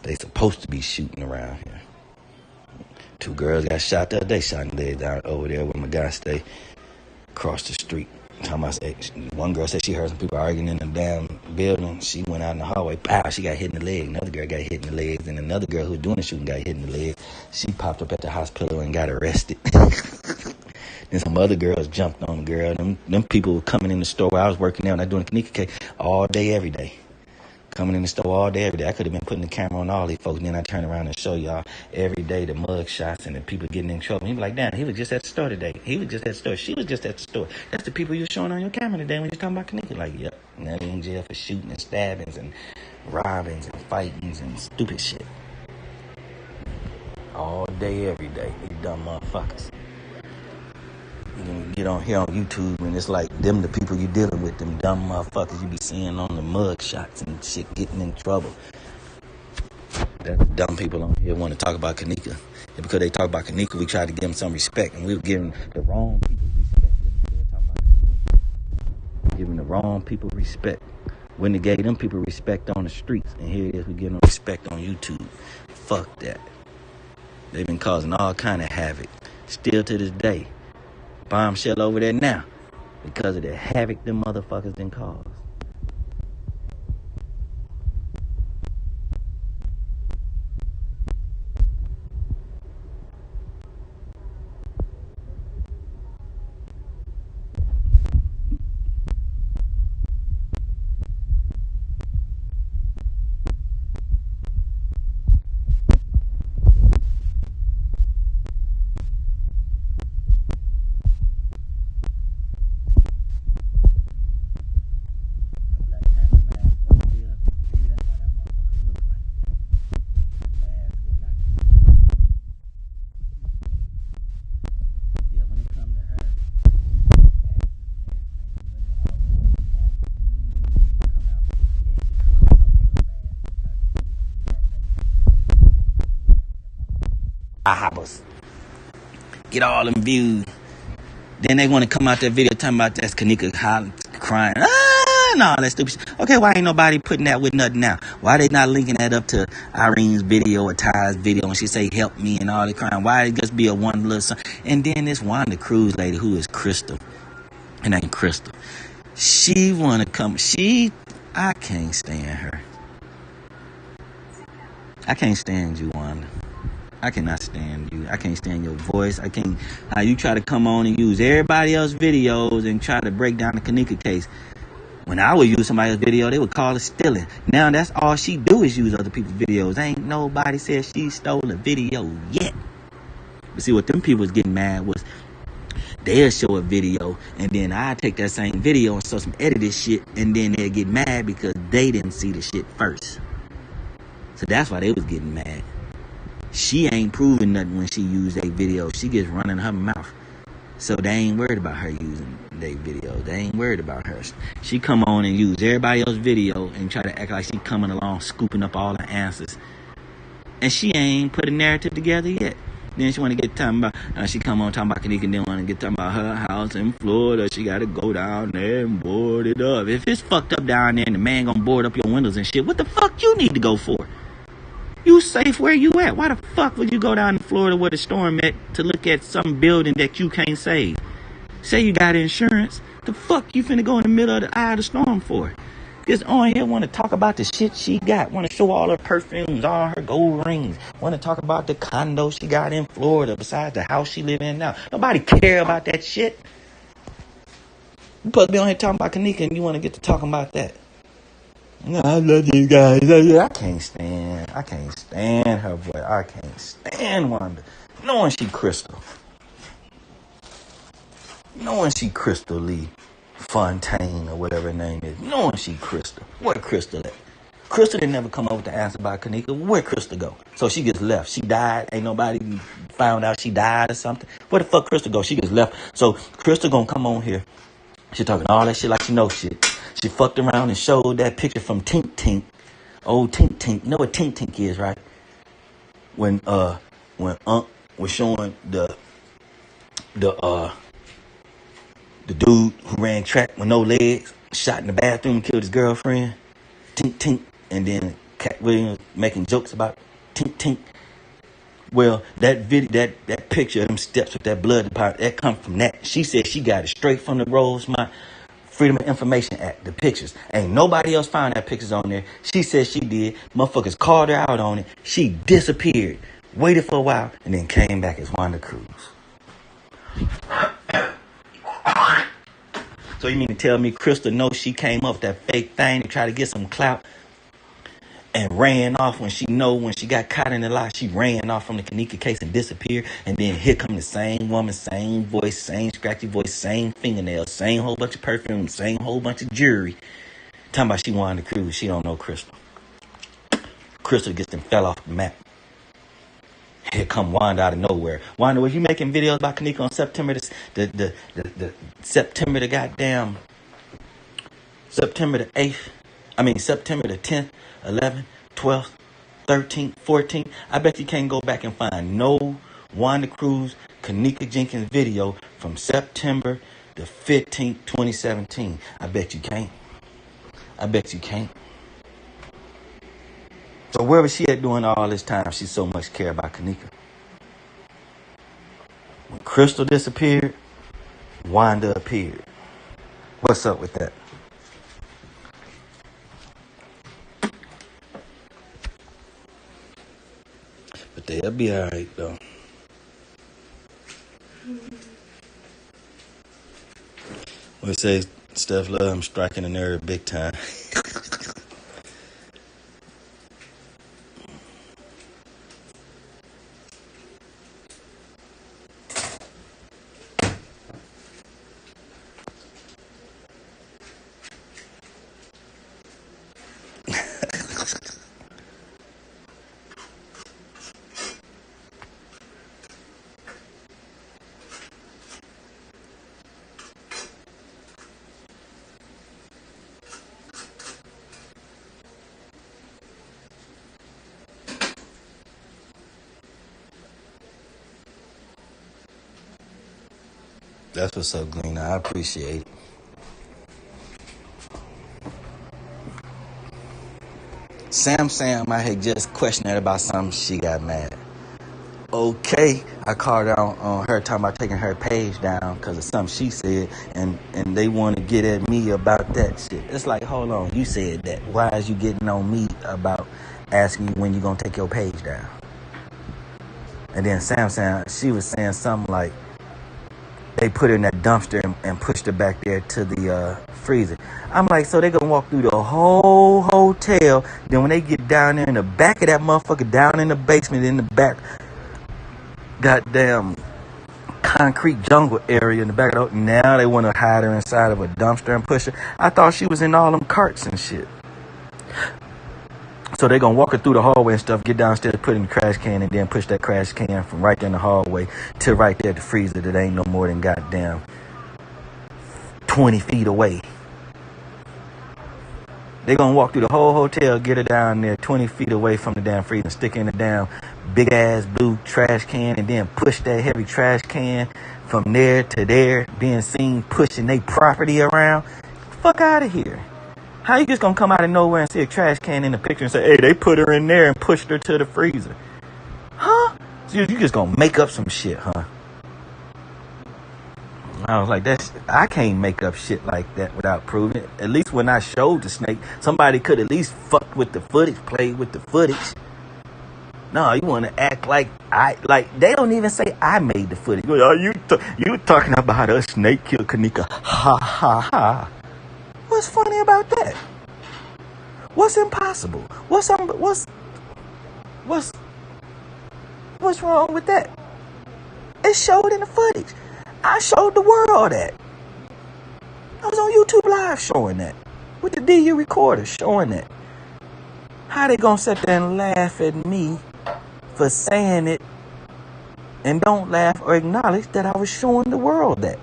they supposed to be shooting around here. 2 girls got shot the other day, shot in the leg down over there where my guy stay across the street. One girl said she heard some people arguing in the damn building. She went out in the hallway. Pow, she got hit in the leg. Another girl got hit in the legs. And another girl who was doing the shooting got hit in the leg. She popped up at the hospital and got arrested. Then some other girls jumped on the girl. Them people were coming in the store where I was working there and I doing Kenneka cake all day, every day. Coming in the store all day, every day. I could have been putting the camera on all these folks. And then I turn around and show y'all every day the mug shots and the people getting in trouble. He be like, damn, he was just at the store today. He was just at the store. She was just at the store. That's the people you were showing on your camera today when you're talking about Kenneka. Like, yep. Now they in jail for shooting and stabbings and robbings and fightings and stupid shit. All day, every day. These dumb motherfuckers. You can get on here on YouTube and it's like them the people you dealing with, them dumb motherfuckers you be seeing on the mug shots and shit getting in trouble. That dumb people on here want to talk about Kenneka. And because they talk about Kenneka, we try to give them some respect, and we were giving the wrong people respect. Giving the wrong people respect. When they gave them people respect on the streets, and here it is, we giving them respect on YouTube. Fuck that. They've been causing all kind of havoc. Still to this day. Bombshell over there now because of the havoc them motherfuckers done caused. Hoppers. Get all them views. Then they want to come out that video talking about that's Kenneka hollering, crying. doing all that stupid shit. Okay, why ain't nobody putting that with nothing now? Why they not linking that up to Irene's video or Ty's video and she say help me and all the crime? Why it just be a one little song? And then this Wanda Cruz lady who is Crystal. It ain't Crystal. She wanna come. I can't stand her. I can't stand you, Wanda. I cannot stand you. I can't stand your voice. I can't how you try to come on and use everybody else's videos and try to break down the Kenneka case. When I would use somebody else's video, they would call it stealing. Now that's all she do is use other people's videos. Ain't nobody said she stole a video yet. But see what them people was getting mad was they'll show a video and then I take that same video and show some edited shit and then they'll get mad because they didn't see the shit first. So that's why they was getting mad. She ain't proving nothing when she used a video. She gets running her mouth. So they ain't worried about her using their video. They ain't worried about her. She come on and use everybody else's video and try to act like she coming along scooping up all the answers. And she ain't put a narrative together yet. Then she want to get talking about, she come on talking about Kenneka and then want to get talking about her house in Florida. She got to go down there and board it up. If it's fucked up down there and the man gonna board up your windows and shit, what the fuck you need to go for? You safe where you at. Why the fuck would you go down to Florida where the storm at to look at some building that you can't save? Say you got insurance. The fuck you finna go in the middle of the eye of the storm for? Just on here want to talk about the shit she got. Want to show all her perfumes, all her gold rings. Want to talk about the condo she got in Florida besides the house she live in now. Nobody care about that shit. You supposed to be on here talking about Kenneka and you want to get to talking about that. No, I love these guys. I can't stand her voice. I can't stand Wanda. Knowing she Crystal Lee Fontaine or whatever her name is. Knowing she Crystal. Where Crystal at? Crystal didn't never come up with the answer about Kenneka. Where Crystal go? So she gets left. She died. Ain't nobody found out she died or something. Where the fuck Crystal go? She gets left. So Crystal gonna come on here. She talking all that shit like she knows shit. She fucked around and showed that picture from Tink Tink. Old Tink Tink. You know what Tink Tink is, right? When Unc was showing the dude who ran track with no legs, shot in the bathroom, killed his girlfriend. Tink Tink. And then Cat Williams making jokes about Tink Tink. Well, that video, that picture of them steps with that blood deposit, that come from that. She said she got it straight from the Rosemont Freedom of Information Act, the pictures. Ain't nobody else found that pictures on there. She said she did. Motherfuckers called her out on it. She disappeared, waited for a while, and then came back as Wanda Cruz. So you mean to tell me Crystal knows she came up with that fake thing to try to get some clout and ran off when she got caught in the lie? She ran off from the Kenneka case and disappeared. And then here come the same woman, same voice, same scratchy voice, same fingernails, same whole bunch of perfume, same whole bunch of jewelry. Talking about she wanted to cruise. She don't know Crystal. Crystal gets them fell off the map. Here come Wanda out of nowhere. Wanda, was you making videos about Kenneka on September the September the goddamn September the 8th? I mean September the 10th, 11th, 12th, 13th, 14th. I bet you can't go back and find no Wanda Cruz Kenneka Jenkins video from September the 15th, 2017. I bet you can't. So where was she at doing all this time? She so much care about Kenneka. When Crystal disappeared, Wanda appeared. What's up with that? But they'll be all right, though. What it says, Steph Love, I'm striking a nerve big time. That's what's up, Gleena. I appreciate it. Sam, I had just questioned her about something. She got mad. Okay, I called out on her talking about taking her page down because of something she said, and they want to get at me about that shit. It's like, hold on, you said that. Why is you getting on me about asking you when you gonna take your page down? And then Sam, she was saying something like they put her in that dumpster and pushed her back there to the freezer. I'm like, so they gonna walk through the whole hotel. Then when they get down there in the back of that motherfucker, down in the basement, in the back, goddamn concrete jungle area in the back of the, now they want to hide her inside of a dumpster and push her. I thought she was in all them carts and shit. So they gonna walk her through the hallway and stuff, get downstairs, put in the trash can, and then push that trash can from right there in the hallway to right there at the freezer that ain't no more than goddamn 20 feet away. They gonna walk through the whole hotel, get her down there 20 feet away from the damn freezer, stick her in the damn big ass blue trash can, and then push that heavy trash can from there to there, being seen pushing their property around. Fuck out of here. How you just gonna come out of nowhere and see a trash can in the picture and say, hey, they put her in there and pushed her to the freezer? Huh? So you just gonna make up some shit, huh? I was like, I can't make up shit like that without proving it. At least when I showed the snake, somebody could at least fuck with the footage, play with the footage. No, you want to act like they don't even say I made the footage. Oh, you talking about a snake killed Kenneka? Ha ha ha. What's funny about that? What's impossible? What's wrong with that? It's showed in the footage. I showed the world that. I was on YouTube Live showing that. With the DU recorder showing that. How they gonna sit there and laugh at me for saying it and don't laugh or acknowledge that I was showing the world that?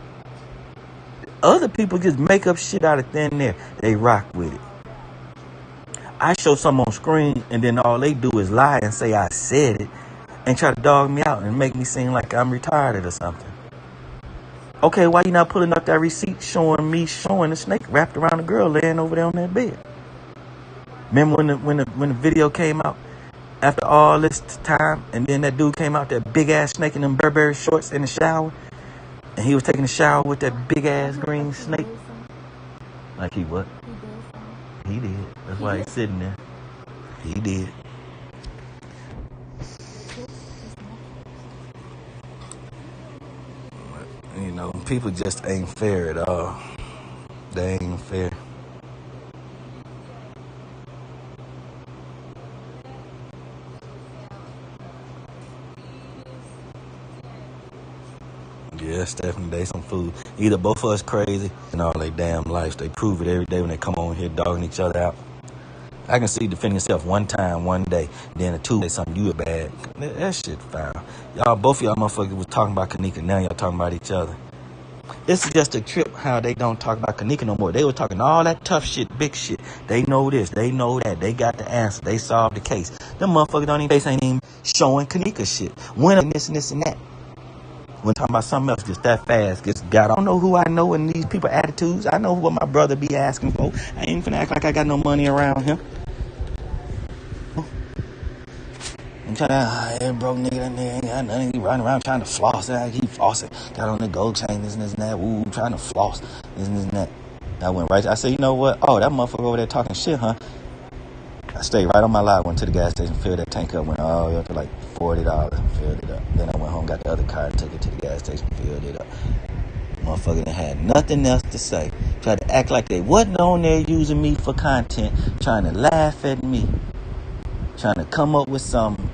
Other people just make up shit out of thin air. They rock with it. I show something on screen and then all they do is lie and say I said it and try to dog me out and make me seem like I'm retarded or something. Okay, why you not pulling up that receipt showing the snake wrapped around the girl laying over there on that bed? Remember when the video came out after all this time, and then that dude came out, that big ass snake in them Burberry shorts in the shower, and he was taking a shower with that big ass green snake. Like he what? He did. That's why he's sitting there. He did. You know, people just ain't fair at all. They ain't fair. Yeah, Stephanie, they some food. Either both of us crazy and all their damn lives. They prove it every day when they come on here dogging each other out. I can see defending yourself one time, one day, then a two day something you were bad. That shit foul. Y'all, both of y'all motherfuckers was talking about Kenneka. Now y'all talking about each other. It's just a trip how they don't talk about Kenneka no more. They were talking all that tough shit, big shit. They know this, they know that. They got the answer. They solved the case. Them motherfuckers don't even face ain't even showing Kenneka shit. When this and this and that. When talking about something else just that fast, just got. I don't know who I know in these people attitudes. I know what my brother be asking for. I ain't finna act like I got no money around him. I'm trying to, broke nigga, that nigga ain't got nothing. He running around trying to floss. He flossing. Got on the gold chain, this and this and that. Ooh, trying to floss, this and this and that. I went right. I said, you know what? Oh, that motherfucker over there talking shit, huh? I stayed right on my lot, went to the gas station, filled that tank up, went all the way up to like $40, filled it up. Then I went home, got the other car, and took it to the gas station, filled it up. Motherfucker done had nothing else to say. Tried to act like they wasn't on there using me for content, trying to laugh at me, trying to come up with something,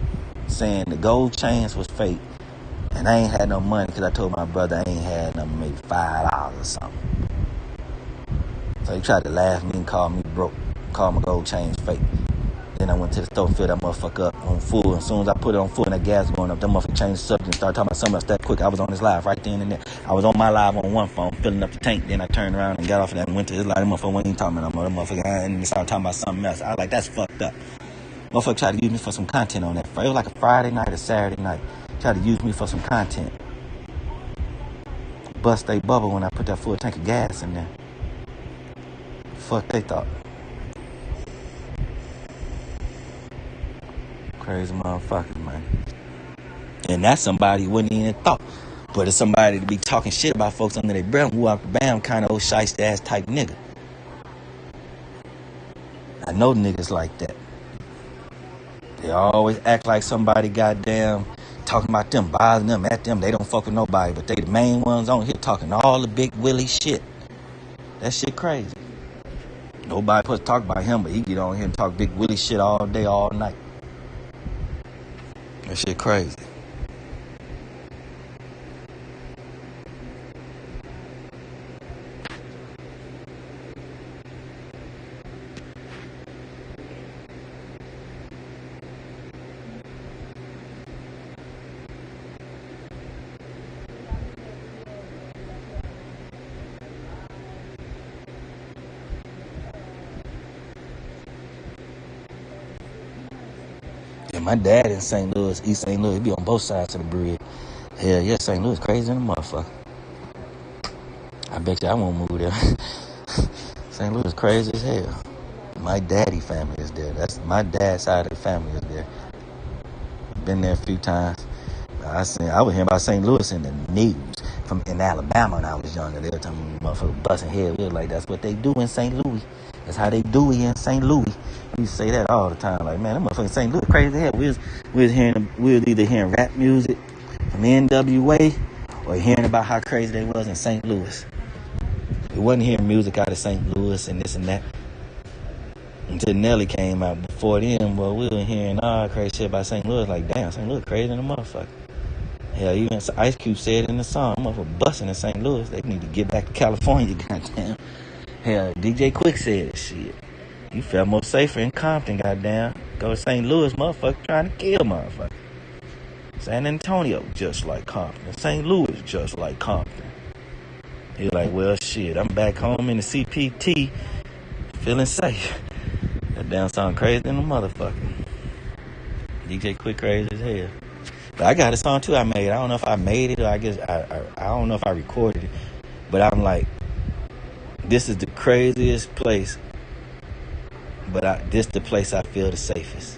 saying the gold chains was fake, and I ain't had no money because I told my brother I ain't had nothing, maybe $5 or something. So he tried to laugh at me and call me broke, call my gold chains fake. Then I went to the store and filled that motherfucker up on full. As soon as I put it on full and that gas was going up, that motherfucker changed the subject and started talking about something else that quick. I was on his live right then and there. I was on my live on one phone, filling up the tank. Then I turned around and got off of that and went to his live. That motherfucker wasn't even talking about no more. That motherfucker, and started talking about something else. I was like, that's fucked up. Motherfucker tried to use me for some content on that. It was like a Friday night or Saturday night. Tried to use me for some content. Bust they bubble when I put that full tank of gas in there. Fuck they thought. Crazy motherfuckers, man. And that's somebody who wouldn't even thought. But it's somebody to be talking shit about folks under their breath who out the bam kind of old shiesty ass type nigga. I know niggas like that. They always act like somebody goddamn talking about them, bothering them, at them. They don't fuck with nobody, but they the main ones on here talking all the big willy shit. That shit crazy. Nobody supposed to talk about him, but he get on here and talk big willy shit all day, all night. That shit crazy. Yeah, my dad in St. Louis, East St. Louis, he be on both sides of the bridge. Hell yeah, St. Louis crazy than a motherfucker. I bet you I won't move there. St. Louis crazy as hell. My daddy family is there. That's my dad's side of the family is there. Been there a few times. I was hearing about St. Louis in the news in Alabama when I was younger. They were telling me motherfuckers busting head. We was like, that's what they do in St. Louis. That's how they do it in St. Louis. We used to say that all the time. Like, man, that motherfucking St. Louis crazy as hell. We was either hearing rap music from NWA or hearing about how crazy they was in St. Louis. We wasn't hearing music out of St. Louis and this and that. Until Nelly came out. Before then, well, we were hearing all crazy shit about St. Louis. Like, damn, St. Louis crazy than a motherfucker. Hell, even Ice Cube said in the song, motherfucker busting in St. Louis. They need to get back to California, goddamn. Hell, DJ Quick said shit. You felt more safer in Compton, goddamn. Go to St. Louis, motherfucker trying to kill motherfucker. San Antonio, just like Compton. St. Louis, just like Compton. He like, well, shit, I'm back home in the CPT, feeling safe. That damn song crazy than a motherfucker. DJ Quick crazy as hell. But I got a song too I made. I don't know if I made it or I guess I don't know if I recorded it. But I'm like, this is the craziest place. But this the place I feel the safest.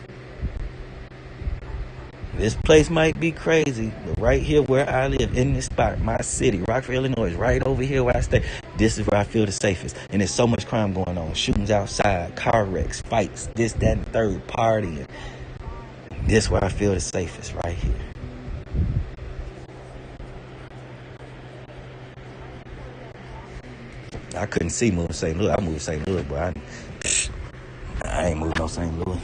This place might be crazy, but right here where I live, in this spot, my city, Rockford, Illinois, right over here where I stay, this is where I feel the safest. And there's so much crime going on. Shootings outside, car wrecks, fights, this, that, and the third, partying. This is where I feel the safest, right here. I couldn't see moving St. Louis. I moved St. Louis, but I ain't moving no St. Louis.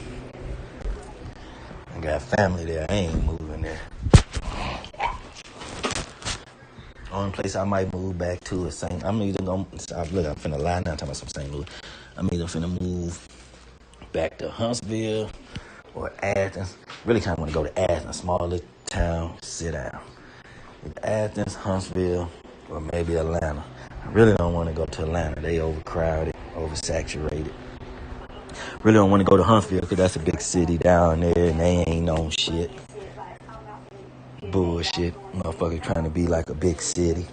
I got family there. I ain't moving there. Only place I might move back to is St. I'm either gonna look. I'm finna lie now. I'm talking about some St. Louis. I'm either finna move back to Huntsville or Athens. Really kind of want to go to Athens, small little town. Sit down. Either Athens, Huntsville, or maybe Atlanta. I really don't want to go to Atlanta. They overcrowded, oversaturated. Really don't want to go to Huntsville because that's a big city down there and they ain't on shit. Bullshit. Motherfucker trying to be like a big city.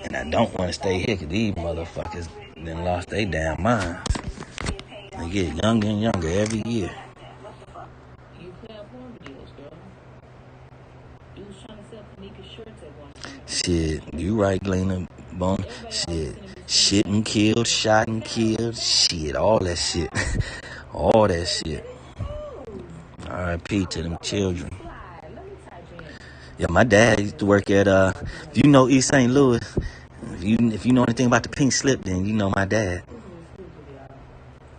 And I don't want to stay here because these motherfuckers done lost their damn minds. They get younger and younger every year. You play up porn videos, girl. You was trying to sell Kenneka shirts at one point. Shit, you right, Lena Bone. Shit and killed, shot and killed. Shit, all that shit. All that shit. R.I.P. to them children. Yeah, my dad used to work at, if you know East St. Louis, if you know anything about the pink slip, then you know my dad.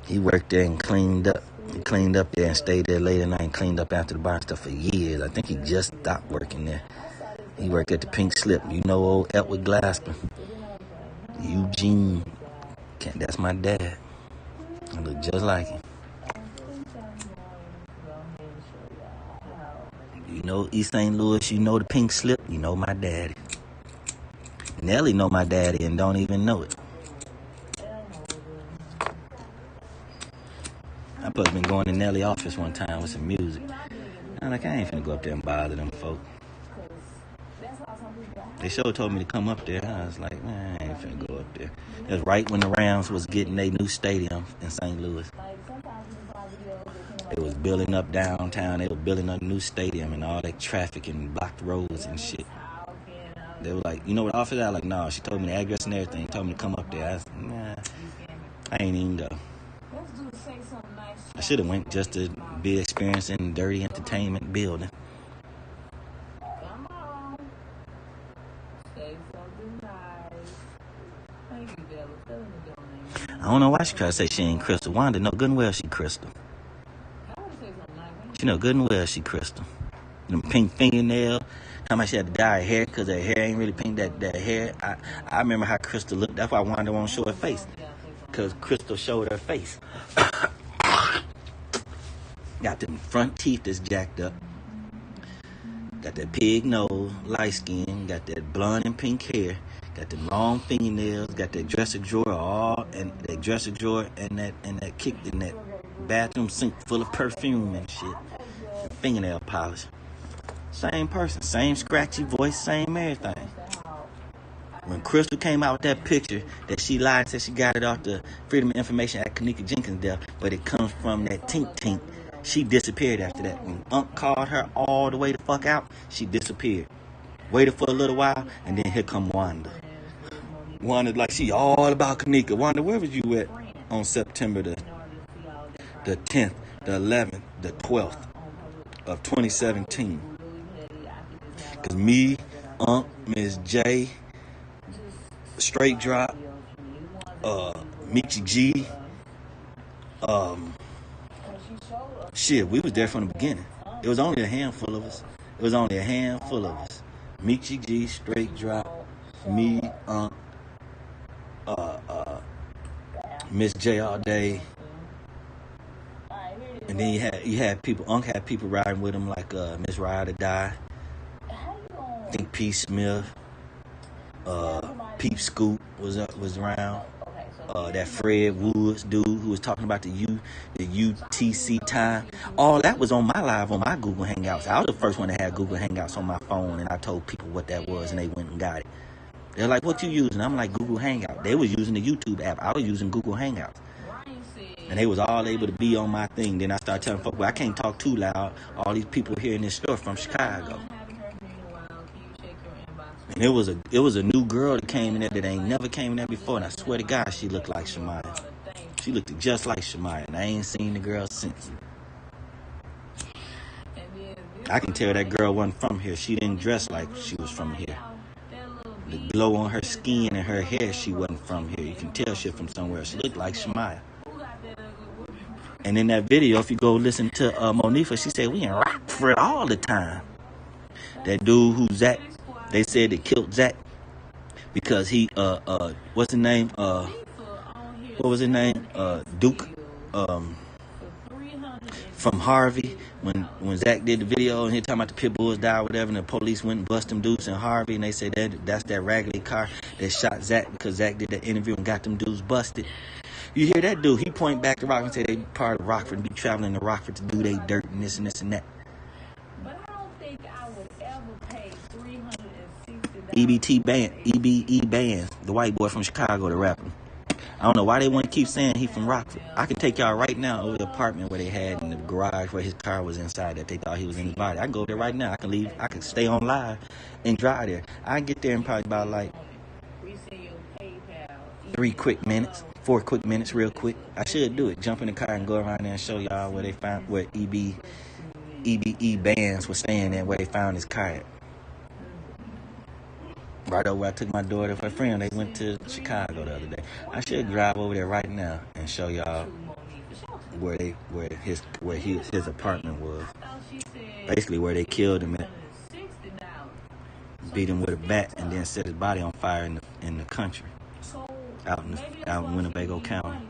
He worked there and cleaned up. He cleaned up there and stayed there late at night and cleaned up after the bar and stuff for years. I think he just stopped working there. He worked at the pink slip. You know old Edward Glasper. Eugene. That's my dad. I look just like him. You know East St. Louis, you know the pink slip, you know my daddy. Nelly know my daddy and don't even know it. I supposed to been going to Nelly's office one time with some music. I'm like, I ain't finna go up there and bother them folk. They sure told me to come up there. I was like, man, I ain't ain't finna go up there. That's right when the Rams was getting their new stadium in St. Louis. It was building up downtown. They were building a new stadium and all that traffic and blocked roads and shit. They were like, you know what officer? I was like, no. She told me the address and everything. Told me to come up there. I said, nah, I ain't even go. I should have went just to be experiencing dirty entertainment building. Come on. Say something nice. Thank you, Bella. Tell them to donate. I don't know why she tried to say she ain't Crystal. Wanda know good and well she Crystal. I would say something nice. She know good and well she Crystal. Them pink fingernails. How much she had to dye her hair because her hair ain't really pink. That hair. I remember how Crystal looked. That's why Wanda won't show her face. Because Crystal showed her face. Got them front teeth that's jacked up. Got that pig nose, light skin. Got that blonde and pink hair. Got them long fingernails. Got that dresser drawer and that kick in that bathroom sink full of perfume and shit. And fingernail polish. Same person, same scratchy voice, same everything. When Crystal came out with that picture that she lied and said she got it off the Freedom of Information Act Kenneka Jenkins death, but it comes from that tink, she disappeared after that. When Unc called her all the way the fuck out, she disappeared. Waited for a little while, and then here come Wanda. Wanda's like, she all about Kenneka. Wanda, where was you at on September the 10th, the 11th, the 12th of 2017? Because me, Unc, Ms. J, Straight Drop, Michi G, shit, we was there from the beginning. It was only a handful of us. Michi G, Straight Drop, me, Miss J all day. And then you had people, Unc had people riding with him like Miss Ride or Die. I think P. Smith, Peep Scoop was around. That Fred Woods dude who was talking about the UTC time. All that was on my live on my Google Hangouts. I was the first one to have Google Hangouts on my phone, and I told people what that was, and they went and got it. They're like, what you using? I'm like, Google Hangout. They was using the YouTube app. I was using Google Hangouts. And they was all able to be on my thing. Then I started telling folks, well, I can't talk too loud. All these people here in this store from Chicago. And it was a new girl that came in there that ain't never came in there before. And I swear to God, she looked like Shemaya. She looked just like Shemaya. And I ain't seen the girl since. I can tell that girl wasn't from here. She didn't dress like she was from here. The glow on her skin and her hair, she wasn't from here. You can tell she from somewhere. She looked like Shemaya. And in that video, if you go listen to Monifa, she said, we in Rockford all the time. That dude who Zach, they said they killed Zach because he, what's his name? What was his name? Duke, from Harvey. When Zach did the video and he talking about the pit bulls died, whatever, and the police went and bust them dudes in Harvey, and they said that's that raggedy car that shot Zach because Zach did that interview and got them dudes busted. You hear that dude? He point back to Rockford and say they part of Rockford and be traveling to Rockford to do their dirt and this and this and that. But I don't think I would ever pay $360. EBE Bands, the white boy from Chicago, the rapper. I don't know why they want to keep saying he from Rockford. I can take y'all right now over the apartment where they had in the garage where his car was inside that they thought he was in his body. I can go there right now. I can leave. I can stay on live and drive there. I can get there in probably about like 4 quick minutes real quick. I should do it. Jump in the car and go around there and show y'all where they found, where EBE Bands was staying at, where they found his car at. Right over where I took my daughter and her friend. They went to Chicago the other day. I should drive over there right now and show y'all where his apartment was. Basically where they killed him at. Beat him with a bat and then set his body on fire in the country. Out in Winnebago County.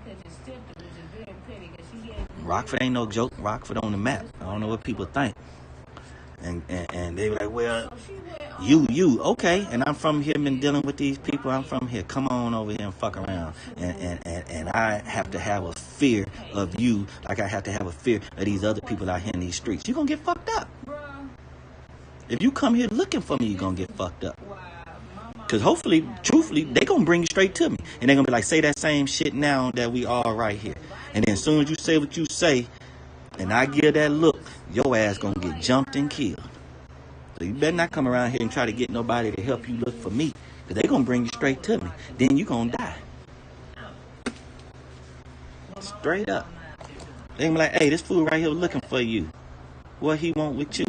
Rockford ain't no joke. Rockford on the map. I don't know what people think. And they were like, well, you okay? And I'm from here, been dealing with these people. I'm from here. Come on over here and fuck around. And I have to have a fear of you, like I have to have a fear of these other people out here in these streets. You gonna get fucked up. If you come here looking for me, you gonna get fucked up. Because hopefully, truthfully, they gonna gonna bring you straight to me. And they're gonna be like, say that same shit now that we all right here. And then as soon as you say what you say, and I give that look, your ass gonna get jumped and killed. So you better not come around here and try to get nobody to help you look for me. Because they gonna bring you straight to me. Then you gonna die. Straight up. They gonna be like, hey, this fool right here looking for you. What he want with you?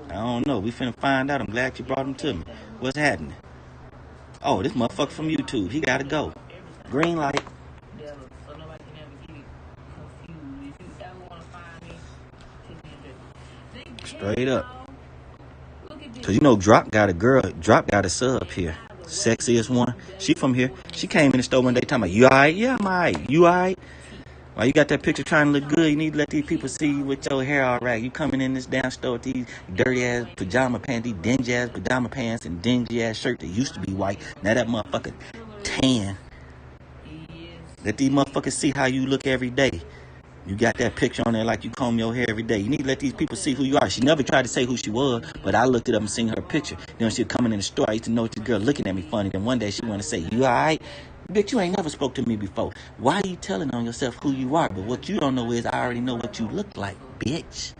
I don't know. We finna find out. I'm glad you brought him to me. What's happening? Oh, this motherfucker from YouTube. He gotta go. Green light. Straight up. Cause you know Drop got a girl. Drop got a sub here. Sexiest one. She from here. She came in the store one day talking about, you alright? Yeah, I'm alright. You alright? Why you got that picture trying to look good? You need to let these people see you with your hair all right. You coming in this damn store with these dirty ass pajama pants, these dingy ass pajama pants and dingy ass shirt that used to be white. Now that motherfucker tan. Let these motherfuckers see how you look every day. You got that picture on there like you comb your hair every day. You need to let these people see who you are. She never tried to say who she was, but I looked it up and seen her picture. Then she was coming in the store. I used to know this girl looking at me funny. Then one day she wanted to say, you alright? Bitch, you ain't never spoke to me before. Why are you telling on yourself who you are? But what you don't know is I already know what you look like, bitch.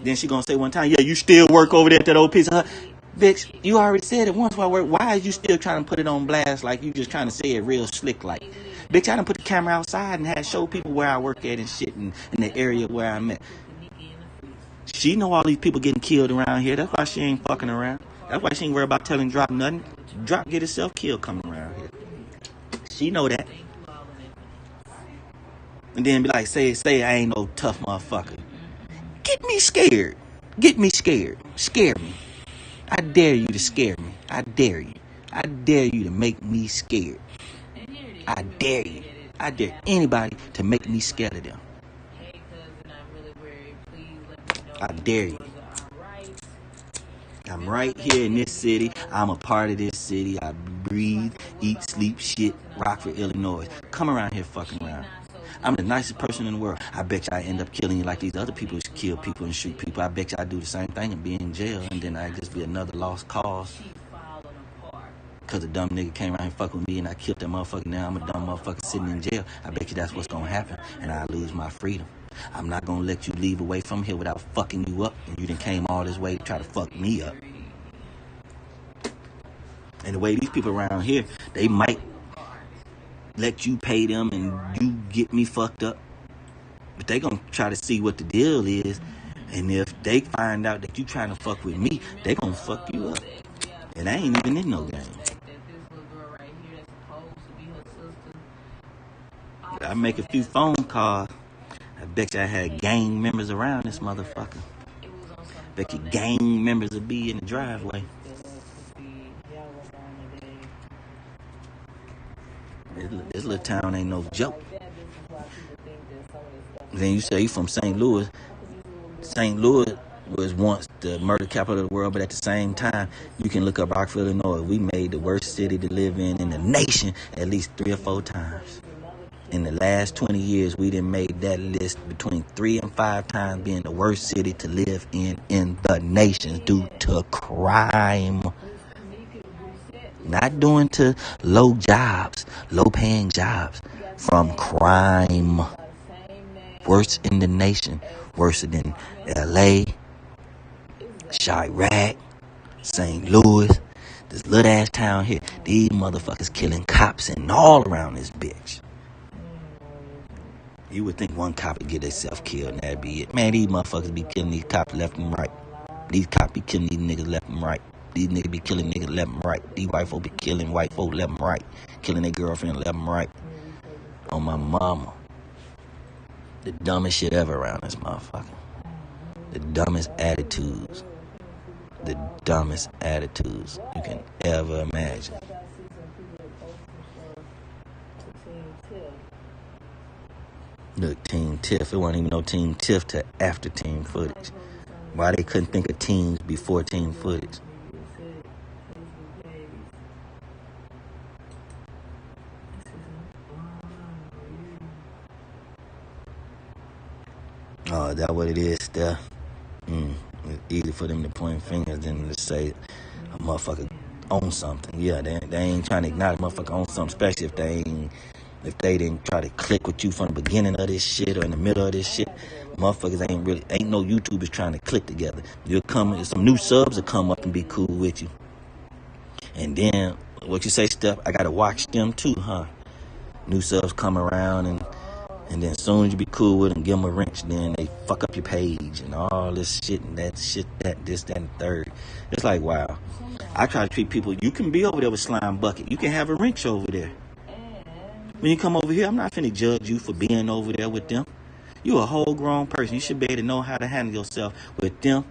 Then she gonna say one time, yeah, you still work over there at that old piece of her. Bitch, you already said it once while I work. Why are you still trying to put it on blast like you just trying to say it real slick like? Bitch, I done put the camera outside and had show people where I work at and shit in the area where I'm at. She know all these people getting killed around here. That's why she ain't fucking around. That's why she ain't worried about telling Drop nothing. Drop get himself killed coming around here. She know that. And then be like, say I ain't no tough motherfucker. Get me scared. Get me scared. Scare me. I dare you to scare me. I dare you. I dare you to make me scared. I dare you. I dare anybody to make me scared of them. I dare you. I'm right here in this city. I'm a part of this city. I breathe, eat, sleep, shit, Rockford, Illinois. Come around here fucking around. I'm the nicest person in the world. I bet you I end up killing you like these other people who kill people and shoot people. I bet you I do the same thing and be in jail, and then I just be another lost cause. Because a dumb nigga came around and fuck with me and I killed that motherfucker. Now I'm a dumb motherfucker sitting in jail. I bet you that's what's going to happen. And I lose my freedom. I'm not going to let you leave away from here without fucking you up. And you done came all this way to try to fuck me up. And the way these people around here, they might let you pay them and you get me fucked up. But they going to try to see what the deal is. And if they find out that you trying to fuck with me, they going to fuck you up. And I ain't even in no game. I make a few phone calls. I bet you I had gang members around this motherfucker. Bet you gang members will be in the driveway. This little town ain't no joke. Then you say you from St. Louis. St. Louis was once the murder capital of the world, but at the same time, you can look up Rockford, Illinois. We made the worst city to live in the nation at least 3 or 4 times. In the last 20 years, we done made that list between 3 and 5 times being the worst city to live in the nation due to crime. Not doing to low jobs, low paying jobs, from crime. Worst in the nation, worse than LA, Chirac, St. Louis, this little ass town here. These motherfuckers killing cops and all around this bitch. You would think one cop would get themselves killed and that'd be it. Man, these motherfuckers be killing these cops left and right. These cops be killing these niggas left and right. These niggas be killing niggas left and right. These white folk be killing white folk left and right. Killing their girlfriend left and right. On my mama. The dumbest shit ever around this motherfucker. The dumbest attitudes. The dumbest attitudes you can ever imagine. Look, Team Tiff. It wasn't even no Team Tiff till after team footage. Why they couldn't think of teams before team footage? Oh, is that what it is, Steph? It's easy for them to point fingers than to say a motherfucker on something. Yeah, they ain't trying to ignite a motherfucker on something, especially if they didn't try to click with you from the beginning of this shit or in the middle of this shit. Motherfuckers ain't no YouTubers trying to click together. You'll come, some new subs will come up and be cool with you. And then, what you say, Steph, I gotta watch them too, huh? New subs come around and then as soon as you be cool with them, give them a wrench, then they fuck up your page and all this shit and that shit, that, this, that, and third. It's like, wow. I try to treat people, you can be over there with Slime Bucket. You can have a wrench over there. When you come over here, I'm not finna judge you for being over there with them. You a whole grown person. You should be able to know how to handle yourself with them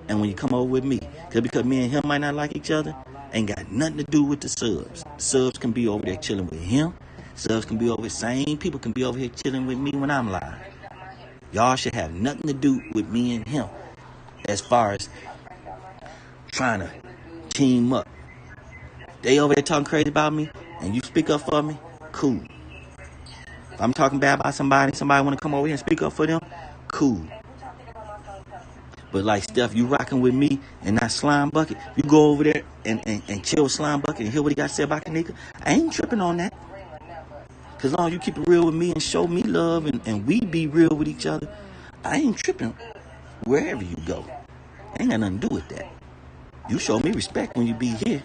and when you come over with me. Because me and him might not like each other, ain't got nothing to do with the subs. The subs can be over there chilling with him. Subs can be over, same people can be over here chilling with me when I'm live. Y'all should have nothing to do with me and him as far as trying to team up. They over there talking crazy about me and you speak up for me, cool. If I'm talking bad about somebody want to come over here and speak up for them, cool. But like Steph, you rocking with me and that Slime Bucket, you go over there and chill with Slime Bucket and hear what he got to say about Kenneka. I ain't tripping on that. Because as long as you keep it real with me and show me love and we be real with each other, I ain't tripping wherever you go. Ain't got nothing to do with that. You show me respect when you be here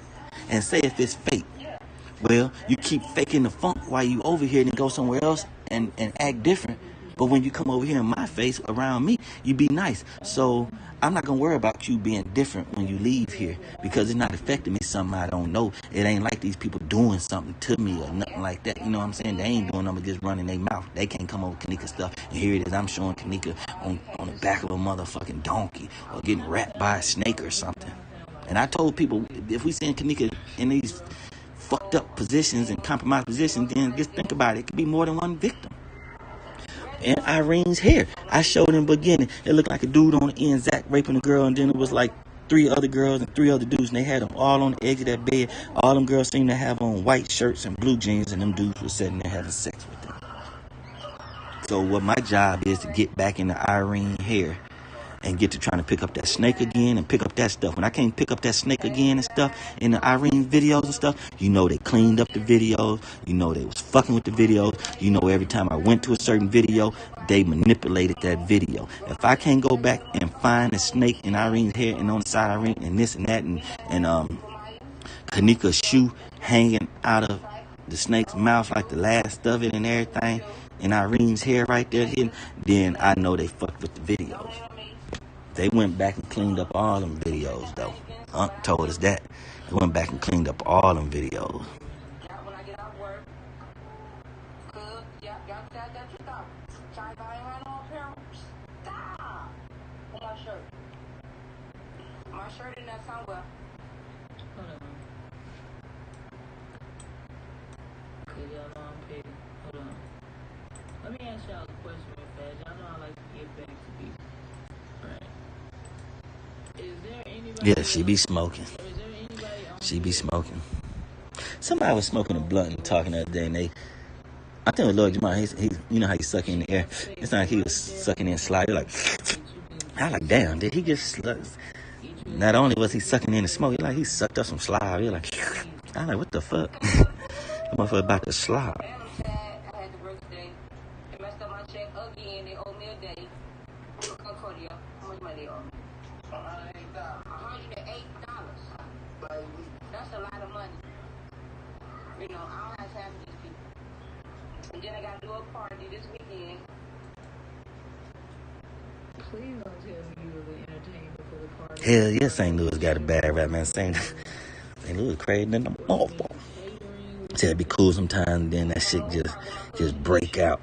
and say if it's fake. Well, you keep faking the funk while you over here and go somewhere else and act different. But when you come over here in my face around me, you be nice. So I'm not going to worry about you being different when you leave here because it's not affecting me something I don't know. It ain't like these people doing something to me or nothing like that. You know what I'm saying? They ain't doing nothing but just running their mouth. They can't come over Kenneka stuff. And here it is. I'm showing Kenneka on the back of a motherfucking donkey or getting wrapped by a snake or something. And I told people, if we send Kenneka in these fucked up positions and compromised positions, then just think about it. It could be more than one victim. And Irene's hair, I showed in the beginning, it looked like a dude on the end, Zach raping a girl, and then it was like 3 other girls and 3 other dudes, and they had them all on the edge of that bed. All them girls seemed to have on white shirts and blue jeans, and them dudes were sitting there having sex with them. So what my job is to get back into Irene hair and get to trying to pick up that snake again and pick up that stuff. When I can't pick up that snake again and stuff in the Irene videos and stuff, you know they cleaned up the videos. You know they was fucking with the videos. You know every time I went to a certain video, they manipulated that video. If I can't go back and find a snake in Irene's hair and on the side of Irene and this and that and Kenneka's shoe hanging out of the snake's mouth like the last of it and everything, and Irene's hair right there hidden, then I know they fucked with the videos. They went back and cleaned up all them videos, though. Aunt told us that. They went back and cleaned up all them videos. My shirt in there somewhere. Hold on. Okay, y'all know I'm petty. Hold on. Let me ask y'all a question real fast. Y'all know I like to get back to people. Yeah, she be smoking. She be smoking. Somebody was smoking a blunt and talking the other day, and I think it was Lord Jamal. He, you know how you suck in the air. It's not like he was sucking in slide. Like, I like, damn, did he just? Not only was he sucking in the smoke, he sucked up some slide. He like, I like, what the fuck? That motherfucker about to slide. That's a lot of money. You know, I don't have time for these people. And then I got to do a party this weekend. Please don't tell me you were the entertainment for the party. Hell yeah, St. Louis got a bad rap, man. St. Louis crazy than the motherfucker. So it'd be cool sometimes, then that shit just break out.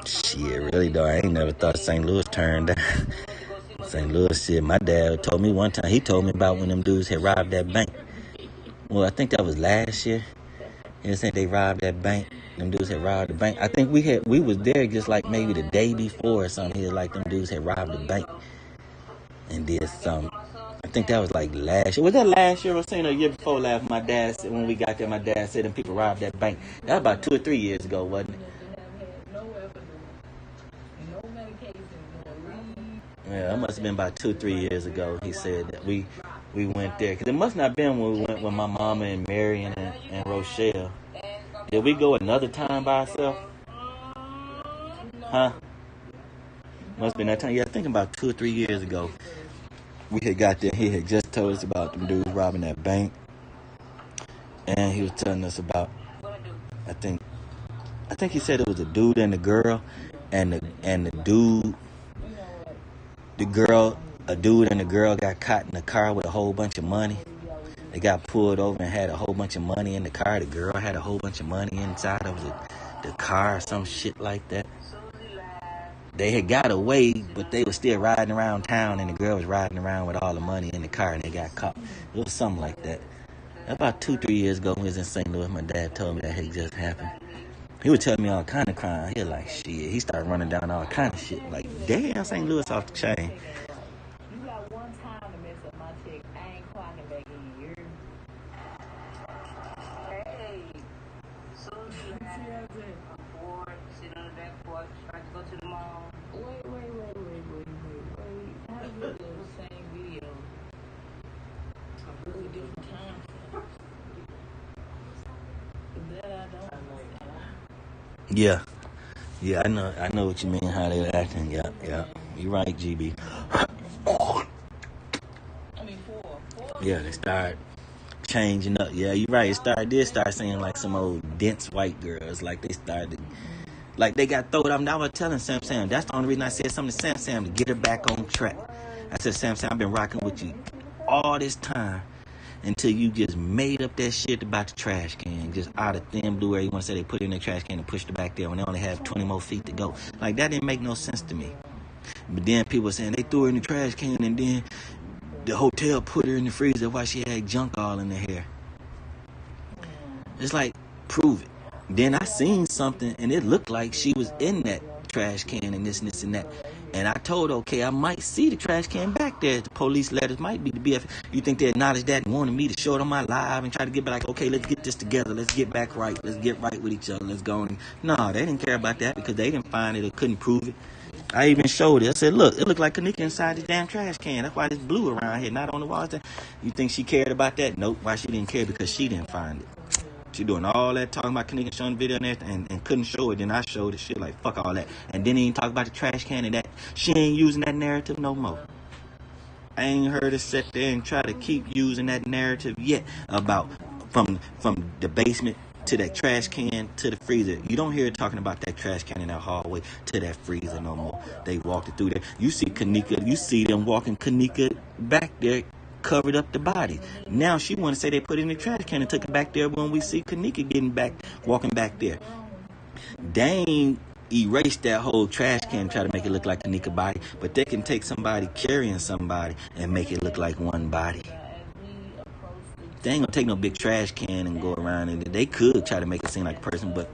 Shit, really though, I ain't never thought St. Louis turned down. St. Louis shit, my dad told me one time, he told me about when them dudes had robbed that bank. Well, I think that was last year. You know, saying they robbed that bank. Them dudes had robbed the bank. I think we was there just like maybe the day before or something. Here, like them dudes had robbed the bank and did something. I think that was like last year. Was that last year or saying a year before last? My dad said when we got there, my dad said them people robbed that bank. That was about 2 or 3 years ago, wasn't it? Yeah, that must have been about 2 or 3 years ago. He said that we we went there. Because it must not have been when we went with my mama and Marion and Rochelle. Did we go another time by ourselves? Huh? Must have been that time. Yeah, I think about 2 or 3 years ago. We had got there. He had just told us about them dudes robbing that bank. And he was telling us about, I think he said it was a dude and a girl. And the dude, a dude and a girl got caught in the car with a whole bunch of money. They got pulled over and had a whole bunch of money in the car. The girl had a whole bunch of money inside of the car or some shit like that. They had got away, but they were still riding around town, and the girl was riding around with all the money in the car, and they got caught. It was something like that. About 2-3 years ago, when we was in St. Louis, my dad told me that had just happened. He was telling me all kind of crime. He was like, shit. He started running down all kind of shit. Like, damn, St. Louis off the chain. You got one time to mess up my check. I ain't clocking back in. You're... Hey. So you have a board, sit on the back porch, trying to go to the mall. Wait. How do you do the same video? A really different time. That I don't understand. Yeah, I know what you mean, how they were acting. Yeah. You're right, GB. Yeah, they start changing up. Yeah, you're right. Did start saying like some old dense white girls. Like they started, like they got thrown up. And I was telling Sam, that's the only reason I said something to Sam to get her back on track. I said, Sam, I've been rocking with you all this time until you just made up that shit about the trash can. Just out of thin blue air, you want to say they put it in the trash can and pushed it back there when they only have 20 more feet to go. Like, that didn't make no sense to me. But then people were saying they threw her in the trash can and then the hotel put her in the freezer while she had junk all in her hair. It's like, prove it. Then I seen something and it looked like she was in that trash can and this and that. And I told, okay, I might see the trash can back there. The police letters might be the BF. You think they acknowledged that and wanted me to show it on my live and try to get back, like, okay, let's get this together. Let's get back right. Let's get right with each other. Let's go. No, they didn't care about that because they didn't find it or couldn't prove it. I even showed it. I said, look, it looked like Kenneka inside this damn trash can. That's why it's blue around here, not on the walls. You think she cared about that? Nope. Why she didn't care? Because she didn't find it. She doing all that talking about Kenneka, showing the video and everything, and couldn't show it. Then I showed it. Shit, like, fuck all that. And then he ain't talk about the trash can and that. She ain't using that narrative no more. I ain't heard her sit there and try to keep using that narrative yet about from the basement to that trash can to the freezer. You don't hear her talking about that trash can in that hallway to that freezer no more. They walked it through there. You see Kenneka, you see them walking Kenneka back there, covered up the body. Now she want to say they put it in the trash can and took it back there when we see Kenneka walking back there. They ain't erased that whole trash can and try to make it look like Kenneka body, but they can take somebody carrying somebody and make it look like one body. They ain't gonna take no big trash can and go around and they could try to make it seem like a person, but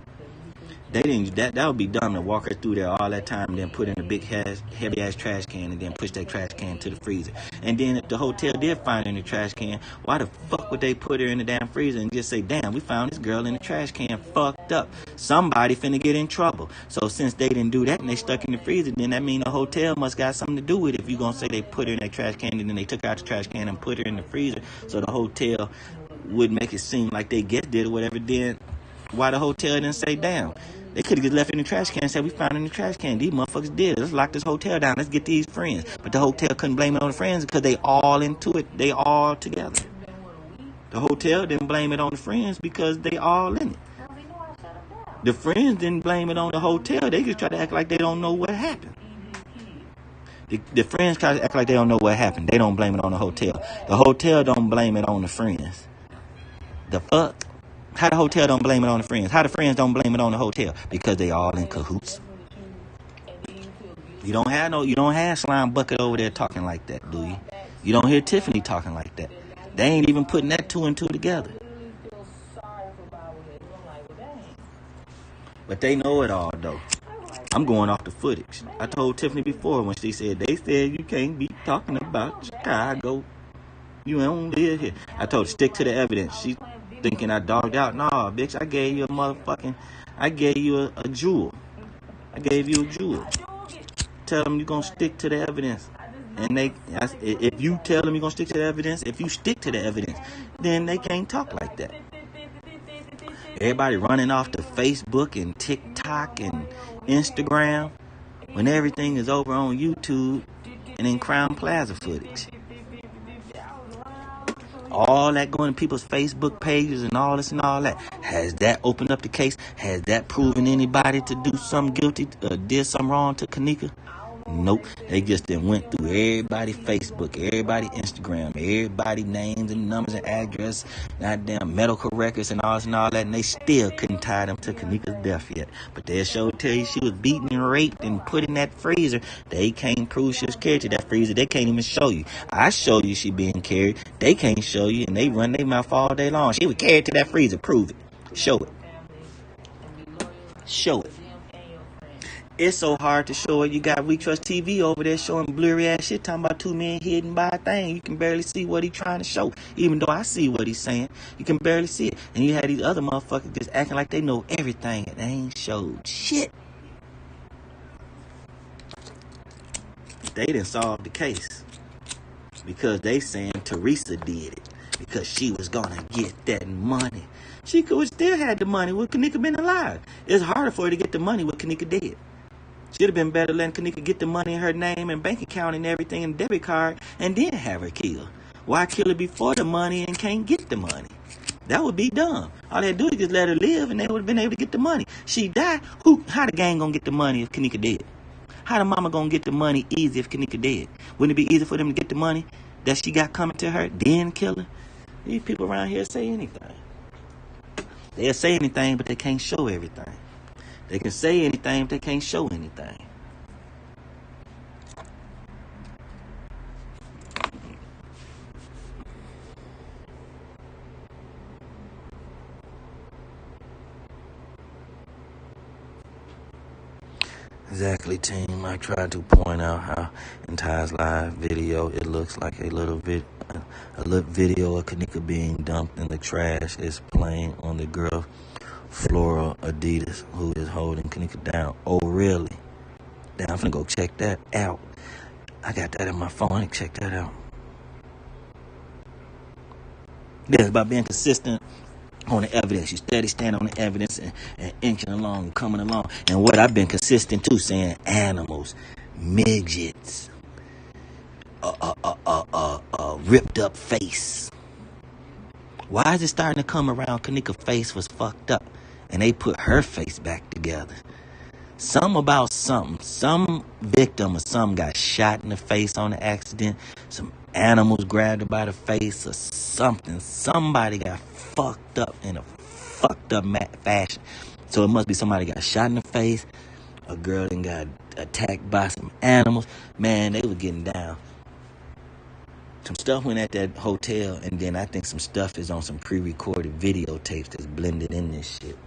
they didn't. That would be dumb to walk her through there all that time and then put in a big heavy ass trash can and then push that trash can to the freezer. And then if the hotel did find her in the trash can, why the fuck would they put her in the damn freezer and just say, damn, we found this girl in the trash can fucked up. Somebody finna get in trouble. So since they didn't do that and they stuck in the freezer, then that mean the hotel must got something to do with it. If you gonna say they put her in that trash can and then they took out the trash can and put her in the freezer so the hotel would make it seem like they did or whatever, then why the hotel didn't say, damn, they could have just left it in the trash can and said, we found it in the trash can. These motherfuckers did it. Let's lock this hotel down. Let's get these friends. But the hotel couldn't blame it on the friends because they all into it. They all together. The hotel didn't blame it on the friends because they all in it. The friends didn't blame it on the hotel. They just try to act like they don't know what happened. The friends try to act like they don't know what happened. They don't blame it on the hotel. The hotel don't blame it on the friends. The fuck? How the hotel don't blame it on the friends? How the friends don't blame it on the hotel? Because they all in cahoots. You don't have Slime Bucket over there talking like that, do you? You don't hear Tiffany talking like that. They ain't even putting that 2 and 2 together. But they know it all, though. I'm going off the footage. I told Tiffany before when she said, they said you can't be talking about Chicago. You don't live here. I told her, stick to the evidence. She thinking I dogged out. Nah, bitch, I gave you a jewel. I gave you a jewel. Tell them you're going to stick to the evidence. And if you tell them you're going to stick to the evidence, if you stick to the evidence, then they can't talk like that. Everybody running off to Facebook and TikTok and Instagram when everything is over on YouTube and in Crown Plaza footage. All that going to people's Facebook pages and all this and all that. Has that opened up the case? Has that proven anybody to do something guilty, did something wrong to Kenneka? Nope. They just then went through everybody Facebook, everybody Instagram, everybody names and numbers and address, goddamn medical records and all this and all that, and they still couldn't tie them to Kenneka's death yet. But they'll show tell you she was beaten and raped and put in that freezer. They can't prove she was carried to that freezer. They can't even show you. I show you she being carried. They can't show you, and they run their mouth all day long. She was carried to that freezer. Prove it. Show it. Show it. It's so hard to show it. You got We Trust TV over there showing blurry ass shit, talking about two men hidden by a thing. You can barely see what he's trying to show. Even though I see what he's saying, you can barely see it. And you had these other motherfuckers just acting like they know everything and they ain't showed shit. They didn't solve the case because they saying Teresa did it because she was gonna get that money. She could still had the money with Kenneka been alive. It's harder for her to get the money with Kenneka dead. Should have been better letting Kenneka get the money in her name and bank account and everything and debit card and then have her killed. Why kill her before the money and can't get the money? That would be dumb. All they do is just let her live and they would have been able to get the money. She died. How the gang gonna get the money if Kenneka dead? How the mama gonna get the money easy if Kenneka dead? Wouldn't it be easy for them to get the money that she got coming to her, then kill her? These people around here say anything. They'll say anything, but they can't show everything. They can say anything, but they can't show anything. Exactly, team. I tried to point out how in Ty's live video, it looks like a little video of Kenneka being dumped in the trash is playing on the girl Floral Adidas, who is holding Kenneka down. Oh, really? Damn, I'm finna go check that out. I got that in my phone. I can check that out. Yeah, it's about being consistent on the evidence. You steady stand on the evidence and inching along and coming along. And what I've been consistent to saying, animals, midgets, ripped up face. Why is it starting to come around? Kenneka's face was fucked up and they put her face back together. Some about something. Some victim or some got shot in the face on the accident. Some animals grabbed her by the face or something. Somebody got fucked up in a fucked up fashion. So it must be somebody got shot in the face. A girl then got attacked by some animals. Man, they were getting down. Some stuff went at that hotel, and then I think some stuff is on some pre-recorded videotapes that's blended in this shit.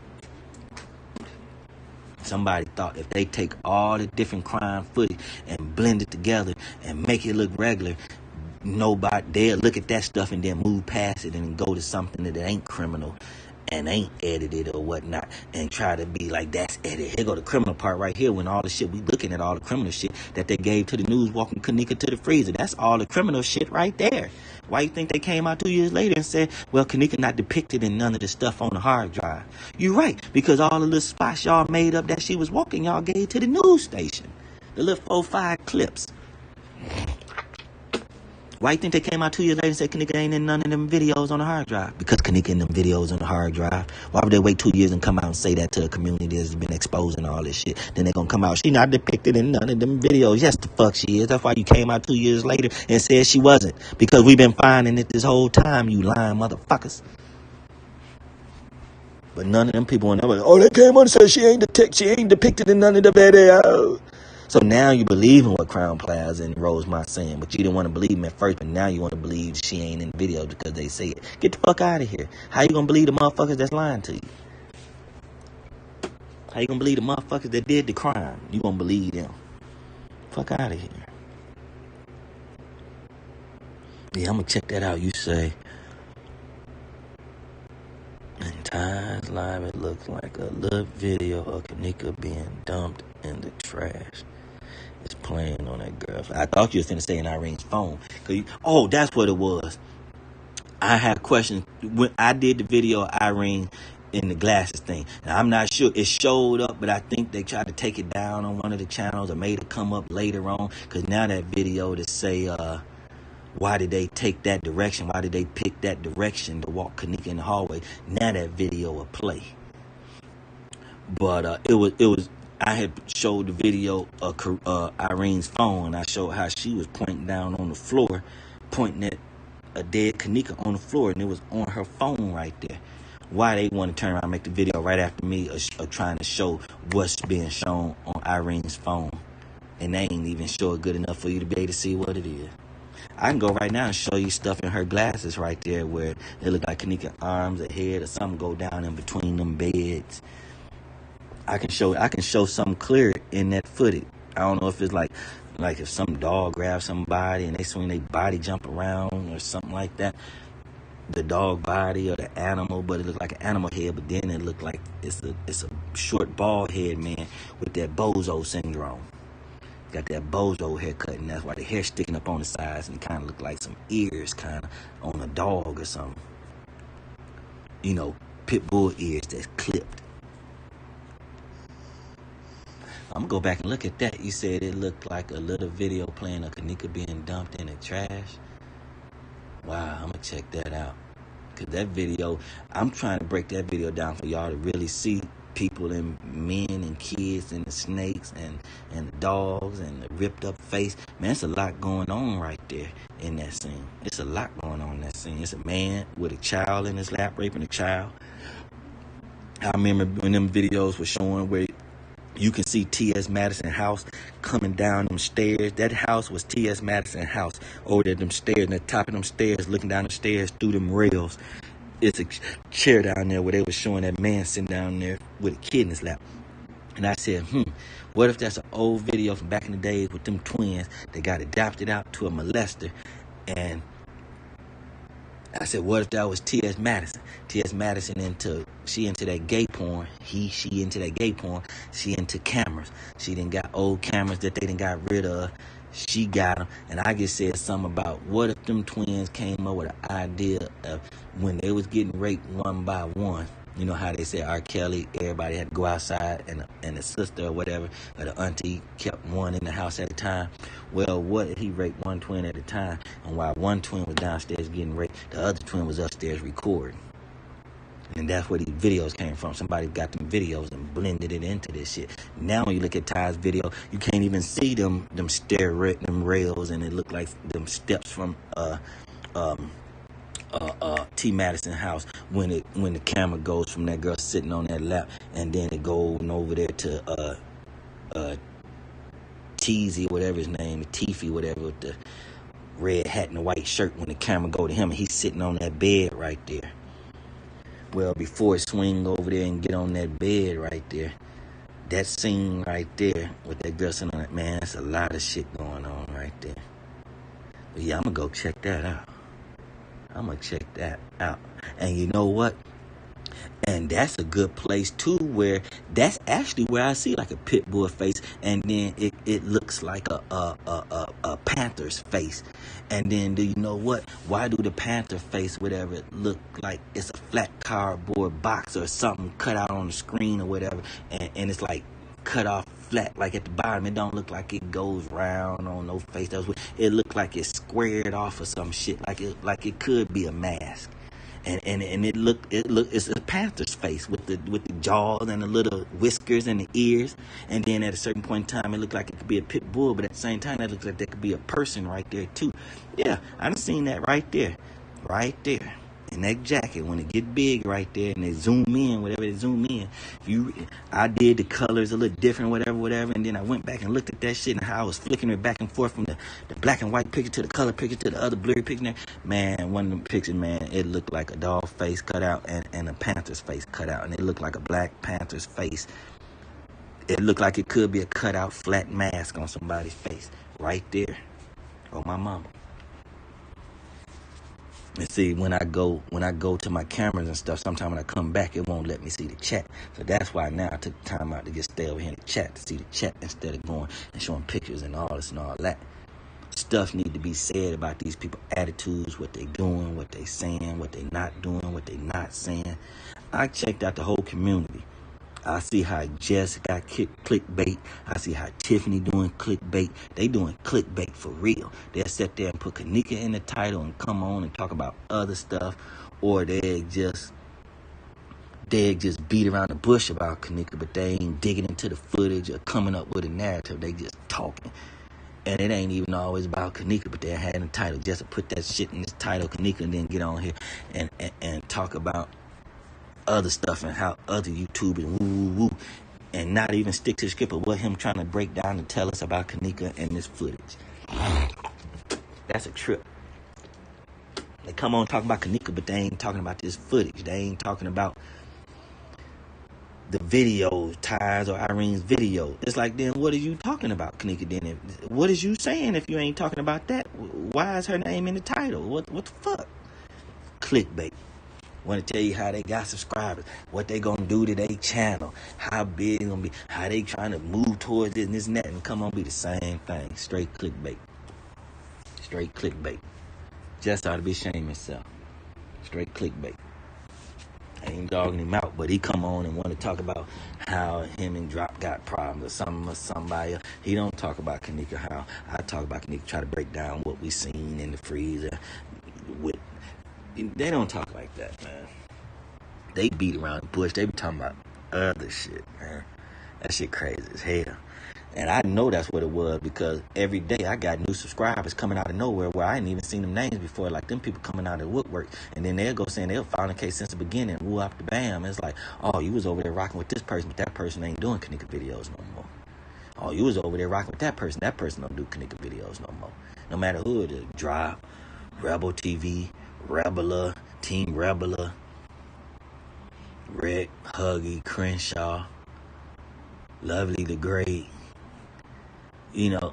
Somebody thought if they take all the different crime footage and blend it together and make it look regular, nobody, they'll look at that stuff and then move past it and go to something that ain't criminal and ain't edited or whatnot and try to be like, that's edited. Here go the criminal part right here when all the shit, we looking at all the criminal shit that they gave to the news walking Kenneka to the freezer. That's all the criminal shit right there. Why you think they came out 2 years later and said, well, Kenneka not depicted in none of the stuff on the hard drive? You're right, because all the little spots y'all made up that she was walking, y'all gave to the news station. The little 4-5 clips. Why you think they came out 2 years later and said Kenneka ain't in none of them videos on the hard drive? Because Kenneka in them videos on the hard drive. Why would they wait 2 years and come out and say that to a community that's been exposing all this shit? Then they gonna come out, she not depicted in none of them videos. Yes, the fuck she is. That's why you came out 2 years later and said she wasn't. Because we've been finding it this whole time, you lying motherfuckers. But none of them people in there were, oh, they came on and said she ain't depicted in none of the videos. So now you believe in what Crown Plaza and Rosemont saying, but you didn't want to believe them at first, but now you want to believe she ain't in the video because they say it. Get the fuck out of here. How you gonna believe the motherfuckers that's lying to you? How you gonna believe the motherfuckers that did the crime? You gonna believe them? Fuck out of here. Yeah, I'm gonna check that out. You say, in Ty's live, it looks like a little video of Kenneka being dumped in the trash. It's playing on that girl. I thought you was finna say in Irene's phone. Oh, that's what it was. I had questions when I did the video of Irene in the glasses thing. Now, I'm not sure it showed up, but I think they tried to take it down on one of the channels or made it come up later on. Because now that video to say, why did they take that direction? Why did they pick that direction to walk Kenneka in the hallway? Now that video will play. But it was. I had showed the video of Irene's phone. I showed how she was pointing down on the floor, pointing at a dead Kenneka on the floor, and it was on her phone right there. Why they want to turn around and make the video right after me of trying to show what's being shown on Irene's phone, and they ain't even show it good enough for you to be able to see what it is. I can go right now and show you stuff in her glasses right there where it look like Kenneka arms or head or something go down in between them beds. I can show something clear in that footage. I don't know if it's like if some dog grabs somebody and they swing their body jump around or something like that. The dog body or the animal, but it looked like an animal head, but then it looked like it's a short bald head man with that bozo syndrome. Got that bozo haircut, and that's why the hair sticking up on the sides, and it kind of looked like some ears kind of on a dog or something. You know, pit bull ears that's clipped. I'm gonna go back and look at that. You said it looked like a little video playing of Kenneka being dumped in the trash. Wow, I'm gonna check that out. Cause that video, I'm trying to break that video down for y'all to really see people and men and kids and the snakes and the dogs and the ripped up face. Man, it's a lot going on right there in that scene. It's a lot going on in that scene. It's a man with a child in his lap raping a child. I remember when them videos were showing where you can see T.S. Madison's house coming down them stairs. That house was T.S. Madison's house. Over there, them stairs, and the top of them stairs, looking down the stairs through them rails. It's a chair down there where they were showing that man sitting down there with a kid in his lap. And I said, what if that's an old video from back in the days with them twins that got adopted out to a molester? And I said, what if that was T.S. Madison? T.S. Madison she into that gay porn. She into that gay porn. She into cameras. She done got old cameras that they done got rid of. She got them. And I just said something about what if them twins came up with an idea of when they was getting raped one by one. You know how they say R. Kelly, everybody had to go outside, and the sister or whatever, or the auntie kept one in the house at a time. Well, what if he raped one twin at a time, and while one twin was downstairs getting raped, the other twin was upstairs recording? And that's where these videos came from. Somebody got them videos and blended it into this shit. Now when you look at Ty's video, you can't even see them them rails, and it looked like them steps from T. Madison house when the camera goes from that girl sitting on that lap, and then it goes over there to Teasy, whatever his name, Teefy, whatever, with the red hat and the white shirt. When the camera go to him, and he's sitting on that bed right there. Well, before it swing over there and get on that bed right there, that scene right there with that girl sitting on it, man, that's a lot of shit going on right there. But yeah, I'm gonna go check that out. And you know what? And that's a good place too, where that's actually where I see like a pit bull face, and then it looks like a panther's face. And then do you know what? Why do the panther face, whatever, it look like it's a flat cardboard box or something cut out on the screen or whatever, and it's like cut off flat, like at the bottom. It don't look like it goes round on no face. It look like it's squared off or some shit, like it could be a mask. And it's a panther's face with the jaws and the little whiskers and the ears. And then at a certain point in time, it looked like it could be a pit bull, but at the same time, it looks like there could be a person right there too. Yeah, I done seen that right there. In that jacket, when it get big right there and they zoom in, whatever they zoom in, I did the colors a little different, whatever, and then I went back and looked at that shit and how I was flicking it back and forth from the black and white picture to the color picture to the other blurry picture. Man, one of them pictures, man, it looked like a dog face cut out and a panther's face cut out, and it looked like a black panther's face. It looked like it could be a cut out flat mask on somebody's face right there. Oh, my mama. And see, when I go to my cameras and stuff, sometimes when I come back, it won't let me see the chat. So that's why now I took time out to just stay over here in the chat to see the chat instead of going and showing pictures and all this and all that. Stuff need to be said about these people, attitudes, what they doing, what they saying, what they not doing, what they not saying. I checked out the whole community. I see how Jess got clickbait. I see how Tiffany doing clickbait. They doing clickbait for real. They'll sit there and put Kenneka in the title and come on and talk about other stuff, or they just beat around the bush about Kenneka, but they ain't digging into the footage or coming up with a narrative. They just talking. And it ain't even always about Kenneka, but they're having a title just to put that shit in this title, Kenneka, and then get on here and talk about other stuff and how other YouTubers woo, and not even stick to the script of what him trying to break down and tell us about Kenneka and this footage. That's a trip. They come on talking about Kenneka, but they ain't talking about this footage. They ain't talking about the videos, Ty's or Irene's video. It's like, then what are you talking about, Kenneka? Then what is you saying if you ain't talking about that? Why is her name in the title? What the fuck? Clickbait. Want to tell you how they got subscribers, what they gonna do to their channel, how big it's gonna be, how they trying to move towards this and this and that, and come on be the same thing. Straight clickbait. Straight clickbait. Just ought to be ashamed of himself. Straight clickbait. I ain't dogging him out, but he come on and want to talk about how him and Drop got problems or something or somebody else. He don't talk about Kenneka, how I talk about Kenneka, try to break down what we seen in the freezer. They don't talk like that, man. They beat around the bush. They be talking about other shit, man. That shit crazy as hell. And I know that's what it was, because every day I got new subscribers coming out of nowhere where I ain't even seen them names before. Like them people coming out of the woodwork, and then they'll go saying they'll file a case since the beginning, woo up the bam. It's like, oh, you was over there rocking with this person, but that person ain't doing Kenneka videos no more. Oh, you was over there rocking with that person don't do Kenneka videos no more. No matter who it is, Drop, Rebel TV, Rebela, Team Rebela, Rick, Huggy, Crenshaw, Lovely the Great, you know,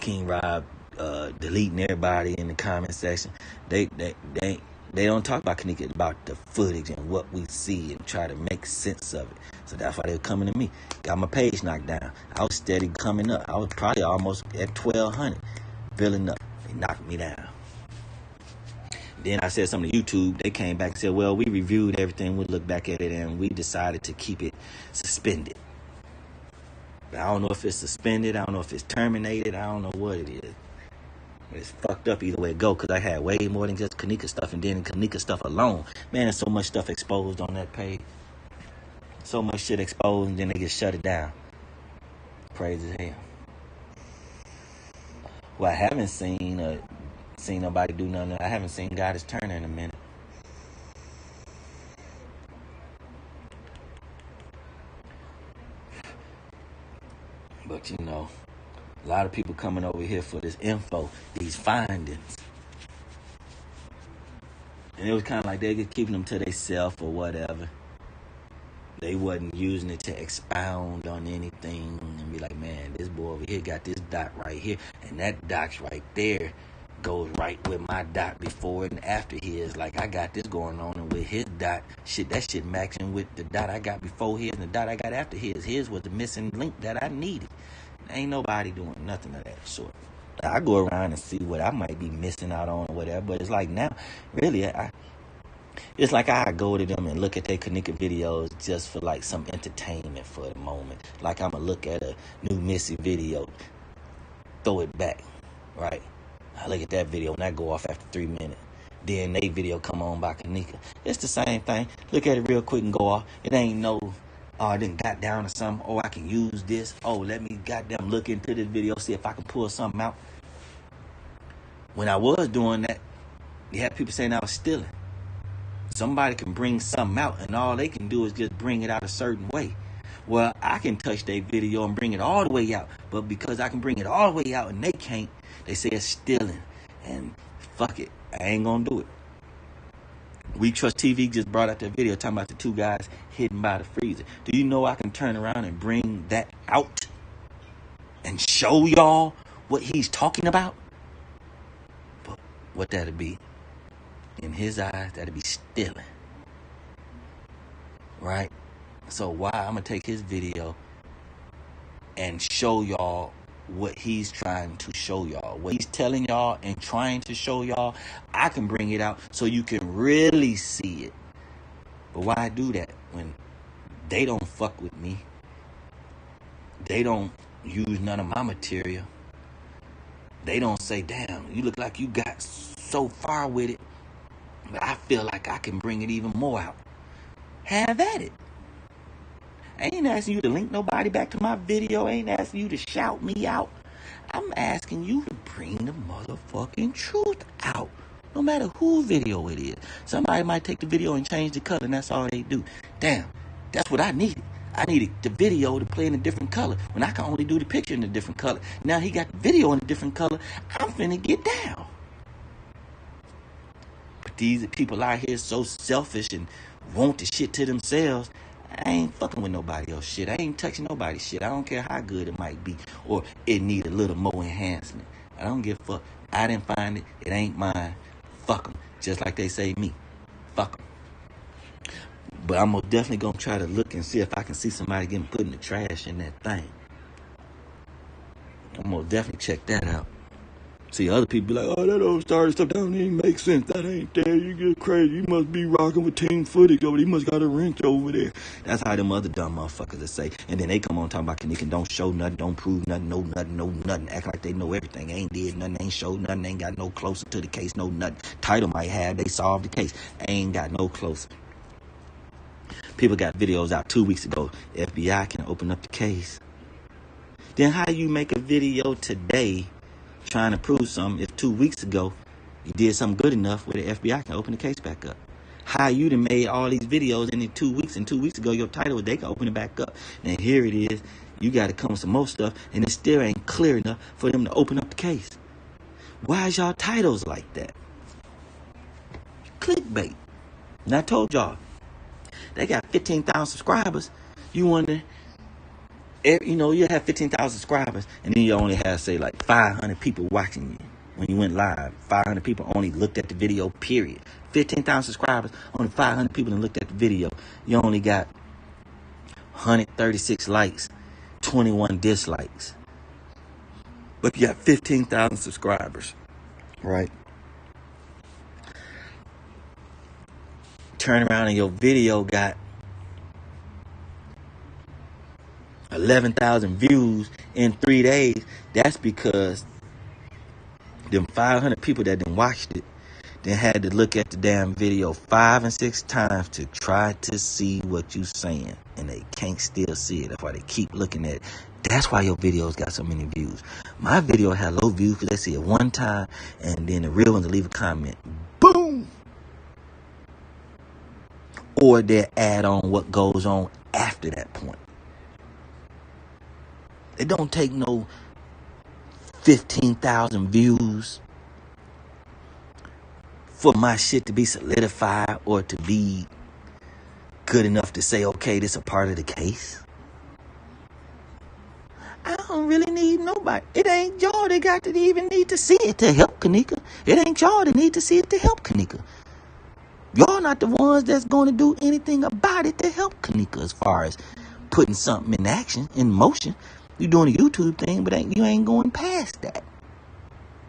King Rob, deleting everybody in the comment section. They don't talk about Kenneka, about the footage and what we see and try to make sense of it. So that's why they're coming to me. Got my page knocked down. I was steady coming up. I was probably almost at 1,200, filling up. They knocked me down. Then I said something to YouTube. They came back and said, well, we reviewed everything. We looked back at it and we decided to keep it suspended. But I don't know if it's suspended. I don't know if it's terminated. I don't know what it is. But it's fucked up either way it go, because I had way more than just Kenneka stuff. And then Kenneka stuff alone. Man, there's so much stuff exposed on that page. So much shit exposed, and then they just shut it down. Crazy as hell. Well, I haven't seen nobody do nothing. I haven't seen God is Turner in a minute. But you know, a lot of people coming over here for this info, these findings. And it was kind of like they just keeping them to themselves or whatever. They wasn't using it to expound on anything and be like, man, this boy over here got this dot right here, and that dot's right there goes right with my dot before and after his. Like, I got this going on, and with his dot, that shit matching with the dot I got before his and the dot I got after his. His was the missing link that I needed. Ain't nobody doing nothing of that sort. I go around and see what I might be missing out on or whatever, but it's like now, really, it's like I go to them and look at their Kenneka videos just for like some entertainment for the moment. Like I'm going to look at a new Missy video, throw it back, right? I look at that video and I go off after 3 minutes. Then they video come on by Kenneka. It's the same thing. Look at it real quick and go off. It ain't no, oh, I didn't got down to something. Oh, I can use this. Oh, let me goddamn look into this video, see if I can pull something out. When I was doing that, you had people saying I was stealing. Somebody can bring something out, and all they can do is just bring it out a certain way. Well, I can touch their video and bring it all the way out, but because I can bring it all the way out and they can't, they say it's stealing. And fuck it, I ain't gonna do it. We Trust TV just brought out that video talking about the two guys hidden by the freezer. Do you know I can turn around and bring that out and show y'all what he's talking about? But what that'll be In his eyes, that'd be stealing. Right? So why I'm going to take his video and show y'all what he's trying to show y'all. What he's telling y'all and trying to show y'all, I can bring it out so you can really see it. But why do that when they don't fuck with me? They don't use none of my material. They don't say, damn, you look like you got so far with it, but I feel like I can bring it even more out. Have at it. I ain't asking you to link nobody back to my video. I ain't asking you to shout me out. I'm asking you to bring the motherfucking truth out. No matter whose video it is. Somebody might take the video and change the color, and that's all they do. Damn, that's what I needed. I needed the video to play in a different color when I can only do the picture in a different color. Now he got the video in a different color. I'm finna get down. But these people out here so selfish and want the shit to themselves. I ain't fucking with nobody else shit. I ain't touching nobody's shit. I don't care how good it might be or it need a little more enhancement. I don't give a fuck. I didn't find it. It ain't mine. Fuck them. Just like they say me. Fuck them. But I'm most definitely going to try to look and see if I can see somebody getting put in the trash in that thing. I'm going to definitely check that out. See, other people be like, oh, that old Star stuff, that don't even make sense. That ain't there. You get crazy. You must be rocking with team footage over there. You must got a wrench over there. That's how them other dumb motherfuckers will say. And then they come on talking about Kenneka don't show nothing, don't prove nothing, know nothing. Act like they know everything. Ain't did nothing, ain't showed nothing, ain't got no closer to the case, no nothing. Title might have, they solved the case. Ain't got no closer. People got videos out 2 weeks ago. FBI can open up the case. Then how you make a video today trying to prove something if 2 weeks ago you did something good enough where the FBI can open the case back up? How you done made all these videos in 2 weeks, and 2 weeks ago your title was they can open it back up. And here it is. You got to come with some more stuff, and it still ain't clear enough for them to open up the case. Why is y'all titles like that? Clickbait. And I told y'all, they got 15,000 subscribers. You wonder, you have 15,000 subscribers, and then you only have, say, like 500 people watching you when you went live. 500 people only looked at the video, period. 15,000 subscribers, only 500 people that looked at the video. You only got 136 likes, 21 dislikes. But you got 15,000 subscribers, right? Turn around and your video got 11,000 views in 3 days. That's because them 500 people that done watched it then had to look at the damn video 5 and 6 times to try to see what you saying, and they can't still see it. That's why they keep looking at it. That's why your videos got so many views. My video had low views because they see it one time, and then the real ones leave a comment. Boom! Or they add on what goes on after that point. It don't take no 15,000 views for my shit to be solidified or to be good enough to say, okay, this is a part of the case. I don't really need nobody. It ain't y'all that got to even need to see it to help Kenneka. It ain't y'all that need to see it to help Kenneka. Y'all not the ones that's going to do anything about it to help Kenneka as far as putting something in action, in motion. You doing a YouTube thing, but you ain't going past that.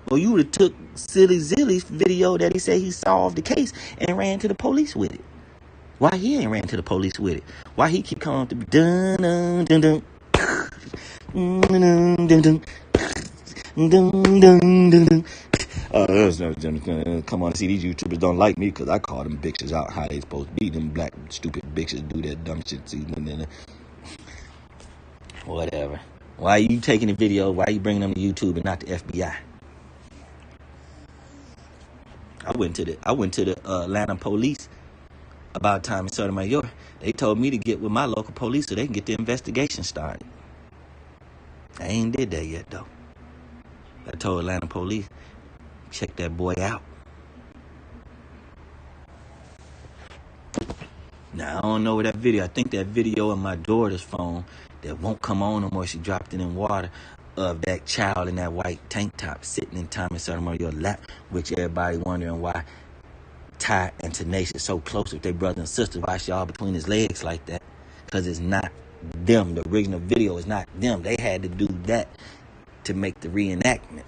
Well, you would have took Silly Zilly's video that he said he solved the case and ran to the police with it. Why he ain't ran to the police with it? Why he keep coming to be dun dun dun dun dun dun dun dun dun. Come on, see, these YouTubers don't like me because I call them bitches out how they supposed to be. Them black stupid bitches do that dumb shit. See, whatever. Why are you taking the video? Why are you bringing them to YouTube and not the FBI? I went to the Atlanta police about time in Sotomayor. They told me to get with my local police so they can get the investigation started. I ain't did that yet though. I told Atlanta police, check that boy out. Now I don't know where that video. I think that video on my daughter's phone that won't come on no more. She dropped it in water of that child in that white tank top sitting in Thomas Sotomayor's lap, which everybody wondering why Ty and Tenacious so close with their brother and sister. Why she all between his legs like that? Because it's not them. The original video is not them. They had to do that to make the reenactment.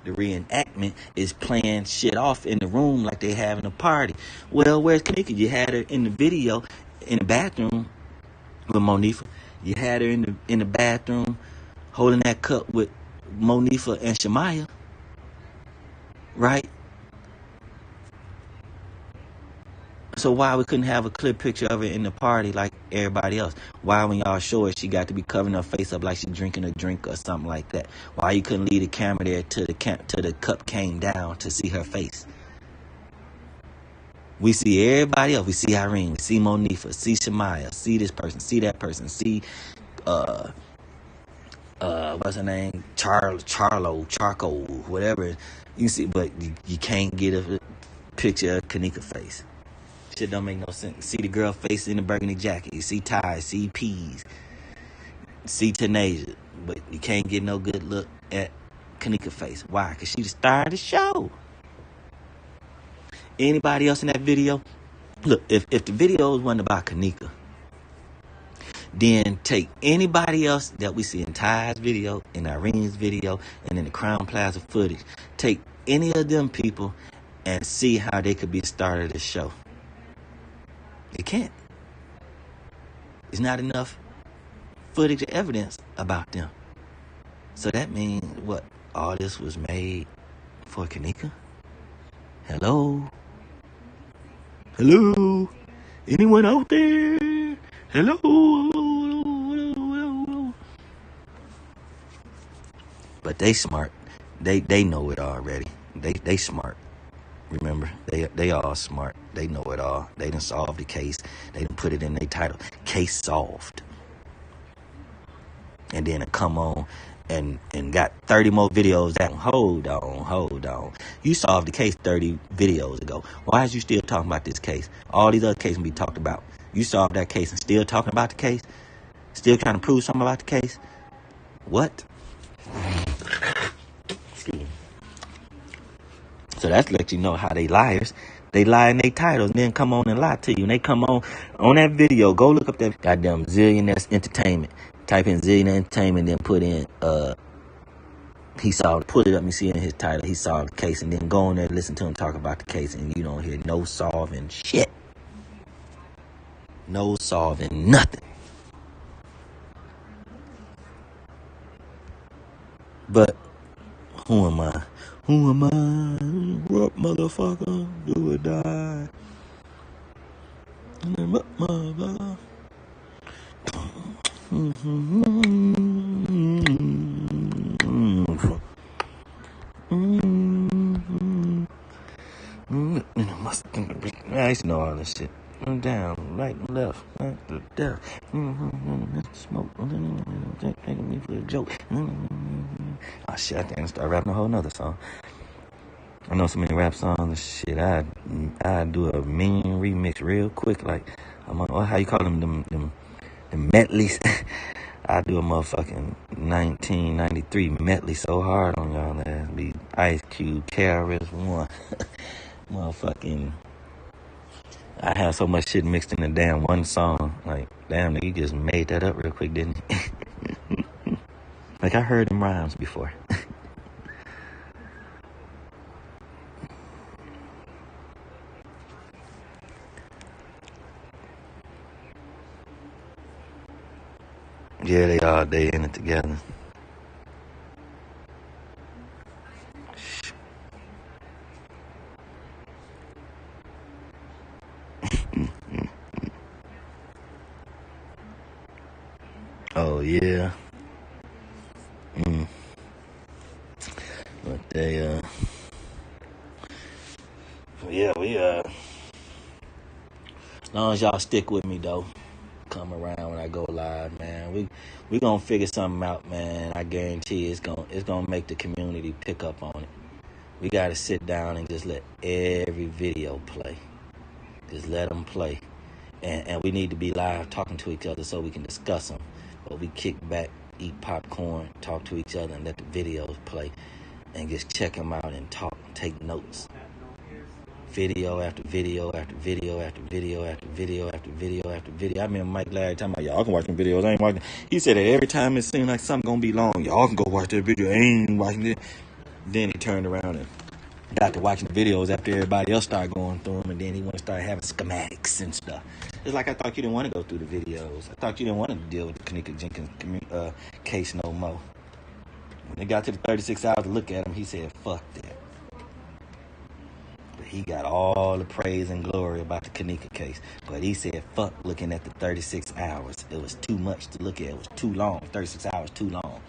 The reenactment is playing shit off in the room like they having a party. Well, where's Kenneka? You had her in the video in the bathroom with Monifa. You had her in the bathroom holding that cup with Monifa and Shamaya. Right? So why we couldn't have a clear picture of her in the party like everybody else? Why when y'all show her she got to be covering her face up like she's drinking a drink or something like that? Why you couldn't leave the camera there till the cup came down to see her face? We see everybody else. We see Irene. We see Monifa. See Shamaya. See this person. See that person. See what's her name? Charcoal, whatever. You see, but you can't get a picture of Kenneka's face. Shit don't make no sense. See the girl face in the burgundy jacket. You see Ty, see Peas, see Tenacious, but you can't get no good look at Kenneka's face. Why? Because she the star of the show. Anybody else in that video? Look, if the videos wasn't about Kenneka, then take anybody else that we see in Ty's video, in Irene's video, and in the Crown Plaza footage. Take any of them people and see how they could be the star of the show. They can't. There's not enough footage or evidence about them. So that means what? All this was made for Kenneka? Hello? Hello? Anyone out there? Hello? But they smart. They know it already. They smart. Remember, they all smart. They know it all. They done solved the case. They done put it in their title. Case solved. And then it come on and got 30 more videos that hold on. You solved the case 30 videos ago. Why is you still talking about this case? All these other cases we talked about. You solved that case and still talking about the case? Still trying to prove something about the case? What? Excuse me. So that's let you know how they liars. They lie in their titles and then come on and lie to you. And they come on that video. Go look up that goddamn Zillionaires Entertainment. Type in Zillionaires Entertainment, then put in, he saw, put it up and see in his title, he solved the case. And then go on there and listen to him talk about the case. And you don't hear no solving shit. No solving nothing. But who am I? Who am I? What motherfucker? Do or die? What motherfucker? I used to know all this shit. Down, right and left, right to death. Smoke. Taking me for a joke. Oh shit, I think I start rapping a whole nother song. I know so many rap songs and shit. I do a mean remix real quick. Like, how you call them medleys? I do a motherfucking 1993 medley so hard on y'all that be Ice Cube, KRS-One, motherfucking. I have so much shit mixed in the damn one song. Like, damn, nigga, you just made that up real quick, didn't you? Like, I heard them rhymes before. Yeah, they all day in it together. Oh, yeah. But they, yeah, as long as y'all stick with me, though, come around when I go live, man. We gonna figure something out, man. I guarantee it's gonna make the community pick up on it. We gotta sit down and just let every video play. Just let them play. And we need to be live talking to each other so we can discuss them. But we kick back, eat popcorn, talk to each other, and let the videos play. And just check them out and talk, take notes. video after video after video after video after video after video after video. I remember Mike Larry talking about, y'all can watch them videos. I ain't watching. He said that every time it seemed like something gonna be long, y'all can go watch that video. I ain't watching it. Then he turned around and got to watching the videos after everybody else started going through them, and then he want to start having schematics and stuff. It's like I thought you didn't want to go through the videos. I thought you didn't want to deal with the Kenneka Jenkins case no more. When they got to the 36 hours to look at him, he said, fuck that. But he got all the praise and glory about the Kenneka case. But he said, fuck looking at the 36 hours. It was too much to look at. It was too long. 36 hours too long.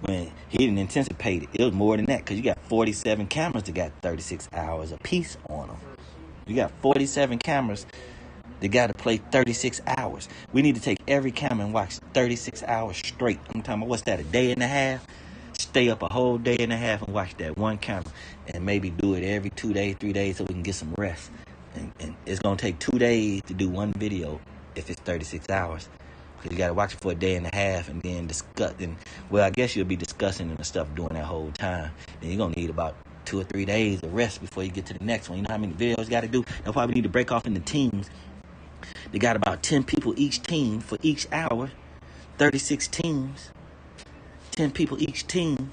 When he didn't anticipate it. It was more than that, because you got 47 cameras that got 36 hours a piece on them. You got 47 cameras that got to play 36 hours. We need to take every camera and watch 36 hours straight. I'm talking about, what's that, a day and a half? Stay up a whole day and a half and watch that one camera, and maybe do it every 2 days, 3 days, so we can get some rest. And it's going to take 2 days to do one video if it's 36 hours. Because you got to watch it for a day and a half and then discuss. And, well, I guess you'll be discussing and stuff during that whole time. Then you're going to need about 2 or 3 days of rest before you get to the next one. You know how many videos you got to do? They'll probably need to break off into teams. They got about 10 people each team for each hour. 36 teams. 10 people each team.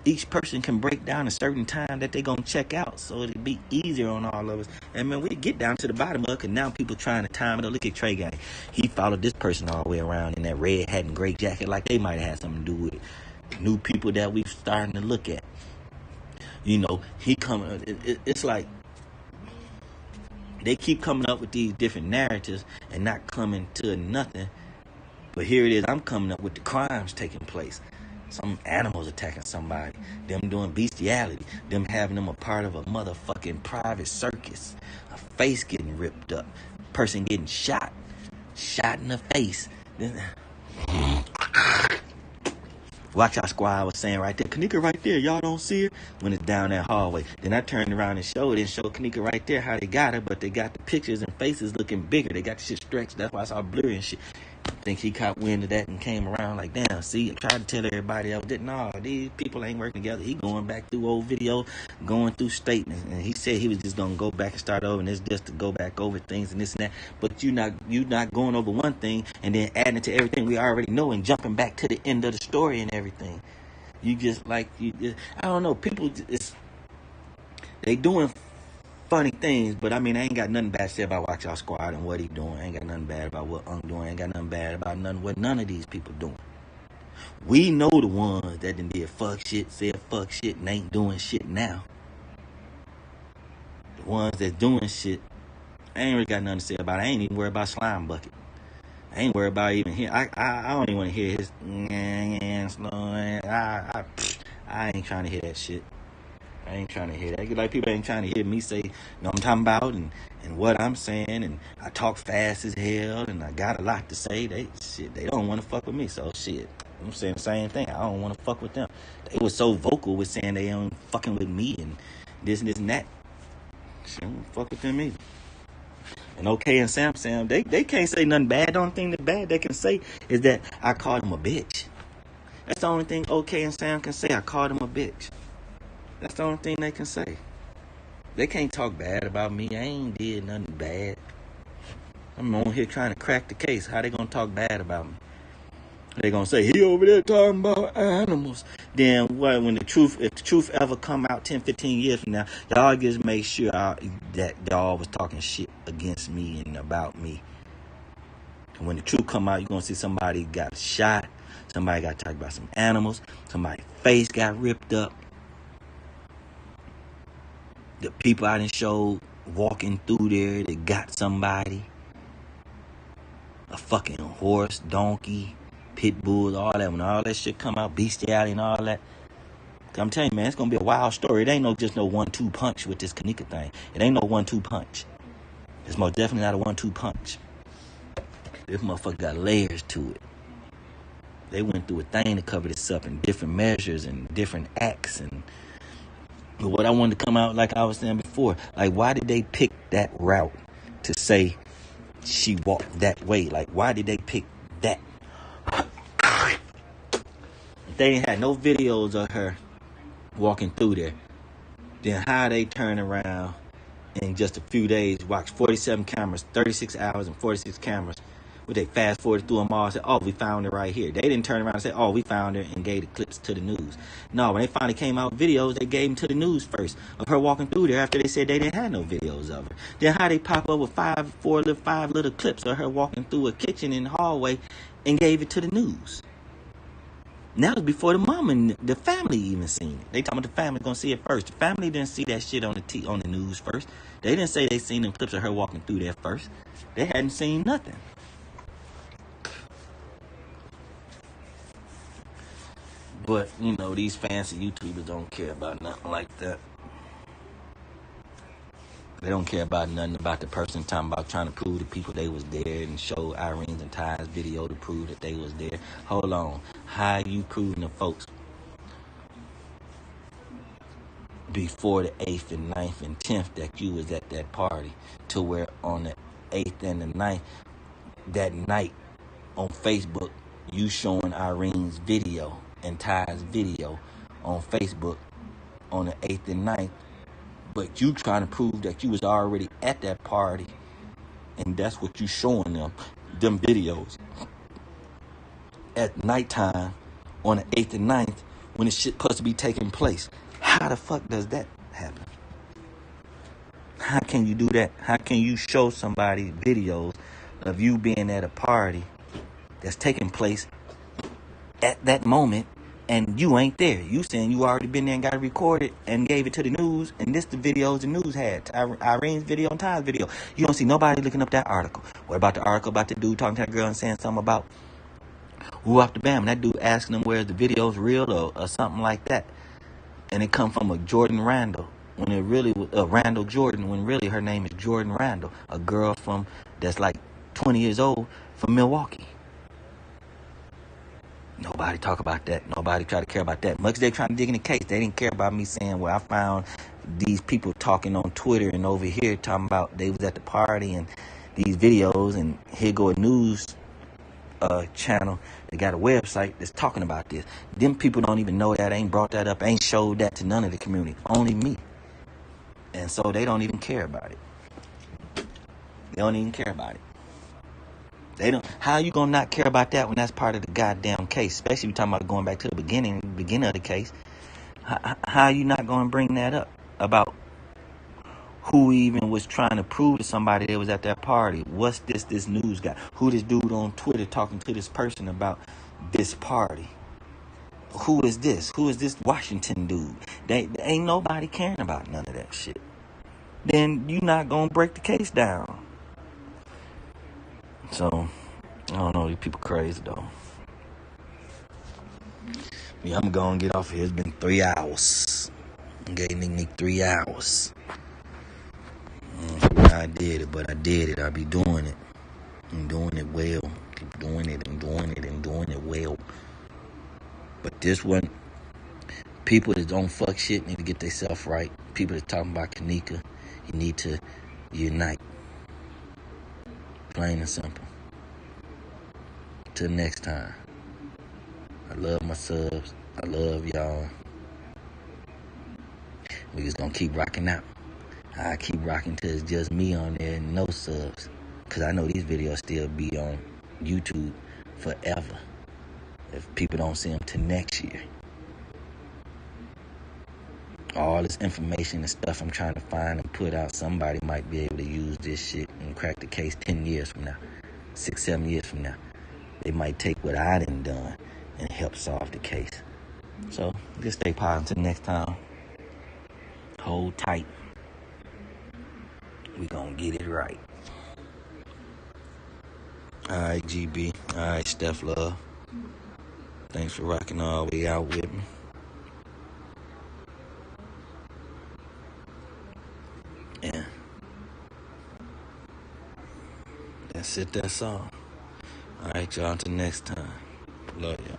Each person can break down a certain time that they're going to check out, so it'll be easier on all of us. And, man, we get down to the bottom of it, and now people trying to time it up. Look at Trey Gang. He followed this person all the way around in that red hat and gray jacket, like they might have had something to do with it. New people that we starting to look at. You know, he coming. It's like they keep coming up with these different narratives and not coming to nothing. But here it is. I'm coming up with the crimes taking place. Some animals attacking somebody. Them doing bestiality. Them having them a part of a motherfucking private circus. A face getting ripped up. Person getting shot. Shot in the face. Watch our squad was saying right there. Kenneka right there. Y'all don't see her? When it's down that hallway. Then I turned around and showed it. And showed Kenneka right there how they got her. But they got the pictures and faces looking bigger. They got the shit stretched. That's why it's all blurry and shit. I think he caught wind of that and came around like, damn, see, I tried to tell everybody else that, no, these people ain't working together. He going back through old video, going through statements. And he said he was just going to go back and start over, and it's just to go back over things and this and that. But you not going over one thing and then adding it to everything we already know and jumping back to the end of the story and everything. You just like, I don't know, people, they doing funny things, but I mean, I ain't got nothing bad to say about Watch Our Squad and what he doing. I ain't got nothing bad about what I'm doing. I ain't got nothing bad about what none of these people doing. We know the ones that done did fuck shit, said fuck shit, and ain't doing shit now. The ones that's doing shit, I ain't really got nothing to say about it. I ain't even worried about Slime Bucket. I ain't worried about even hear. I don't even want to hear his. I ain't trying to hear that shit. I ain't trying to hear that. Like, people ain't trying to hear me say, what I'm talking about and what I'm saying. And I talk fast as hell and I got a lot to say. They don't want to fuck with me. So, shit, I'm saying the same thing. I don't want to fuck with them. They were so vocal with saying they ain't fucking with me and this and that. Shit, I don't fuck with them either. And OK and Sam, they can't say nothing bad. The only thing that bad they can say is that I called him a bitch. That's the only thing OK and Sam can say. I called him a bitch. That's the only thing they can say. They can't talk bad about me. I ain't did nothing bad. I'm on here trying to crack the case. How they gonna talk bad about me? They gonna say, he over there talking about animals. Then what, if the truth ever come out 10, 15 years from now, y'all just make sure that y'all was talking shit against me and about me. And when the truth come out, you're gonna see somebody got shot. Somebody got talked about some animals. Somebody's face got ripped up. The people I done showed walking through there, they got somebody. A fucking horse, donkey, pit bulls, all that. When all that shit come out, bestiality and all that. I'm telling you, man, it's going to be a wild story. It ain't just no 1-2 punch with this Kenneka thing. It ain't no 1-2 punch. It's most definitely not a 1-2 punch. This motherfucker got layers to it. They went through a thing to cover this up in different measures and different acts and... But what I wanted to come out, like I was saying before, like, why did they pick that route to say she walked that way? Like, why did they pick that? They ain't had no videos of her walking through there. Then how they turn around in just a few days, watched 47 cameras, 36 hours and 46 cameras. Would they fast forward through them all and say, oh, we found it right here? They didn't turn around and say, oh, we found it, and gave the clips to the news. No, when they finally came out videos, they gave them to the news first of her walking through there after they said they didn't have no videos of her. Then how they pop up with five little clips of her walking through a kitchen in the hallway and gave it to the news. Now it's before the mom and the family even seen it. They talking about the family gonna see it first. The family didn't see that shit on the news first. They didn't say they seen them clips of her walking through there first. They hadn't seen nothing. But, you know, these fancy YouTubers don't care about nothing like that. They don't care about nothing about the person talking about trying to prove to people they was there and show Irene's and Ty's video to prove that they was there. Hold on. How you proving to folks before the 8th and 9th and 10th that you was at that party to where on the 8th and the 9th, that night on Facebook, you showing Irene's video and Ty's video on Facebook on the 8th and 9th, but you trying to prove that you was already at that party, and that's what you showing them videos at nighttime on the 8th and 9th when the shit supposed to be taking place. How the fuck does that happen? How can you do that? How can you show somebody videos of you being at a party that's taking place at that moment and you ain't there? You saying you already been there and got it recorded and gave it to the news, and this the videos the news had. Irene's video and Ty's video. You don't see nobody looking up that article. What about the article about the dude talking to that girl and saying something about who off the bam? That dude asking them where the video's real or something like that. And it come from a Jordan Randall when it really was Randall Jordan, when really her name is Jordan Randall, a girl from that's like 20 years old from Milwaukee. Nobody talk about that. Nobody try to care about that. Much as they trying to dig in the case, they didn't care about me saying, well, I found these people talking on Twitter and over here talking about they was at the party and these videos, and here go a news channel. They got a website that's talking about this. Them people don't even know that, ain't brought that up, ain't showed that to none of the community. Only me. And so they don't even care about it. They don't even care about it. They don't. How you gonna not care about that when that's part of the goddamn case? Especially if you're talking about going back to the beginning of the case. How you not gonna bring that up about who even was trying to prove to somebody that was at that party? What's this news guy? Who this dude on Twitter talking to this person about this party? Who is this? Who is this Washington dude? They ain't nobody caring about none of that shit. Then you not gonna break the case down. So, I don't know, these people crazy though. Yeah, I'm gonna get off here. It's been 3 hours. Gave me 3 hours. I did it, but I did it. I be doing it. I'm doing it well. Keep doing it and doing it and doing it well. But this one, people that don't fuck shit need to get themselves right. People that talking about Kenneka, you need to unite. Plain and simple. Till next time. I love my subs. I love y'all. We just gonna keep rocking out. I keep rocking till it's just me on there and no subs. Cause I know these videos still be on YouTube forever. If people don't see them till next year. All this information and stuff I'm trying to find and put out, somebody might be able to use this shit and crack the case 10 years from now. 6, 7 years from now. They might take what I done done and help solve the case. So, just stay positive until next time. Hold tight. We gonna get it right. Alright, GB. Alright, Steph Love. Thanks for rocking all the way out with me. Yeah. That's it, that's all. Alright, y'all, until next time. Love y'all.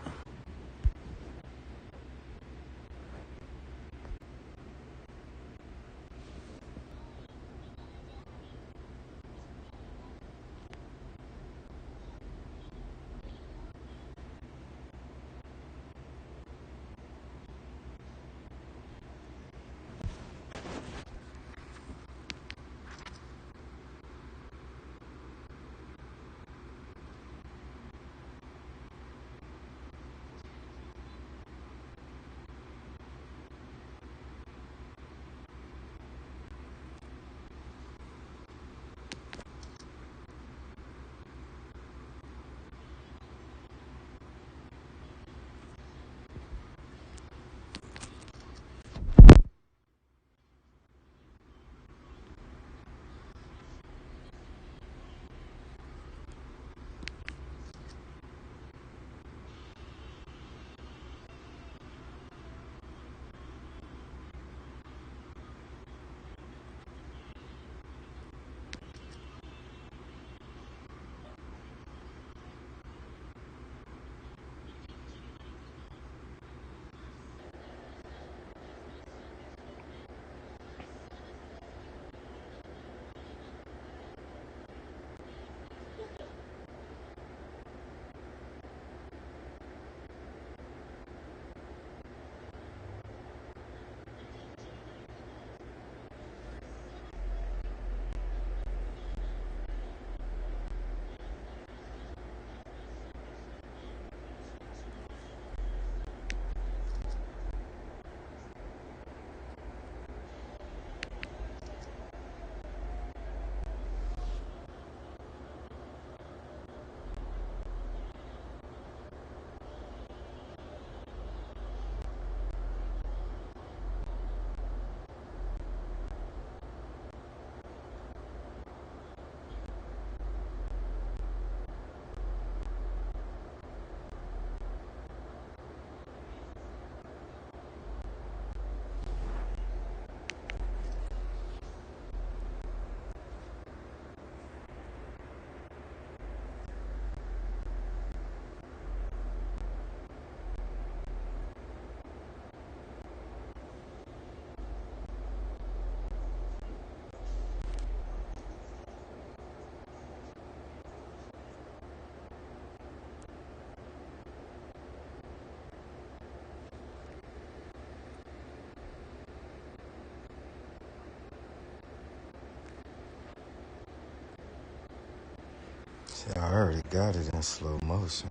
already got it in slow motion.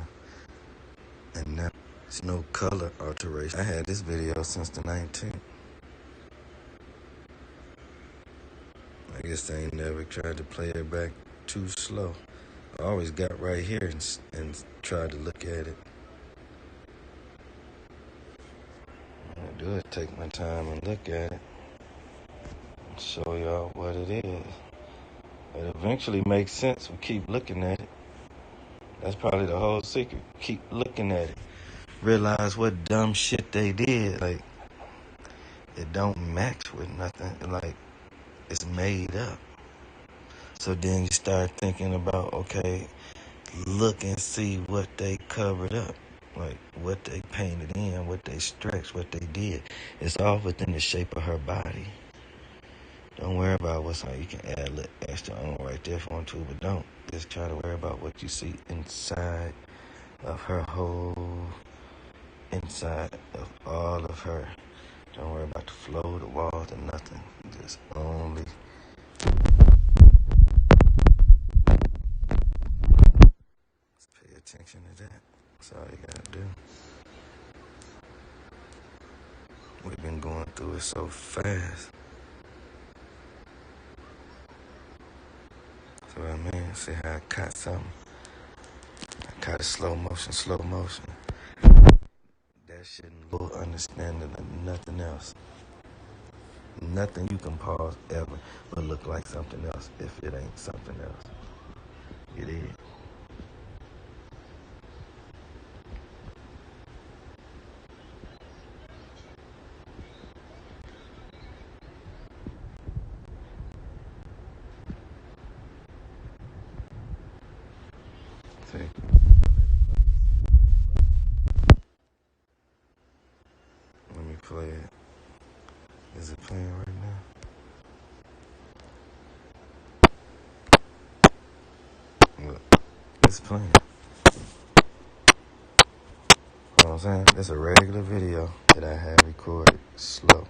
And now there's no color alteration. I had this video since the 19th. I guess they ain't never tried to play it back too slow. I always got right here and tried to look at it. What I do is take my time and look at it and show y'all what it is. It eventually makes sense. We keep looking at it. That's probably the whole secret. Keep looking at it. Realize what dumb shit they did. Like, it don't match with nothing. Like, it's made up. So then you start thinking about, okay, look and see what they covered up. Like, what they painted in, what they stretched, what they did. It's all within the shape of her body. Don't worry about what's on. You can add a little extra on right there if you want to, but don't. Just try to worry about what you see inside of her whole, inside of all of her. Don't worry about the flow, the walls, or nothing. Just only pay attention to that. That's all you gotta do. We've been going through it so fast. So I mean, see how I caught something? I caught it slow motion. That shouldn't lose understanding of nothing else. Nothing you can pause ever will look like something else if it ain't something else. It is. See? Let me play it. Is it playing right now? Look, it's playing. You know what I'm saying? It's a regular video that I have recorded slow.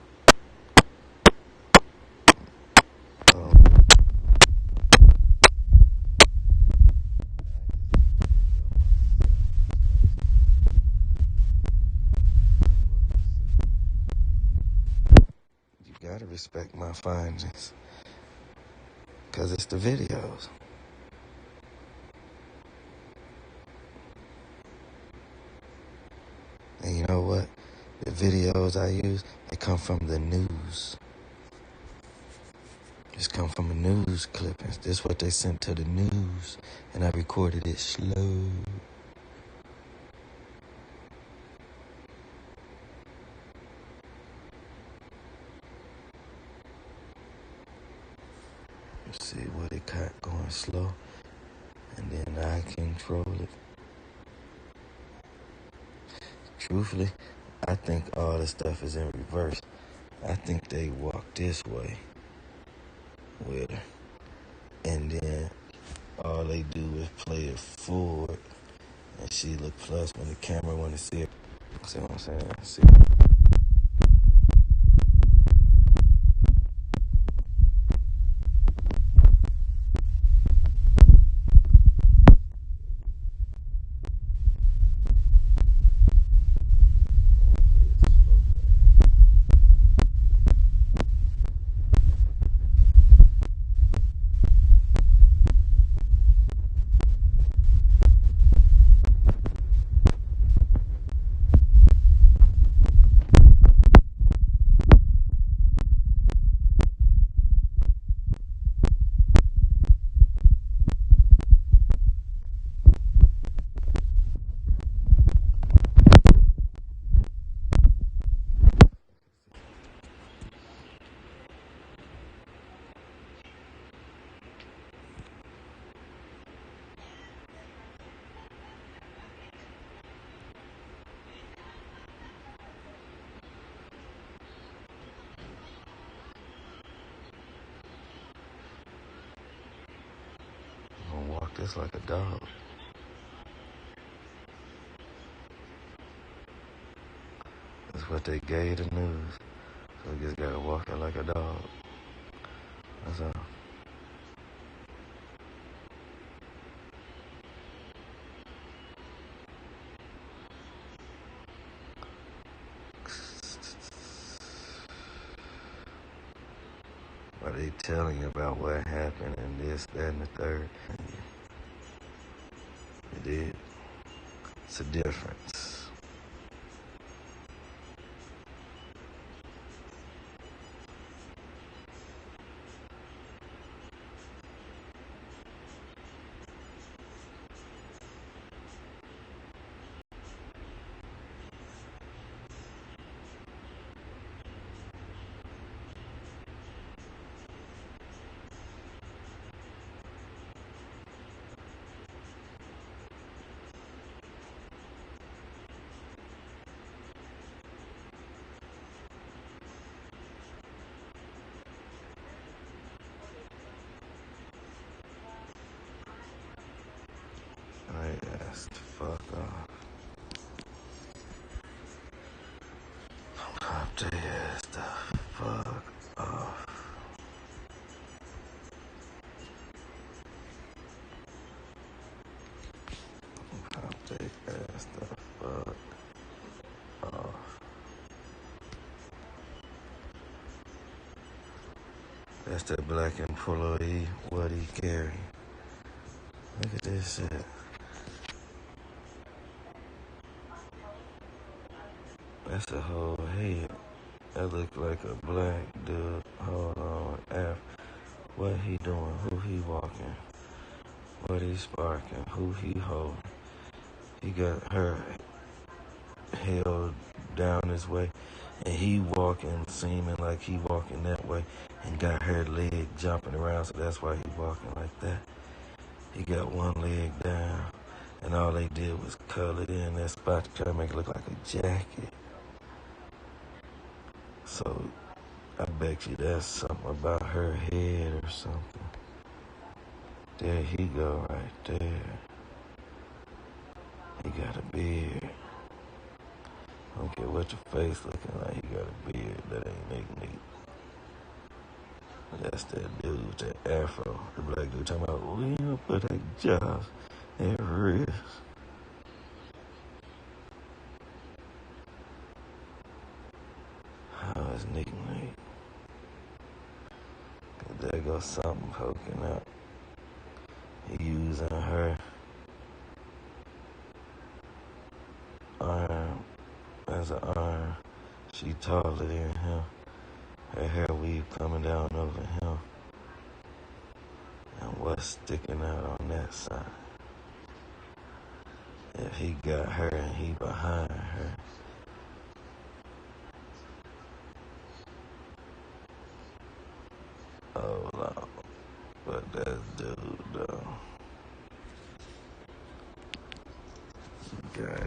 You gotta respect my findings, because it's the videos. And you know what? The videos I use, they come from the news. Just come from a news clippings. This is what they sent to the news. And I recorded it slow. Let's see what it got going slow. And then I control it. Truthfully, I think all the stuff is in reverse. I think they walk this way with her. And then all they do is play it forward. And she look plus when the camera want to see it. See what I'm saying? See. Walk this like a dog. That's what they gave the news. So you just gotta walk it like a dog. That's all. Are they telling you about what happened and this, that, and the third? It is. It's a difference. I asked, fuck off. Pop their ass the fuck off. Pop their ass the fuck off. That's that black employee, what he carry. Look at this shit. That's a whole head. That look like a black dude. Hold on. What he doing? Who he walking? What he sparking? Who he holding? He got her held down this way. And he walking, seeming like he walking that way. And got her leg jumping around. So that's why he walking like that. He got one leg down. And all they did was color it in that spot to try to make it look like a jacket. So I bet you that's something about her head or something. There he go right there. He got a beard. I don't care what your face looking like, he got a beard. That ain't neat. That's that dude with that afro. The black dude talking about, we gonna put that job at risk. How is Nick? There goes something poking up. He using her arm as an arm. She taller than him. Her hair weave coming down over him. And what's sticking out on that side? If he got her and he behind her. Oh, no. But that dude, though. Okay.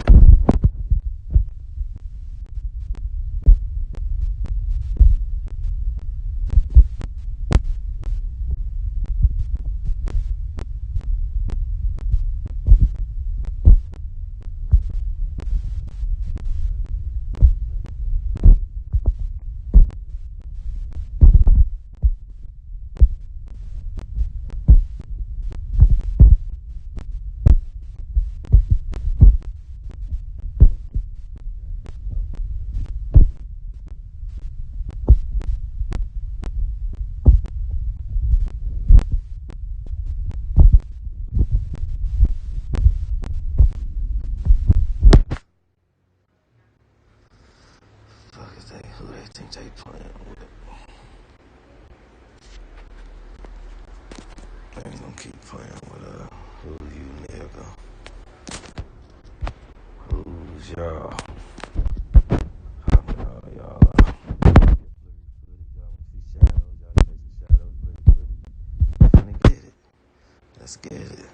Who they think they playing with? They ain't gonna keep playing with who you nigga? Who's y'all? How many of y'all Finna get it. Let's get it.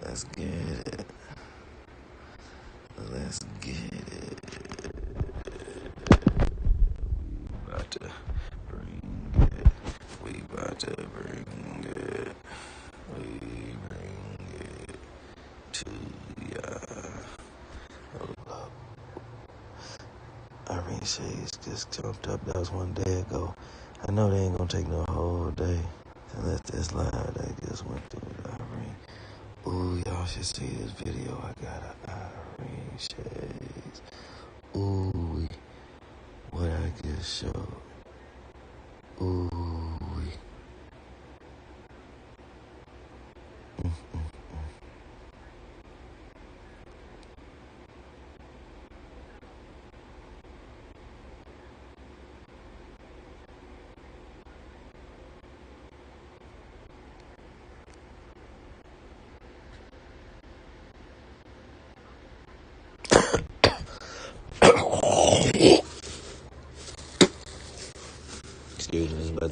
Let's get it. Let's get it. We about to bring it. We about to bring it. We bring it to ya. Hold up. Irene Shades just jumped up. That was one day ago. I know they ain't gonna take no whole day to let this live that just went through with Irene. Ooh, y'all should see this video. I got an Irene Shades. Ooh, what I just showed. Ooh.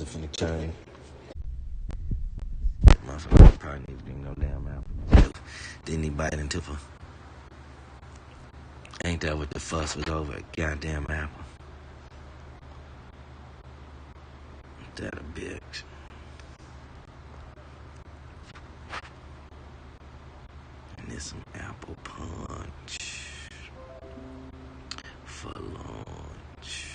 weather finna change. Motherfucker probably need to bring no damn apple. Didn't he bite into her? Ain't that what the fuss was over? A goddamn apple. That a bitch. And there's some apple punch for lunch.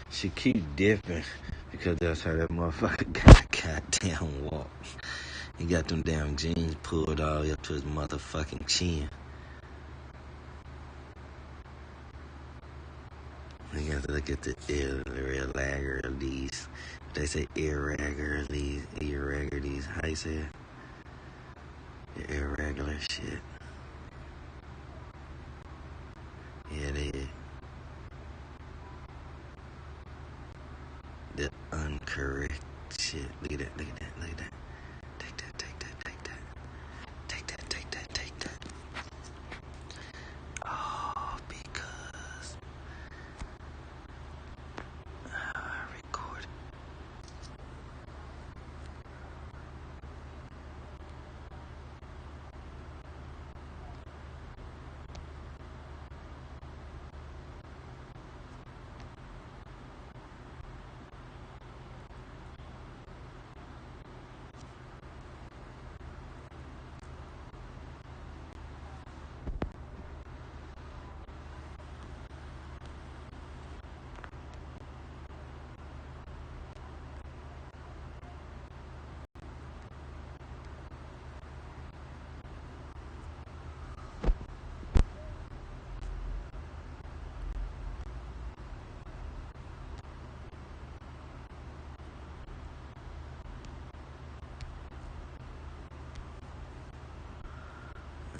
She keep dipping because that's how that motherfucker got a goddamn walk. He got them damn jeans pulled all the way up to his motherfucking chin. You have to look at the irregularities. They say irregularities. How you say it? The irregular shit. Yeah, it is. The uncorrect shit. Look at that, look at that, look at that. Take that, take that, take that. Take that, take that, take that. Oh, because I recorded.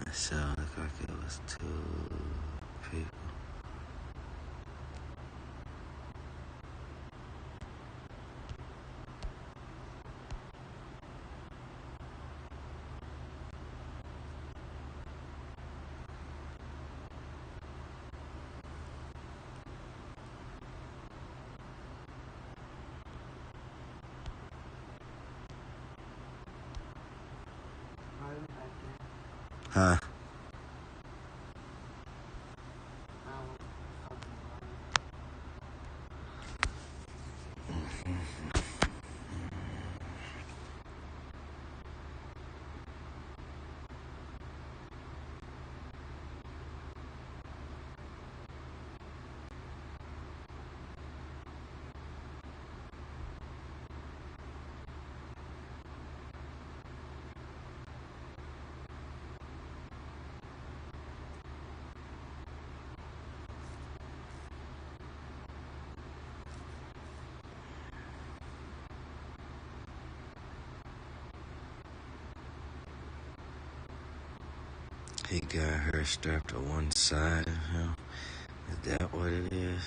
It sounded like it was 2 people. Huh? He got her strapped to one side of him. Is that what it is?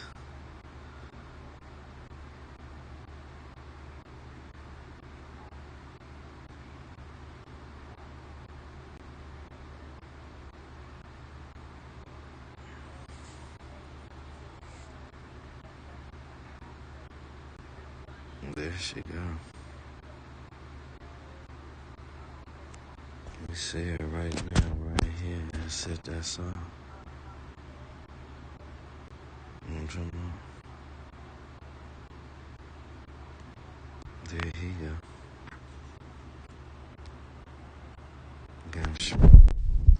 There she go. Let me see it right now, right here. That's it, that's all. You know what I'm talking about? There he go. Got him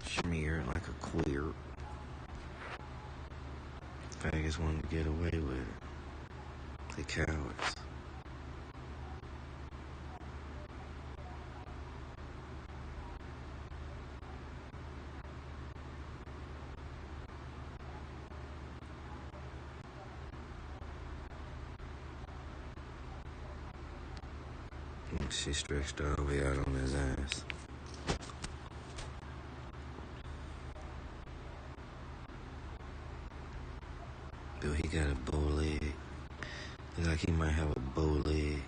smeared like a queer. faggots wanted to get away with it. The cowards. She stretched all the way out on his ass. Bill, he got a bow leg. Look like he might have a bow leg.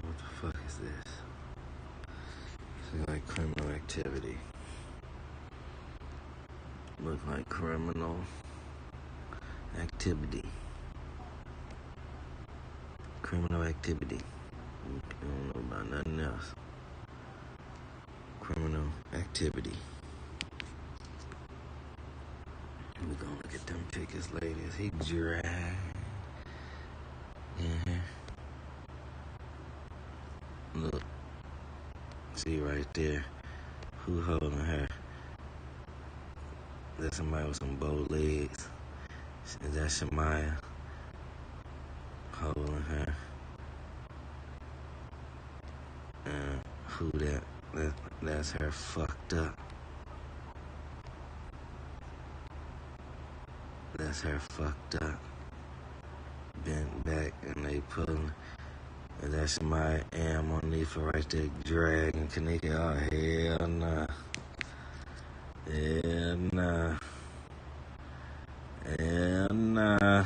What the fuck is this? This is like criminal activity. Look like criminal activity. Criminal activity. I don't know about nothing else. Criminal activity. We're gonna look at them pictures later. He dry. Look. See right there. Who holding her? There's somebody with some bow legs. Is that Shemaya holding her? Who that? That's her fucked up. That's her fucked up. Bent back and they pulling. And that's Shemaya Am underneath her right there dragging Kenneka. Oh, hell nah. Hell nah. Hell nah.